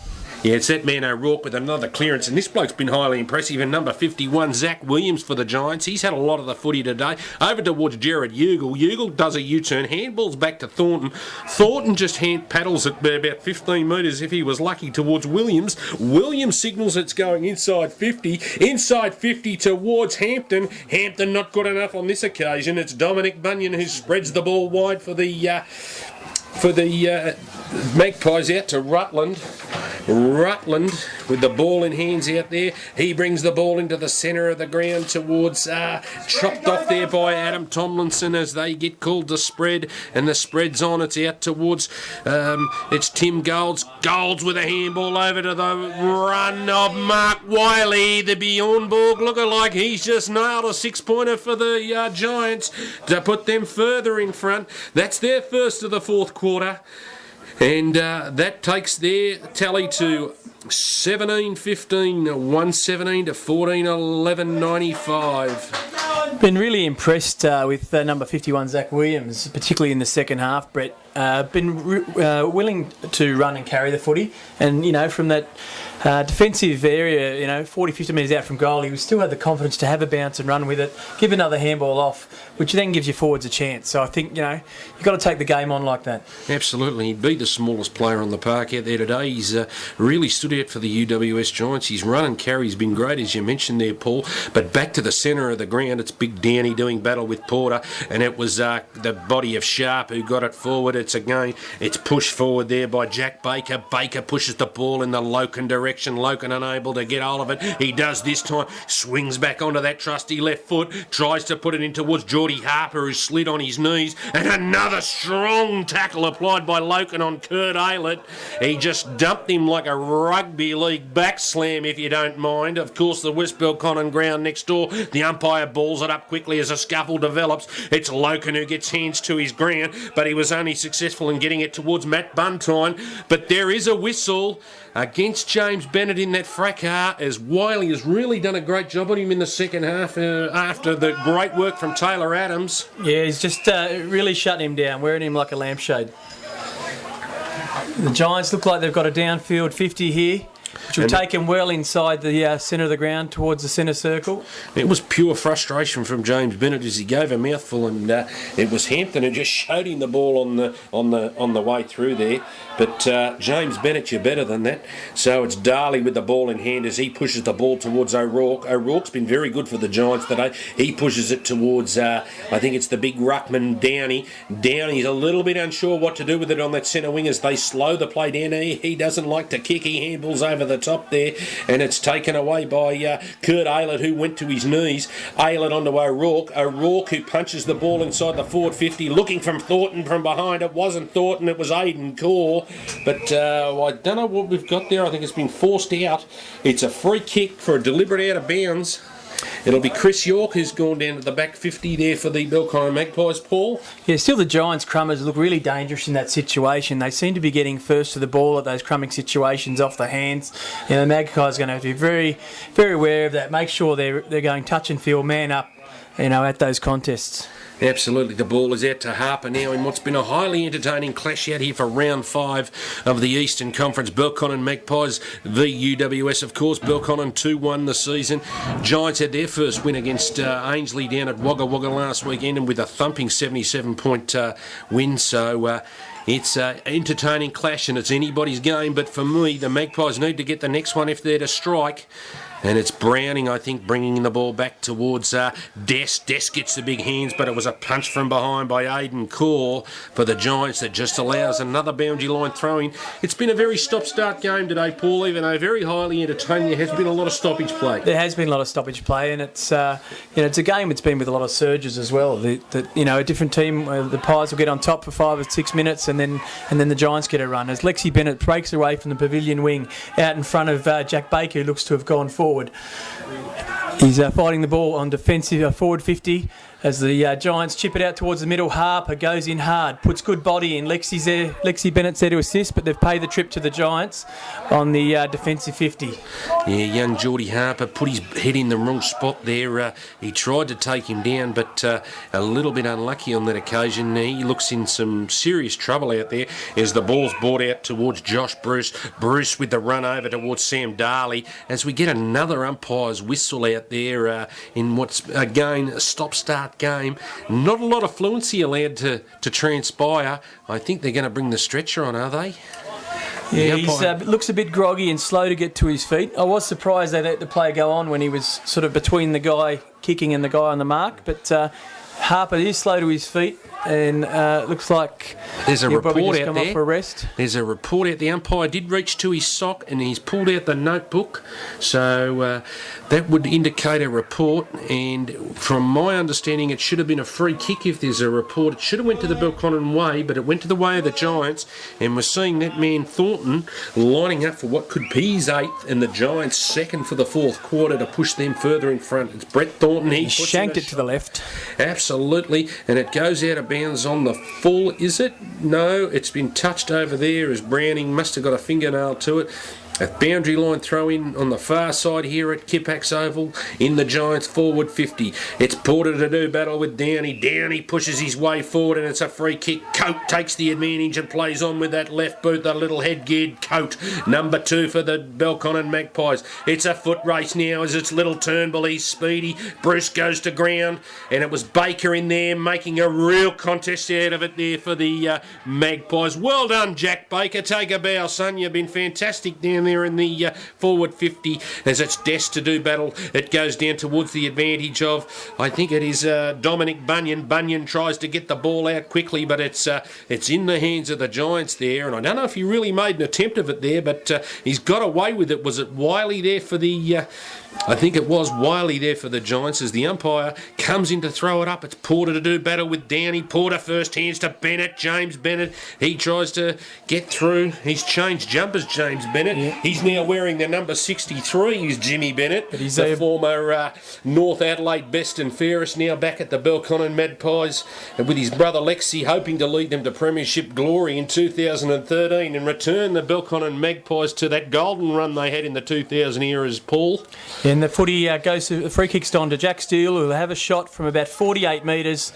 Yeah, it's that man O'Rourke with another clearance, and this bloke's been highly impressive. And number 51, Zach Williams for the Giants. He's had a lot of the footy today. Over towards Jared Ugle. Ugle does a U-turn, handballs back to Thornton. Thornton just hand paddles at about 15 metres if he was lucky towards Williams. Williams signals it's going inside 50. Inside 50 towards Hampton. Hampton not good enough on this occasion. It's Dominic Bunyan who spreads the ball wide for the Magpies out to Rutland. Rutland with the ball in hands out there. He brings the ball into the centre of the ground towards chopped off there by Adam Tomlinson as they get called to spread, and the spread's on. It's out towards it's Tim Golds. Golds with a handball over to the run of Mark Wiley, the Bjornborg lookalike. He's just nailed a 6-pointer for the Giants to put them further in front. That's their first of the fourth quarter. And that takes their tally to 17-15, 117 to 14-11, 95. Been really impressed with number 51, Zach Williams, particularly in the second half, Brett. Been willing to run and carry the footy. And, from that defensive area, 40, 50 metres out from goal, he still had the confidence to have a bounce and run with it, give another handball off, which then gives your forwards a chance. So I think, you've got to take the game on like that. Absolutely. He'd be the smallest player on the park out there today. He's really stood out for the UWS Giants. His run and carry's been great, as you mentioned there, Paul. But back to the centre of the ground, it's Big Downey doing battle with Porter, and it was the body of Sharp who got it forward. It's pushed forward there by Jack Baker. Baker pushes the ball in the Loken direction. Loken unable to get hold of it. He does this time. Swings back onto that trusty left foot. Tries to put it in towards Geordie Harper, who slid on his knees. And another strong tackle applied by Loken on Kurt Aylett. He just dumped him like a rugby league back slam, if you don't mind. Of course, the West Belconnen ground next door. The umpire balls it up quickly as a scuffle develops. It's Loken who gets hands to his ground, but he was only successful in getting it towards Matt Buntine. But there is a whistle against James Bennett in that fracas, as Wiley has really done a great job on him in the second half after the great work from Taylor Adams. Yeah, he's just really shutting him down, wearing him like a lampshade. The Giants look like they've got a downfield 50 here, which will take him well inside the centre of the ground towards the centre circle. It was pure frustration from James Bennett as he gave a mouthful, and it was Hampton who just showed him the ball on the way through there. But James Bennett, you're better than that. So it's Darley with the ball in hand as he pushes the ball towards O'Rourke. O'Rourke's been very good for the Giants today. He pushes it towards, I think it's the big ruckman, Downey. Downey's a little bit unsure what to do with it on that centre wing as they slow the play down. He doesn't like to kick. He handballs over the top there, and it's taken away by Kurt Aylett, who went to his knees. Aylett onto O'Rourke. O'Rourke, who punches the ball inside the forward 50, looking from Thornton from behind. It wasn't Thornton, it was Aidan Core. But I don't know what we've got there. I think it's been forced out. It's a free kick for a deliberate out of bounds. It'll be Chris York who's gone down to the back 50 there for the Belconnen Magpies, Paul. Yeah, still the Giants crummers look really dangerous in that situation. They seem to be getting first to the ball at those crumbing situations off the hands. The Magpies are going to have to be very, very aware of that. Make sure they're going touch and feel, man up, at those contests. Absolutely. The ball is out to Harper now in what's been a highly entertaining clash out here for round 5 of the Eastern Conference. Belconnen Magpies v UWS, of course. Belconnen 2-1 this season. Giants had their first win against Ainslie down at Wagga Wagga last weekend, and with a thumping 77-point win. So it's an entertaining clash, and it's anybody's game. But for me, the Magpies need to get the next one if they're to strike. And it's Browning, I think, bringing the ball back towards Des. Des gets the big hands, but it was a punch from behind by Aidan Core for the Giants that just allows another boundary line throwing. It's been a very stop-start game today, Paul, even though very highly entertaining. There has been a lot of stoppage play. There has been a lot of stoppage play, and it's it's a game that's been with a lot of surges as well. A different team, the Pies will get on top for 5 or 6 minutes, and then the Giants get a run as Lexi Bennett breaks away from the pavilion wing out in front of Jack Baker, who looks to have gone forward. He's fighting the ball on defensive forward 50 as the Giants chip it out towards the middle. Harper goes in hard, puts good body in. Lexi Bennett's there to assist, but they've paid the trip to the Giants on the defensive 50. Yeah, young Geordie Harper put his head in the wrong spot there. He tried to take him down, but a little bit unlucky on that occasion. He looks in some serious trouble out there as the ball's brought out towards Josh Bruce. Bruce with the run over towards Sam Darley as we get another umpire's whistle out there in what's, again, a stop-start game. Not a lot of fluency allowed to transpire. I think they're going to bring the stretcher on, are they? Yeah, he looks a bit groggy and slow to get to his feet. I was surprised they let the play go on when he was sort of between the guy kicking and the guy on the mark, but Harper is slow to his feet, and looks like there's a report out come there. Off for a rest. There's a report out. The umpire did reach to his sock and he's pulled out the notebook, so that would indicate a report. And from my understanding, it should have been a free kick if there's a report. It should have went to the Belconnen way, but it went to the way of the Giants. And we're seeing that man Thornton lining up for what could be his 8th and the Giants' 2nd for the 4th quarter to push them further in front. It's Brett Thornton. He shanked it to the left. Absolutely, and it goes out of bounds on the full, is it? No, it's been touched over there as Browning must have got a fingernail to it. A boundary line throw in on the far side here at Kippax Oval in the Giants forward 50. It's Porter to do battle with Downey. Downey pushes his way forward and it's a free kick. Coat takes the advantage and plays on with that left boot, the little head-geared Coat. Number 2 for the Belconnen Magpies. It's a foot race now as it's Little Turnbull. He's speedy. Bruce goes to ground and it was Baker in there making a real contest out of it there for the Magpies. Well done, Jack Baker. Take a bow, son. You've been fantastic down there in the forward 50 as it's Des to do battle. It goes down towards the advantage of, I think it is Dominic Bunyan. Bunyan tries to get the ball out quickly, but it's in the hands of the Giants there, and I don't know if he really made an attempt of it there, but he's got away with it. Was it Wiley there for the I think it was Wiley there for the Giants as the umpire comes in to throw it up. It's Porter to do battle with Downey. Porter first hands to Bennett. James Bennett. He tries to get through. He's changed jumpers, James Bennett. Yeah. He's now wearing the number 63, is Jimmy Bennett. But he's the former North Adelaide best and fairest, now back at the Belconnen Magpies with his brother Lexi, hoping to lead them to premiership glory in 2013 and return the Belconnen Magpies to that golden run they had in the 2000 eras, Paul. And the footy goes to the free kick's on to Jack Steele, who will have a shot from about 48 metres.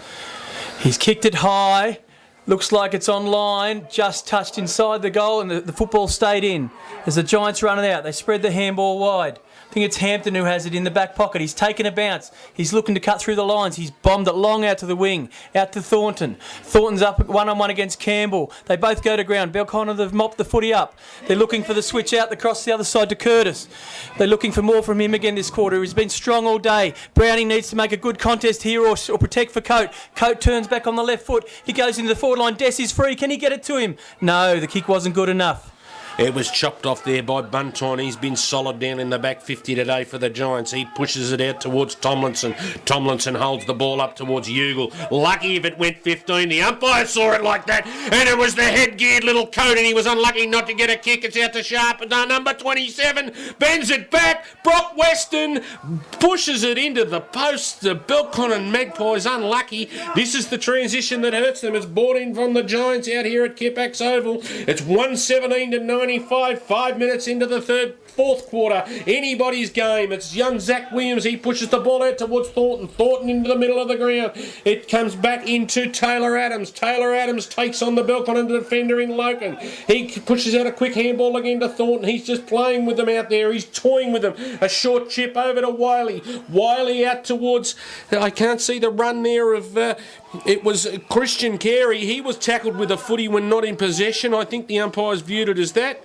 He's kicked it high. Looks like it's on line, just touched inside the goal, and the football stayed in. As the Giants run it out, they spread the handball wide. I think it's Hampton who has it in the back pocket. He's taken a bounce. He's looking to cut through the lines. He's bombed it long out to the wing, out to Thornton. Thornton's up one-on-one against Campbell. They both go to ground. Belconnen have mopped the footy up. They're looking for the switch out across the other side to Curtis. They're looking for more from him again this quarter. He's been strong all day. Browning needs to make a good contest here or protect for Coat. Coat turns back on the left foot. He goes into the forward line. Des is free. Can he get it to him? No, the kick wasn't good enough. It was chopped off there by Bunton. He's been solid down in the back 50 today for the Giants. He pushes it out towards Tomlinson. Tomlinson holds the ball up towards Ugle. Lucky if it went 15. The umpire saw it like that, and it was the head-geared little Coat, and he was unlucky not to get a kick. It's out to Sharp, and number 27 bends it back. Brock Weston pushes it into the post. The Belconnen Magpies unlucky. This is the transition that hurts them. It's brought in from the Giants out here at Kippax Oval. It's 117 to 95, 5 minutes into the fourth quarter. Anybody's game. It's young Zach Williams. He pushes the ball out towards Thornton. Thornton into the middle of the ground. It comes back into Taylor Adams. Taylor Adams takes on the Belconnen defender in Loken. He pushes out a quick handball again to Thornton. He's just playing with them out there. He's toying with them. A short chip over to Wiley. Wiley out towards, I can't see the run there of, it was Christian Carey. He was tackled with a footy when not in possession. I think the umpires viewed it as that.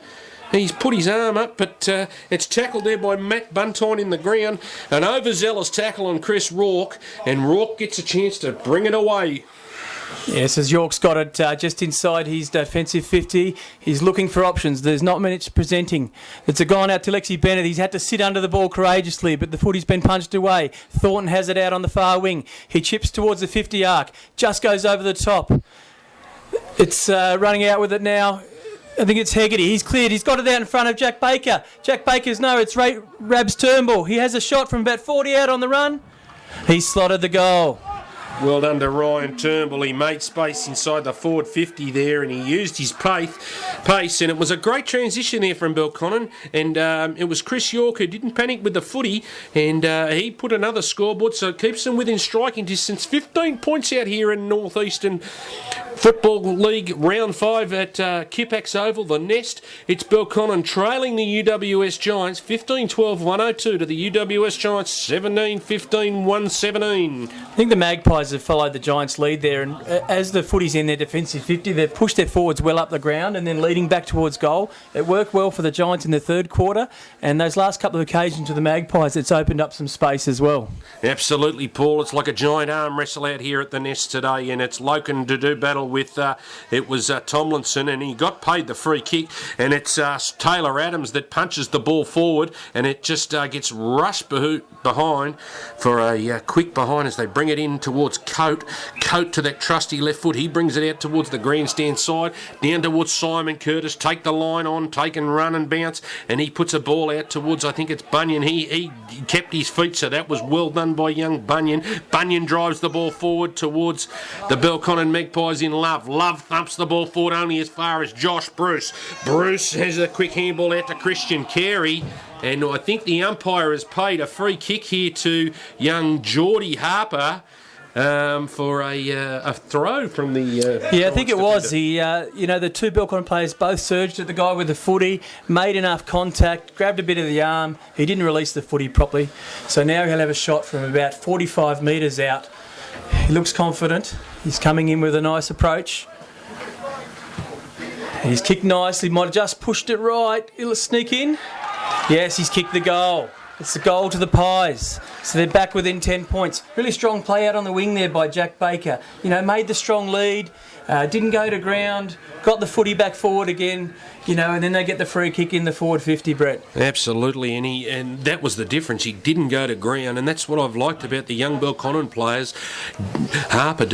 He's put his arm up, but it's tackled there by Matt Bunton in the ground. An overzealous tackle on Chris Rourke, and Rourke gets a chance to bring it away. Yes, as York's got it just inside his defensive 50. He's looking for options. There's not much presenting. It's gone out to Lexi Bennett. He's had to sit under the ball courageously, but the footy's been punched away. Thornton has it out on the far wing. He chips towards the 50 arc. Just goes over the top. It's running out with it now. I think it's Hegarty. He's cleared. He's got it out in front of Jack Baker. Jack Baker's it's Rabs Turnbull. He has a shot from about 40 out on the run. He slotted the goal. Well done to Ryan Turnbull. He made space inside the forward 50 there, and he used his pace, and it was a great transition there from Belconnen, and it was Chris York who didn't panic with the footy, and he put another scoreboard, so it keeps them within striking distance. 15 points out here in North Eastern Football League Round 5 at Kipax Oval, the Nest. It's Belconnen trailing the UWS Giants 15-12-102 to the UWS Giants 17-15-117. I think the Magpies have followed the Giants' lead there, and as the footy's in their defensive 50, they've pushed their forwards well up the ground and then leading back towards goal. It worked well for the Giants in the third quarter, and those last couple of occasions with the Magpies, it's opened up some space as well. Absolutely, Paul. It's like a giant arm wrestle out here at the Nest today, and it's Loken to do battle with, it was Tomlinson, and he got paid the free kick, and it's Taylor Adams that punches the ball forward, and it just gets rushed behind for a quick behind as they bring it in towards Coate to that trusty left foot. He brings it out towards the grandstand side, down towards Simon Curtis, take the line on, take and run and bounce, and he puts a ball out towards, I think it's Bunyan. He kept his feet, so that was well done by young Bunyan. Bunyan drives the ball forward towards the Belconnen Magpies in Love. Love thumps the ball forward only as far as Josh Bruce. Bruce has a quick handball out to Christian Carey. And I think the umpire has paid a free kick here to young Geordie Harper for a throw from the... I think it was. The two Belconnen players both surged at the guy with the footy, made enough contact, grabbed a bit of the arm. He didn't release the footy properly. So now he'll have a shot from about 45 metres out. He looks confident. He's coming in with a nice approach. He's kicked nicely. Might have just pushed it right. He'll sneak in. Yes, he's kicked the goal. It's the goal to the Pies. So they're back within 10 points. Really strong play out on the wing there by Jack Baker. Made the strong lead, didn't go to ground, got the footy back forward again, and then they get the free kick in the forward 50, Brett. Absolutely, and that was the difference. He didn't go to ground, and that's what I've liked about the young Belconnen players. Harper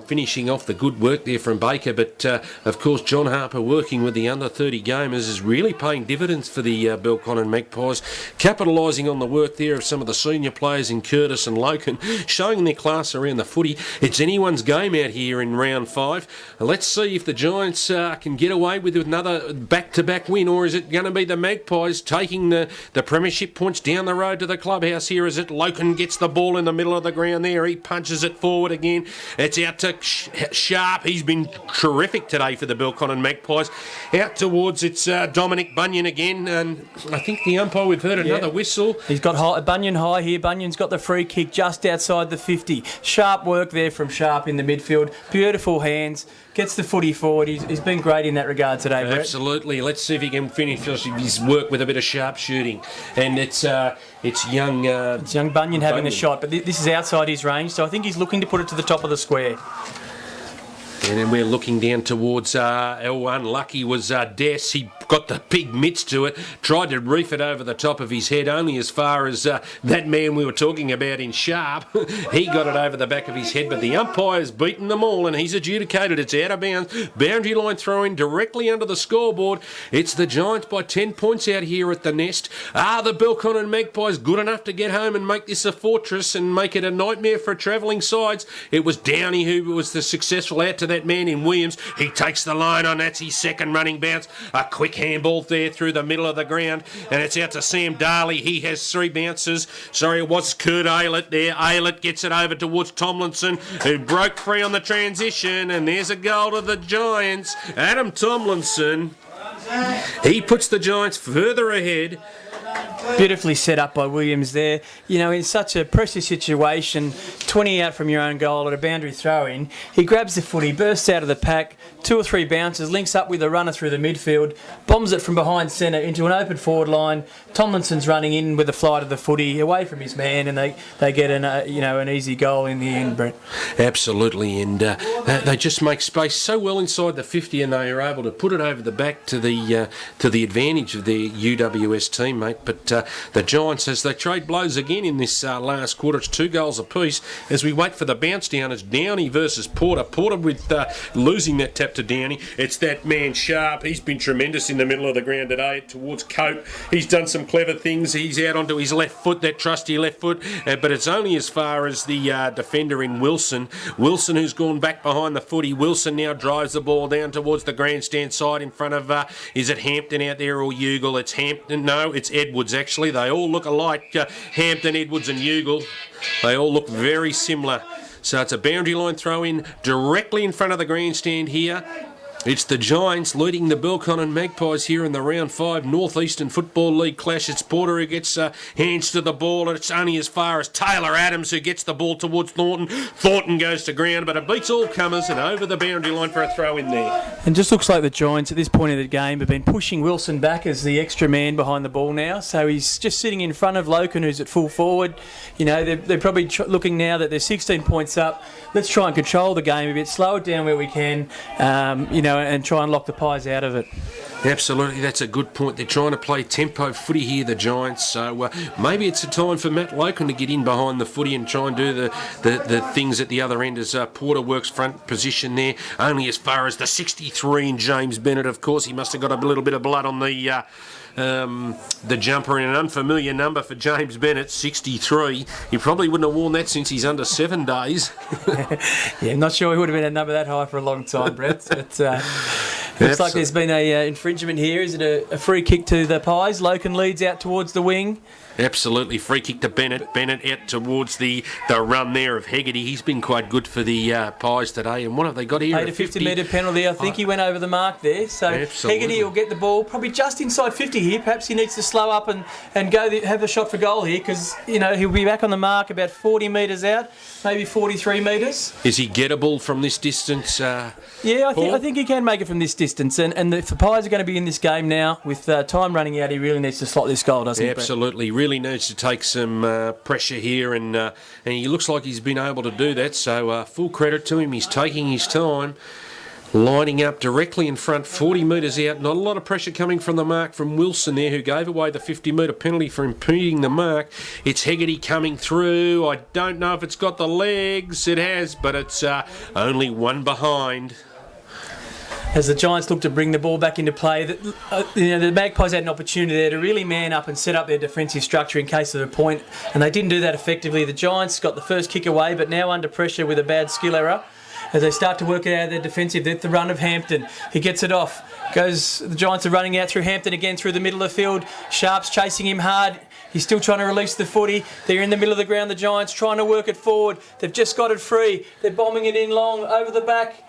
finishing off the good work there from Baker, but of course John Harper working with the under 30 gamers is really paying dividends for the Belconnen Magpies, capitalising on the work there of some of the senior players in Curtis and Loken, showing their class around the footy. It's anyone's game out here in round 5. Let's see if the Giants can get away with another back-to-back win, or is it going to be the Magpies taking the premiership points down the road to the clubhouse here? Is it Loken gets the ball in the middle of the ground there, he punches it forward again, it's out to Sharp. He's been terrific today for the Belconnen Magpies. Out towards it's Dominic Bunyan again, and I think the umpire, we've heard another whistle. He's got Bunyan high here. Bunyan's got the free kick just outside the 50. Sharp work there from Sharp in the midfield. Beautiful hands. Gets the footy forward. He's been great in that regard today, Brett. Absolutely. Let's see if he can finish his work with a bit of sharp shooting. And it's young Bunyan having the shot, but this is outside his range, so I think he's looking to put it to the top of the square. And then we're looking down towards L1. Lucky was Des. He got the big mitts to it, tried to reef it over the top of his head, only as far as that man we were talking about in Sharp. He got it over the back of his head, but the umpire's beaten them all, and he's adjudicated. It's out of bounds. Boundary line throw-in directly under the scoreboard. It's the Giants by 10 points out here at the Nest. Are the Belconnen Magpies good enough to get home and make this a fortress and make it a nightmare for travelling sides? It was Downey who was the successful out to that man in Williams. He takes the line on. That's his second running bounce. A quick handball there through the middle of the ground, and it's out to Sam Darley. He has 3 bounces. Sorry, it was Kurt Aylett there. Aylett gets it over towards Tomlinson, who broke free on the transition, and there's a goal to the Giants. Adam Tomlinson, he puts the Giants further ahead. Beautifully set up by Williams there. In such a pressure situation, 20 out from your own goal at a boundary throw-in, he grabs the footy, bursts out of the pack, 2 or 3 bounces, links up with a runner through the midfield, bombs it from behind centre into an open forward line. Tomlinson's running in with the flight of the footy away from his man, and they get an easy goal in the end, Brett. Absolutely, and they just make space so well inside the 50, and they are able to put it over the back to the advantage of their UWS teammate. But the Giants, as they trade blows again in this last quarter, it's 2 goals apiece as we wait for the bounce down. It's Downey versus Porter. Porter with losing that tap to Downey. It's that man Sharp. He's been tremendous in the middle of the ground today towards Cope. He's done some clever things. He's out onto his left foot, that trusty left foot, but it's only as far as the defender in Wilson. Wilson, who's gone back behind the footy. Wilson now drives the ball down towards the grandstand side in front of, is it Hampton out there or Ugle? It's Hampton. No, it's Edwards, actually. They all look alike, Hampton, Edwards and Ugle. They all look very similar. So it's a boundary line throw in directly in front of the grandstand here. It's the Giants leading the Belconnen Magpies here in the Round 5 North Eastern Football League clash. It's Porter who gets hands to the ball, and it's only as far as Taylor Adams who gets the ball towards Thornton. Thornton goes to ground, but it beats all comers and over the boundary line for a throw in there. And just looks like the Giants at this point of the game have been pushing Wilson back as the extra man behind the ball now. So he's just sitting in front of Loken, who's at full forward. You know, they're probably looking now that they're 16 points up. Let's try and control the game a bit, slow it down where we can, and try and lock the Pies out of it. Absolutely, that's a good point. They're trying to play tempo footy here, the Giants. So maybe it's a time for Matt Loken to get in behind the footy and try and do the things at the other end as Porter works front position there. Only as far as the 63 in James Bennett, of course. He must have got a little bit of blood on the jumper, in an unfamiliar number for James Bennett, 63. He probably wouldn't have worn that since he's under 7 days. Yeah, I'm not sure he would have been a number that high for a long time, Brett. But looks like there's been a infringement here. Is it a free kick to the Pies? Loken leads out towards the wing. Absolutely, free kick to Bennett. Bennett out towards the run there of Hegarty. He's been quite good for the Pies today. And what have they got here? A 50-metre penalty. I think he went over the mark there. So absolutely. Hegarty will get the ball probably just inside 50 here. Perhaps he needs to slow up and go have a shot for goal here, because he'll be back on the mark about 40 metres out, maybe 43 metres. Is he gettable from this distance? Yeah, I think he can make it from this distance. And if the Pies are going to be in this game now, with time running out, he really needs to slot this goal, doesn't he? Absolutely. Really needs to take some pressure here, and he looks like he's been able to do that. So full credit to him. He's taking his time, lining up directly in front, 40 metres out. Not a lot of pressure coming from the mark from Wilson there, who gave away the 50-metre penalty for impeding the mark. It's Hegarty coming through. I don't know if it's got the legs. It has, but it's only one behind. As the Giants look to bring the ball back into play, the Magpies had an opportunity there to really man up and set up their defensive structure in case of a point, and they didn't do that effectively. The Giants got the first kick away, but now under pressure with a bad skill error as they start to work it out of their defensive. The run of Hampton, he gets it off. The Giants are running out through Hampton again through the middle of the field. Sharp's chasing him hard. He's still trying to release the footy. They're in the middle of the ground, the Giants, trying to work it forward. They've just got it free. They're bombing it in long over the back.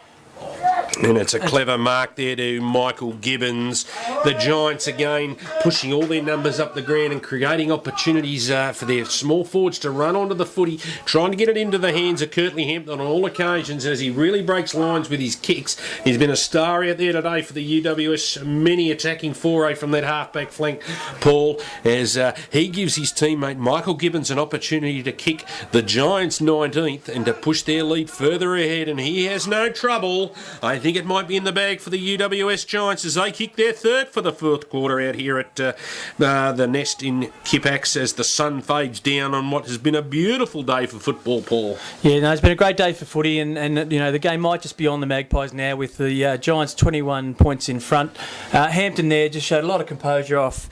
And it's a clever mark there to Michael Gibbons. The Giants again pushing all their numbers up the ground and creating opportunities for their small forwards to run onto the footy, trying to get it into the hands of Curtly Hampton on all occasions as he really breaks lines with his kicks. He's been a star out there today for the UWS, many attacking foray from that halfback flank, Paul, as he gives his teammate Michael Gibbons an opportunity to kick the Giants 19th and to push their lead further ahead, and he has no trouble. I think it might be in the bag for the UWS Giants as they kick their third for the fourth quarter out here at the Nest in Kippax as the sun fades down on what has been a beautiful day for football, Paul. Yeah, no, it's been a great day for footy, and the game might just be on the Magpies now with the Giants 21 points in front. Hampton there just showed a lot of composure off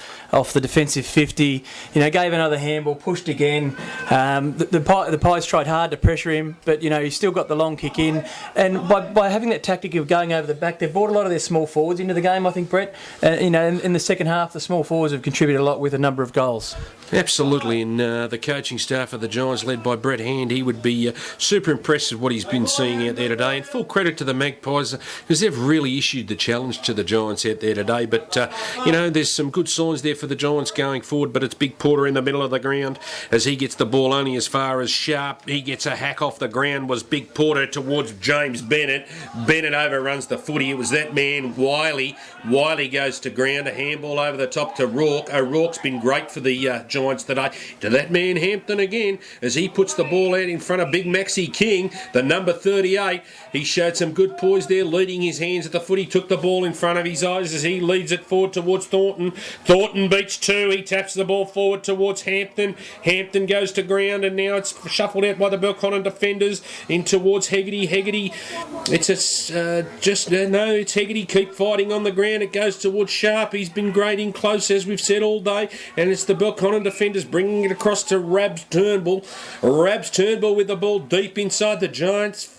the defensive 50. Gave another handball, pushed again. The Pies tried hard to pressure him, but he still got the long kick in, and by having that tactic of going over the back, they've brought a lot of their small forwards into the game, I think, Brett. In the second half, the small forwards have contributed a lot with a number of goals. Absolutely, and the coaching staff of the Giants, led by Brett Hand, he would be super impressed with what he's been seeing out there today. And full credit to the Magpies, because they've really issued the challenge to the Giants out there today. But, there's some good signs there for the Giants going forward, but it's Big Porter in the middle of the ground as he gets the ball only as far as Sharp. He gets a hack off the ground, was Big Porter towards James Bennett. Bennett overruns the footy. It was that man, Wiley. Wiley goes to ground. A handball over the top to Rourke. O'Rourke's been great for the Giants today. To that man, Hampton again, as he puts the ball out in front of Big Maxie King, the number 38. He showed some good poise there, leading his hands at the footy. Took the ball in front of his eyes as he leads it forward towards Thornton. Thornton beats two. He taps the ball forward towards Hampton. Hampton goes to ground, and now it's shuffled out by the Belconnen defenders in towards Hegarty. Hegarty, it's it's Hegarty. Keep fighting on the ground. It goes towards Sharp. He's been great in close, as we've said all day, and it's the Belconnen defenders bringing it across to Rabs Turnbull. Rabs Turnbull with the ball deep inside the Giants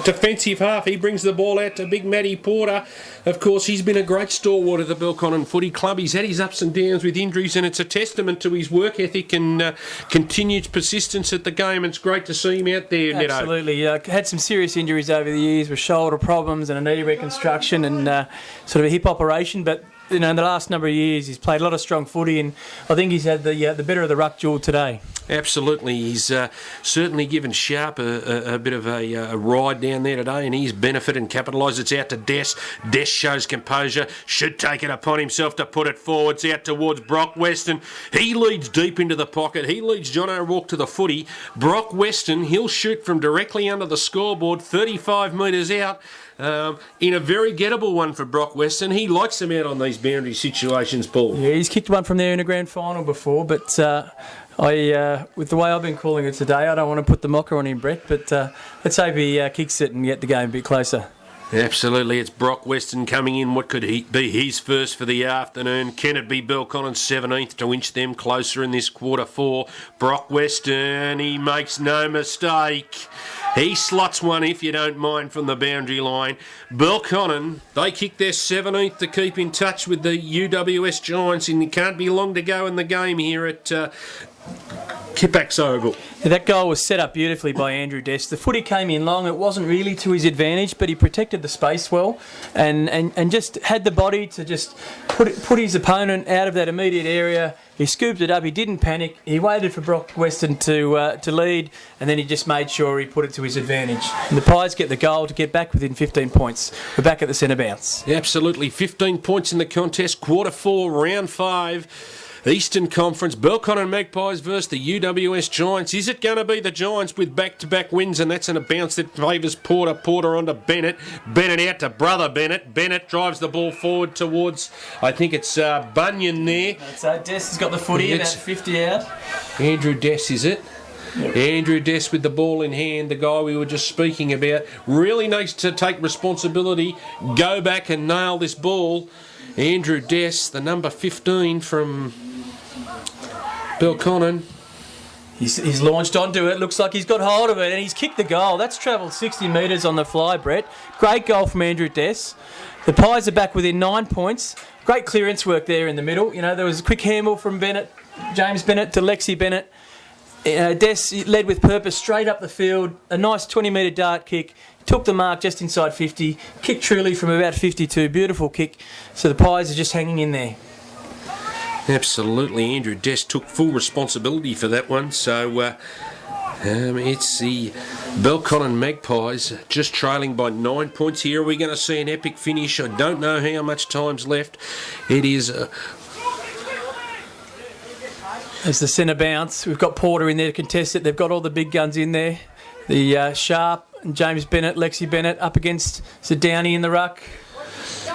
defensive half. He brings the ball out to Big Matty Porter. Of course, he's been a great stalwart of the Belconnen Footy Club. He's had his ups and downs with injuries, and it's a testament to his work ethic and continued persistence at the game. And it's great to see him out there, Neto. Absolutely. Had some serious injuries over the years with shoulder problems and a knee reconstruction and sort of a hip operation, but in the last number of years he's played a lot of strong footy, and I think he's had the better of the ruck duel today. Absolutely. He's certainly given Sharp a bit of a ride down there today, and he's benefited and capitalised. It's out to Des. Des shows composure, should take it upon himself to put it forward. It's out towards Brock Weston. He leads deep into the pocket. He leads John O'Rourke to the footy. Brock Weston, he'll shoot from directly under the scoreboard, 35 metres out. In a very gettable one for Brock Weston. He likes them out on these boundary situations, Paul. Yeah, he's kicked one from there in a grand final before, but with the way I've been calling it today, I don't want to put the mocker on him, Brett, but let's hope he kicks it and get the game a bit closer. Absolutely, it's Brock Weston coming in. What could be his first for the afternoon? Can it be Belconnen's 17th to inch them closer in this quarter four? Brock Weston, he makes no mistake. He slots one, if you don't mind, from the boundary line. Belconnen, they kick their 17th to keep in touch with the UWS Giants, and it can't be long to go in the game here at Kippax Oval. Yeah, that goal was set up beautifully by Andrew Dest. The footy came in long. It wasn't really to his advantage, but he protected the space well and just had the body to just put his opponent out of that immediate area. He scooped it up. He didn't panic. He waited for Brock Weston to lead, and then he just made sure he put it to his advantage. And the Pies get the goal to get back within 15 points. We're back at the centre bounce. Absolutely. 15 points in the contest. Quarter four, round 5. Eastern Conference, Belconnen Magpies versus the UWS Giants. Is it going to be the Giants with back-to-back wins? And that's in a bounce that favours Porter. Porter onto Bennett. Bennett out to brother Bennett. Bennett drives the ball forward towards, I think it's Bunyan there. That's Des has got the footy, about 50 out. Andrew Des, is it? Yep. Andrew Des with the ball in hand, the guy we were just speaking about. Really needs to take responsibility, go back and nail this ball. Andrew Des, the number 15 from Belconnen. He's launched onto it. Looks like he's got hold of it, and he's kicked the goal. That's travelled 60 metres on the fly, Brett. Great goal from Andrew Des. The Pies are back within 9 points. Great clearance work there in the middle. There was a quick handball from James Bennett to Lexi Bennett. Des led with purpose straight up the field. A nice 20-metre dart kick. Took the mark just inside 50. Kicked truly from about 52. Beautiful kick. So the Pies are just hanging in there. Absolutely. Andrew Des took full responsibility for that one. So it's the Belconnen Magpies just trailing by 9 points here. Are we going to see an epic finish? I don't know how much time's left. It is... It's the centre bounce. We've got Porter in there to contest it. They've got all the big guns in there. The Sharp, James Bennett, Lexi Bennett up against Downey in the ruck.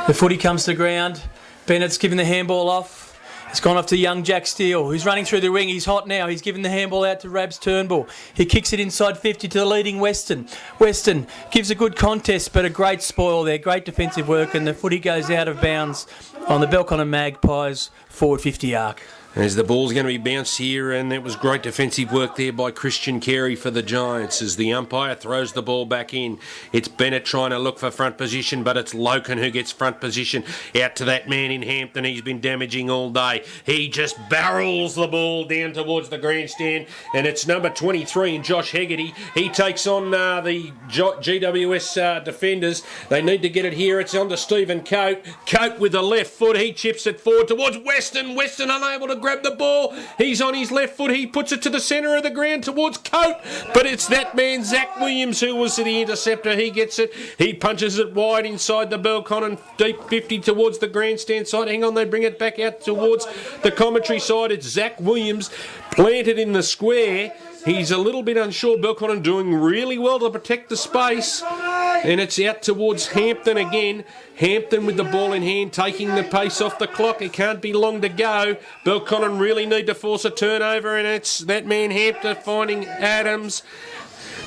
The footy comes to ground. Bennett's giving the handball off. It's gone off to young Jack Steele, who's running through the ring. He's hot now. He's given the handball out to Rabs Turnbull. He kicks it inside 50 to the leading Weston. Weston gives a good contest, but a great spoil there. Great defensive work, and the footy goes out of bounds on the Belconnen Magpies forward 50 arc. As the ball's going to be bounced here, and it was great defensive work there by Christian Carey for the Giants as the umpire throws the ball back in. It's Bennett trying to look for front position, but it's Loken who gets front position out to that man in Hampton. He's been damaging all day. He just barrels the ball down towards the grandstand, and it's number 23 in Josh Hegarty. He takes on the GWS defenders. They need to get it here. It's on to Stephen Coate. Coate with the left foot. He chips it forward towards Weston. Weston unable to grab grab the ball. He's on his left foot. He puts it to the centre of the ground towards Coat. But it's that man, Zach Williams, who was the interceptor. He gets it. He punches it wide inside the Belconnen deep 50 towards the grandstand side. Hang on, they bring it back out towards the commentary side. It's Zach Williams planted in the square. He's a little bit unsure. Belconnen doing really well to protect the space. And it's out towards Hampton again. Hampton with the ball in hand, taking the pace off the clock. It can't be long to go. Belconnen really need to force a turnover, and it's that man Hampton finding Adams.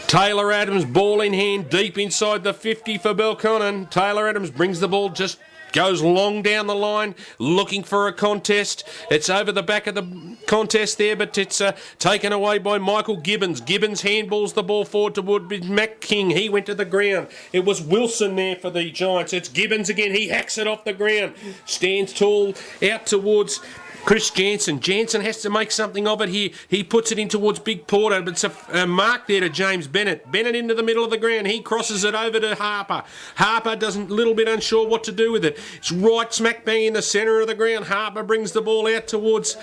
Taylor Adams, ball in hand, deep inside the 50 for Belconnen. Taylor Adams brings the ball, just goes long down the line, looking for a contest. It's over the back of the contest there, but it's taken away by Michael Gibbons. Gibbons handballs the ball forward toward Mac King. He went to the ground. It was Wilson there for the Giants. It's Gibbons again. He hacks it off the ground. Stands tall out towards Chris Jansen. Jansen has to make something of it here. He puts it in towards Big Porter, but it's a mark there to James Bennett. Bennett into the middle of the ground. He crosses it over to Harper. Harper doesn't, little bit unsure what to do with it. It's right smack bang in the centre of the ground. Harper brings the ball out towards,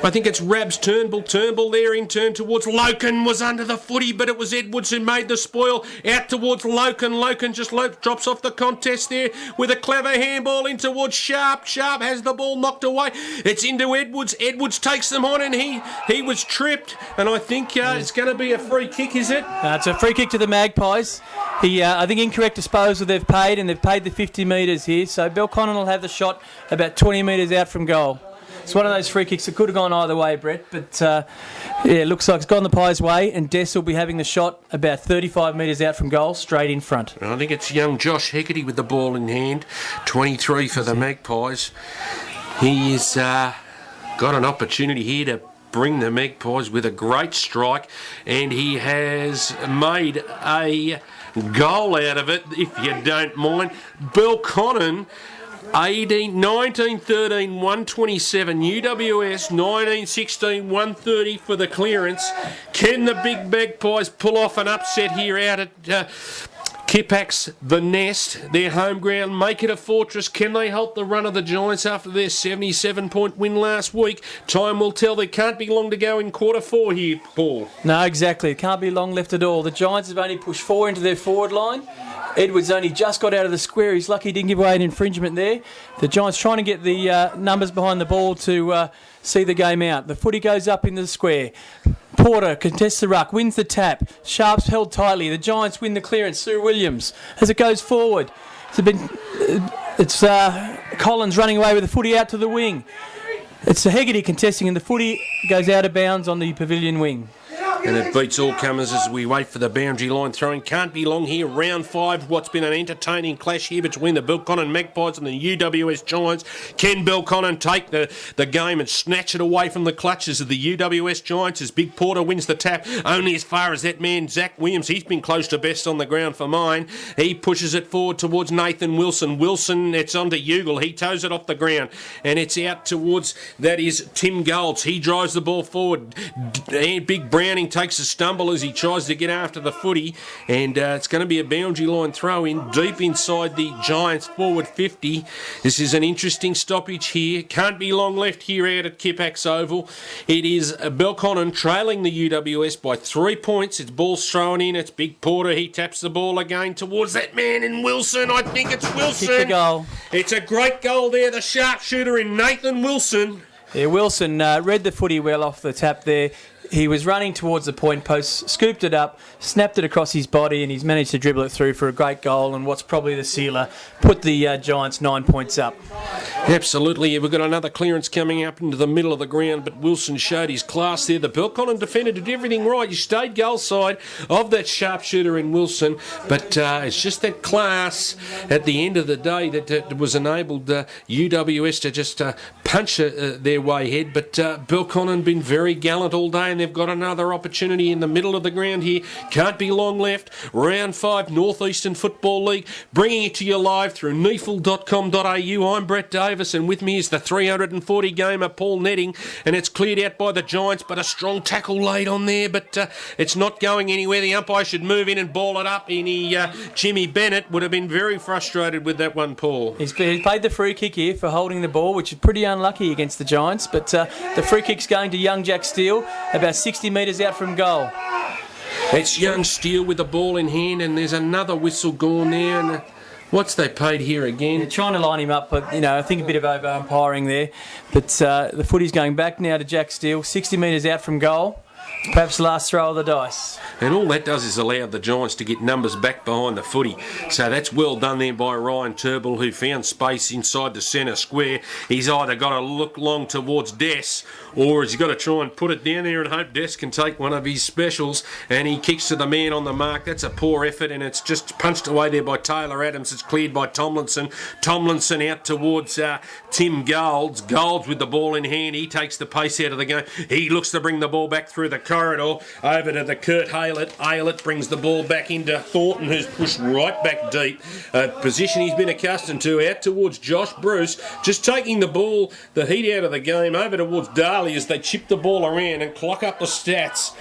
I think it's Rabs Turnbull. Turnbull there in turn towards Loken. Was under the footy, but it was Edwards who made the spoil. Out towards Loken. Loken just drops off the contest there with a clever handball in towards Sharp. Sharp has the ball knocked away. It's into Edwards. Edwards takes them on, and he was tripped. And I think it's going to be a free kick, is it? It's a free kick to the Magpies. I think incorrect disposal they've paid, and they've paid the 50 metres here. So Belconnen will have the shot about 20 metres out from goal. It's one of those free kicks that could have gone either way, Brett. But it looks like it's gone the Pies' way, and Dess will be having the shot about 35 metres out from goal, straight in front. I think it's young Josh Heckerty with the ball in hand. 23 for the Magpies. He's got an opportunity here to bring the Magpies with a great strike, and he has made a goal out of it, if you don't mind. Belconnen 19-13, 127. UWS 19-16, 130 for the clearance. Can the big Magpies pull off an upset here out at Kippax, the Nest, their home ground, make it a fortress? Can they halt the run of the Giants after their 77-point win last week? Time will tell. There can't be long to go in quarter four here, Paul. No, exactly. It can't be long left at all. The Giants have only pushed 4 into their forward line. Edwards only just got out of the square. He's lucky he didn't give away an infringement there. The Giants trying to get the numbers behind the ball to see the game out. The footy goes up in the square. Porter contests the ruck, wins the tap. Sharp's held tightly. The Giants win the clearance. Sue Williams as it goes forward. It's Collins running away with the footy out to the wing. It's Hegarty contesting, and the footy goes out of bounds on the pavilion wing. And it beats all comers as we wait for the boundary line throwing. Can't be long here. Round 5, what's been an entertaining clash here between the Belconnen Magpies and the UWS Giants. Can Belconnen take the game and snatch it away from the clutches of the UWS Giants as Big Porter wins the tap? Only as far as that man, Zach Williams. He's been close to best on the ground for mine. He pushes it forward towards Nathan Wilson. Wilson, it's onto Ugle. He toes it off the ground. And it's out towards, that is Tim Golds. He drives the ball forward. Big Browning takes a stumble as he tries to get after the footy, and it's going to be a boundary line throw in deep inside the Giants forward 50. This is an interesting stoppage here. Can't be long left here out at Kippax Oval. It is Belconnen trailing the UWS by 3 points. It's ball's thrown in. It's Big Porter. He taps the ball again towards that man in Wilson. I think it's Wilson. Kick the goal. It's a great goal there. The sharpshooter in Nathan Wilson. Yeah, Wilson read the footy well off the tap there. He was running towards the point post, scooped it up, snapped it across his body, and he's managed to dribble it through for a great goal, and what's probably the sealer, put the Giants 9 points up. Absolutely. We've got another clearance coming up into the middle of the ground, but Wilson showed his class there. The Belconnen defender did everything right. He stayed goal side of that sharpshooter in Wilson, but it's just that class at the end of the day that was enabled UWS to just punch their way ahead. But Belconnen been very gallant all day, and they've got another opportunity in the middle of the ground here. Can't be long left. Round 5 Northeastern Football League, bringing it to you live through NEAFL.com.au. I'm Brett Davis, and with me is the 340 gamer Paul Netting, and it's cleared out by the Giants, but a strong tackle laid on there, but it's not going anywhere. The umpire should move in and ball it up. Jimmy Bennett would have been very frustrated with that one, Paul. He's paid the free kick here for holding the ball, which is pretty unlikely unlucky against the Giants. But the free kick's going to young Jack Steele, about 60 metres out from goal. It's young Steele with the ball in hand, and there's another whistle gone there. And what's they paid here again? They're trying to line him up, but, I think a bit of over-umpiring there. But the footy's going back now to Jack Steele, 60 metres out from goal. Perhaps the last throw of the dice. And all that does is allow the Giants to get numbers back behind the footy. So that's well done there by Ryan Turnbull, who found space inside the centre square. He's either got to look long towards Des, or he's got to try and put it down there and hope Des can take one of his specials. And he kicks to the man on the mark. That's a poor effort, and it's just punched away there by Taylor Adams. It's cleared by Tomlinson. Tomlinson out towards Tim Golds. Golds with the ball in hand. He takes the pace out of the game. He looks to bring the ball back through the corridor over to the Kurt Aylett. Aylett brings the ball back into Thornton, who's pushed right back deep. Position he's been accustomed to, out towards Josh Bruce, just taking the ball, the heat out of the game, over towards Darley as they chip the ball around and clock up the stats.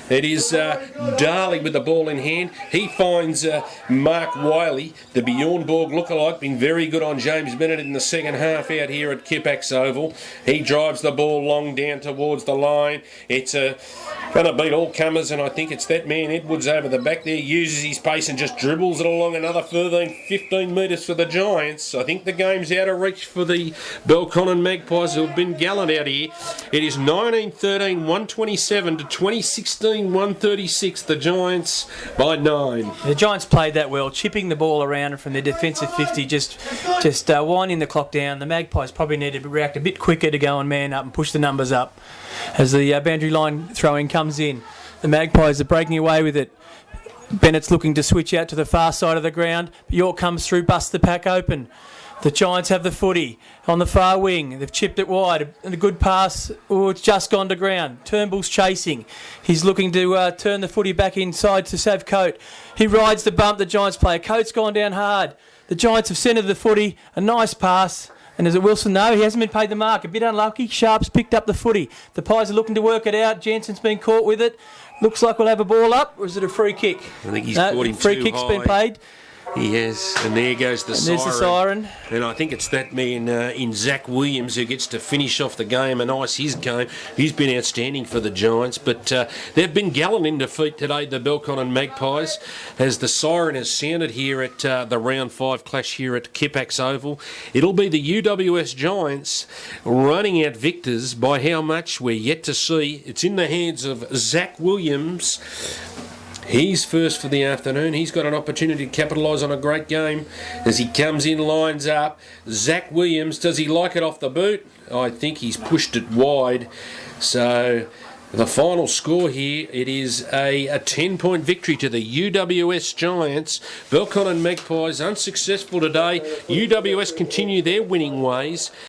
It is Darley with the ball in hand. He finds Mark Wiley, the Bjornborg lookalike, been very good on James Bennett in the second half out here at Kippax Oval. He drives the ball long down towards the line. It's going to beat all comers, and I think it's that man Edwards over the back there, uses his pace and just dribbles it along another 15 metres for the Giants. I think the game's out of reach for the Belconnen Magpies, who have been gallant out here. It is 19-13, 127 to 2016. 136, the Giants by 9. The Giants played that well, chipping the ball around from their defensive 50, just winding the clock down. The Magpies probably needed to react a bit quicker to go and man up and push the numbers up as the boundary line throwing comes in. The Magpies are breaking away with it. Bennett's looking to switch out to the far side of the ground. York comes through, busts the pack open. The Giants have the footy on the far wing. They've chipped it wide. And a good pass. Oh, it's just gone to ground. Turnbull's chasing. He's looking to turn the footy back inside to save Coate. He rides the bump, the Giants player. Coate's gone down hard. The Giants have centred the footy. A nice pass. And is it Wilson? No, he hasn't been paid the mark. A bit unlucky. Sharp's picked up the footy. The Pies are looking to work it out. Jensen's been caught with it. Looks like we'll have a ball up. Or is it a free kick? I think he's caught him free too kick's high. Been paid. He has, and there goes the siren. There's the siren. And I think it's that man in Zach Williams who gets to finish off the game and ice his game. He's been outstanding for the Giants, but they've been gallant in defeat today, the Belconnen Magpies, as the siren has sounded here at the round 5 clash here at Kippax Oval. It'll be the UWS Giants running out victors. By how much, we're yet to see. It's in the hands of Zach Williams. He's first for the afternoon. He's got an opportunity to capitalise on a great game as he comes in, lines up. Zach Williams, does he like it off the boot? I think he's pushed it wide. So the final score here, it is a 10-point victory to the UWS Giants. Belconnen Magpies unsuccessful today. UWS continue their winning ways.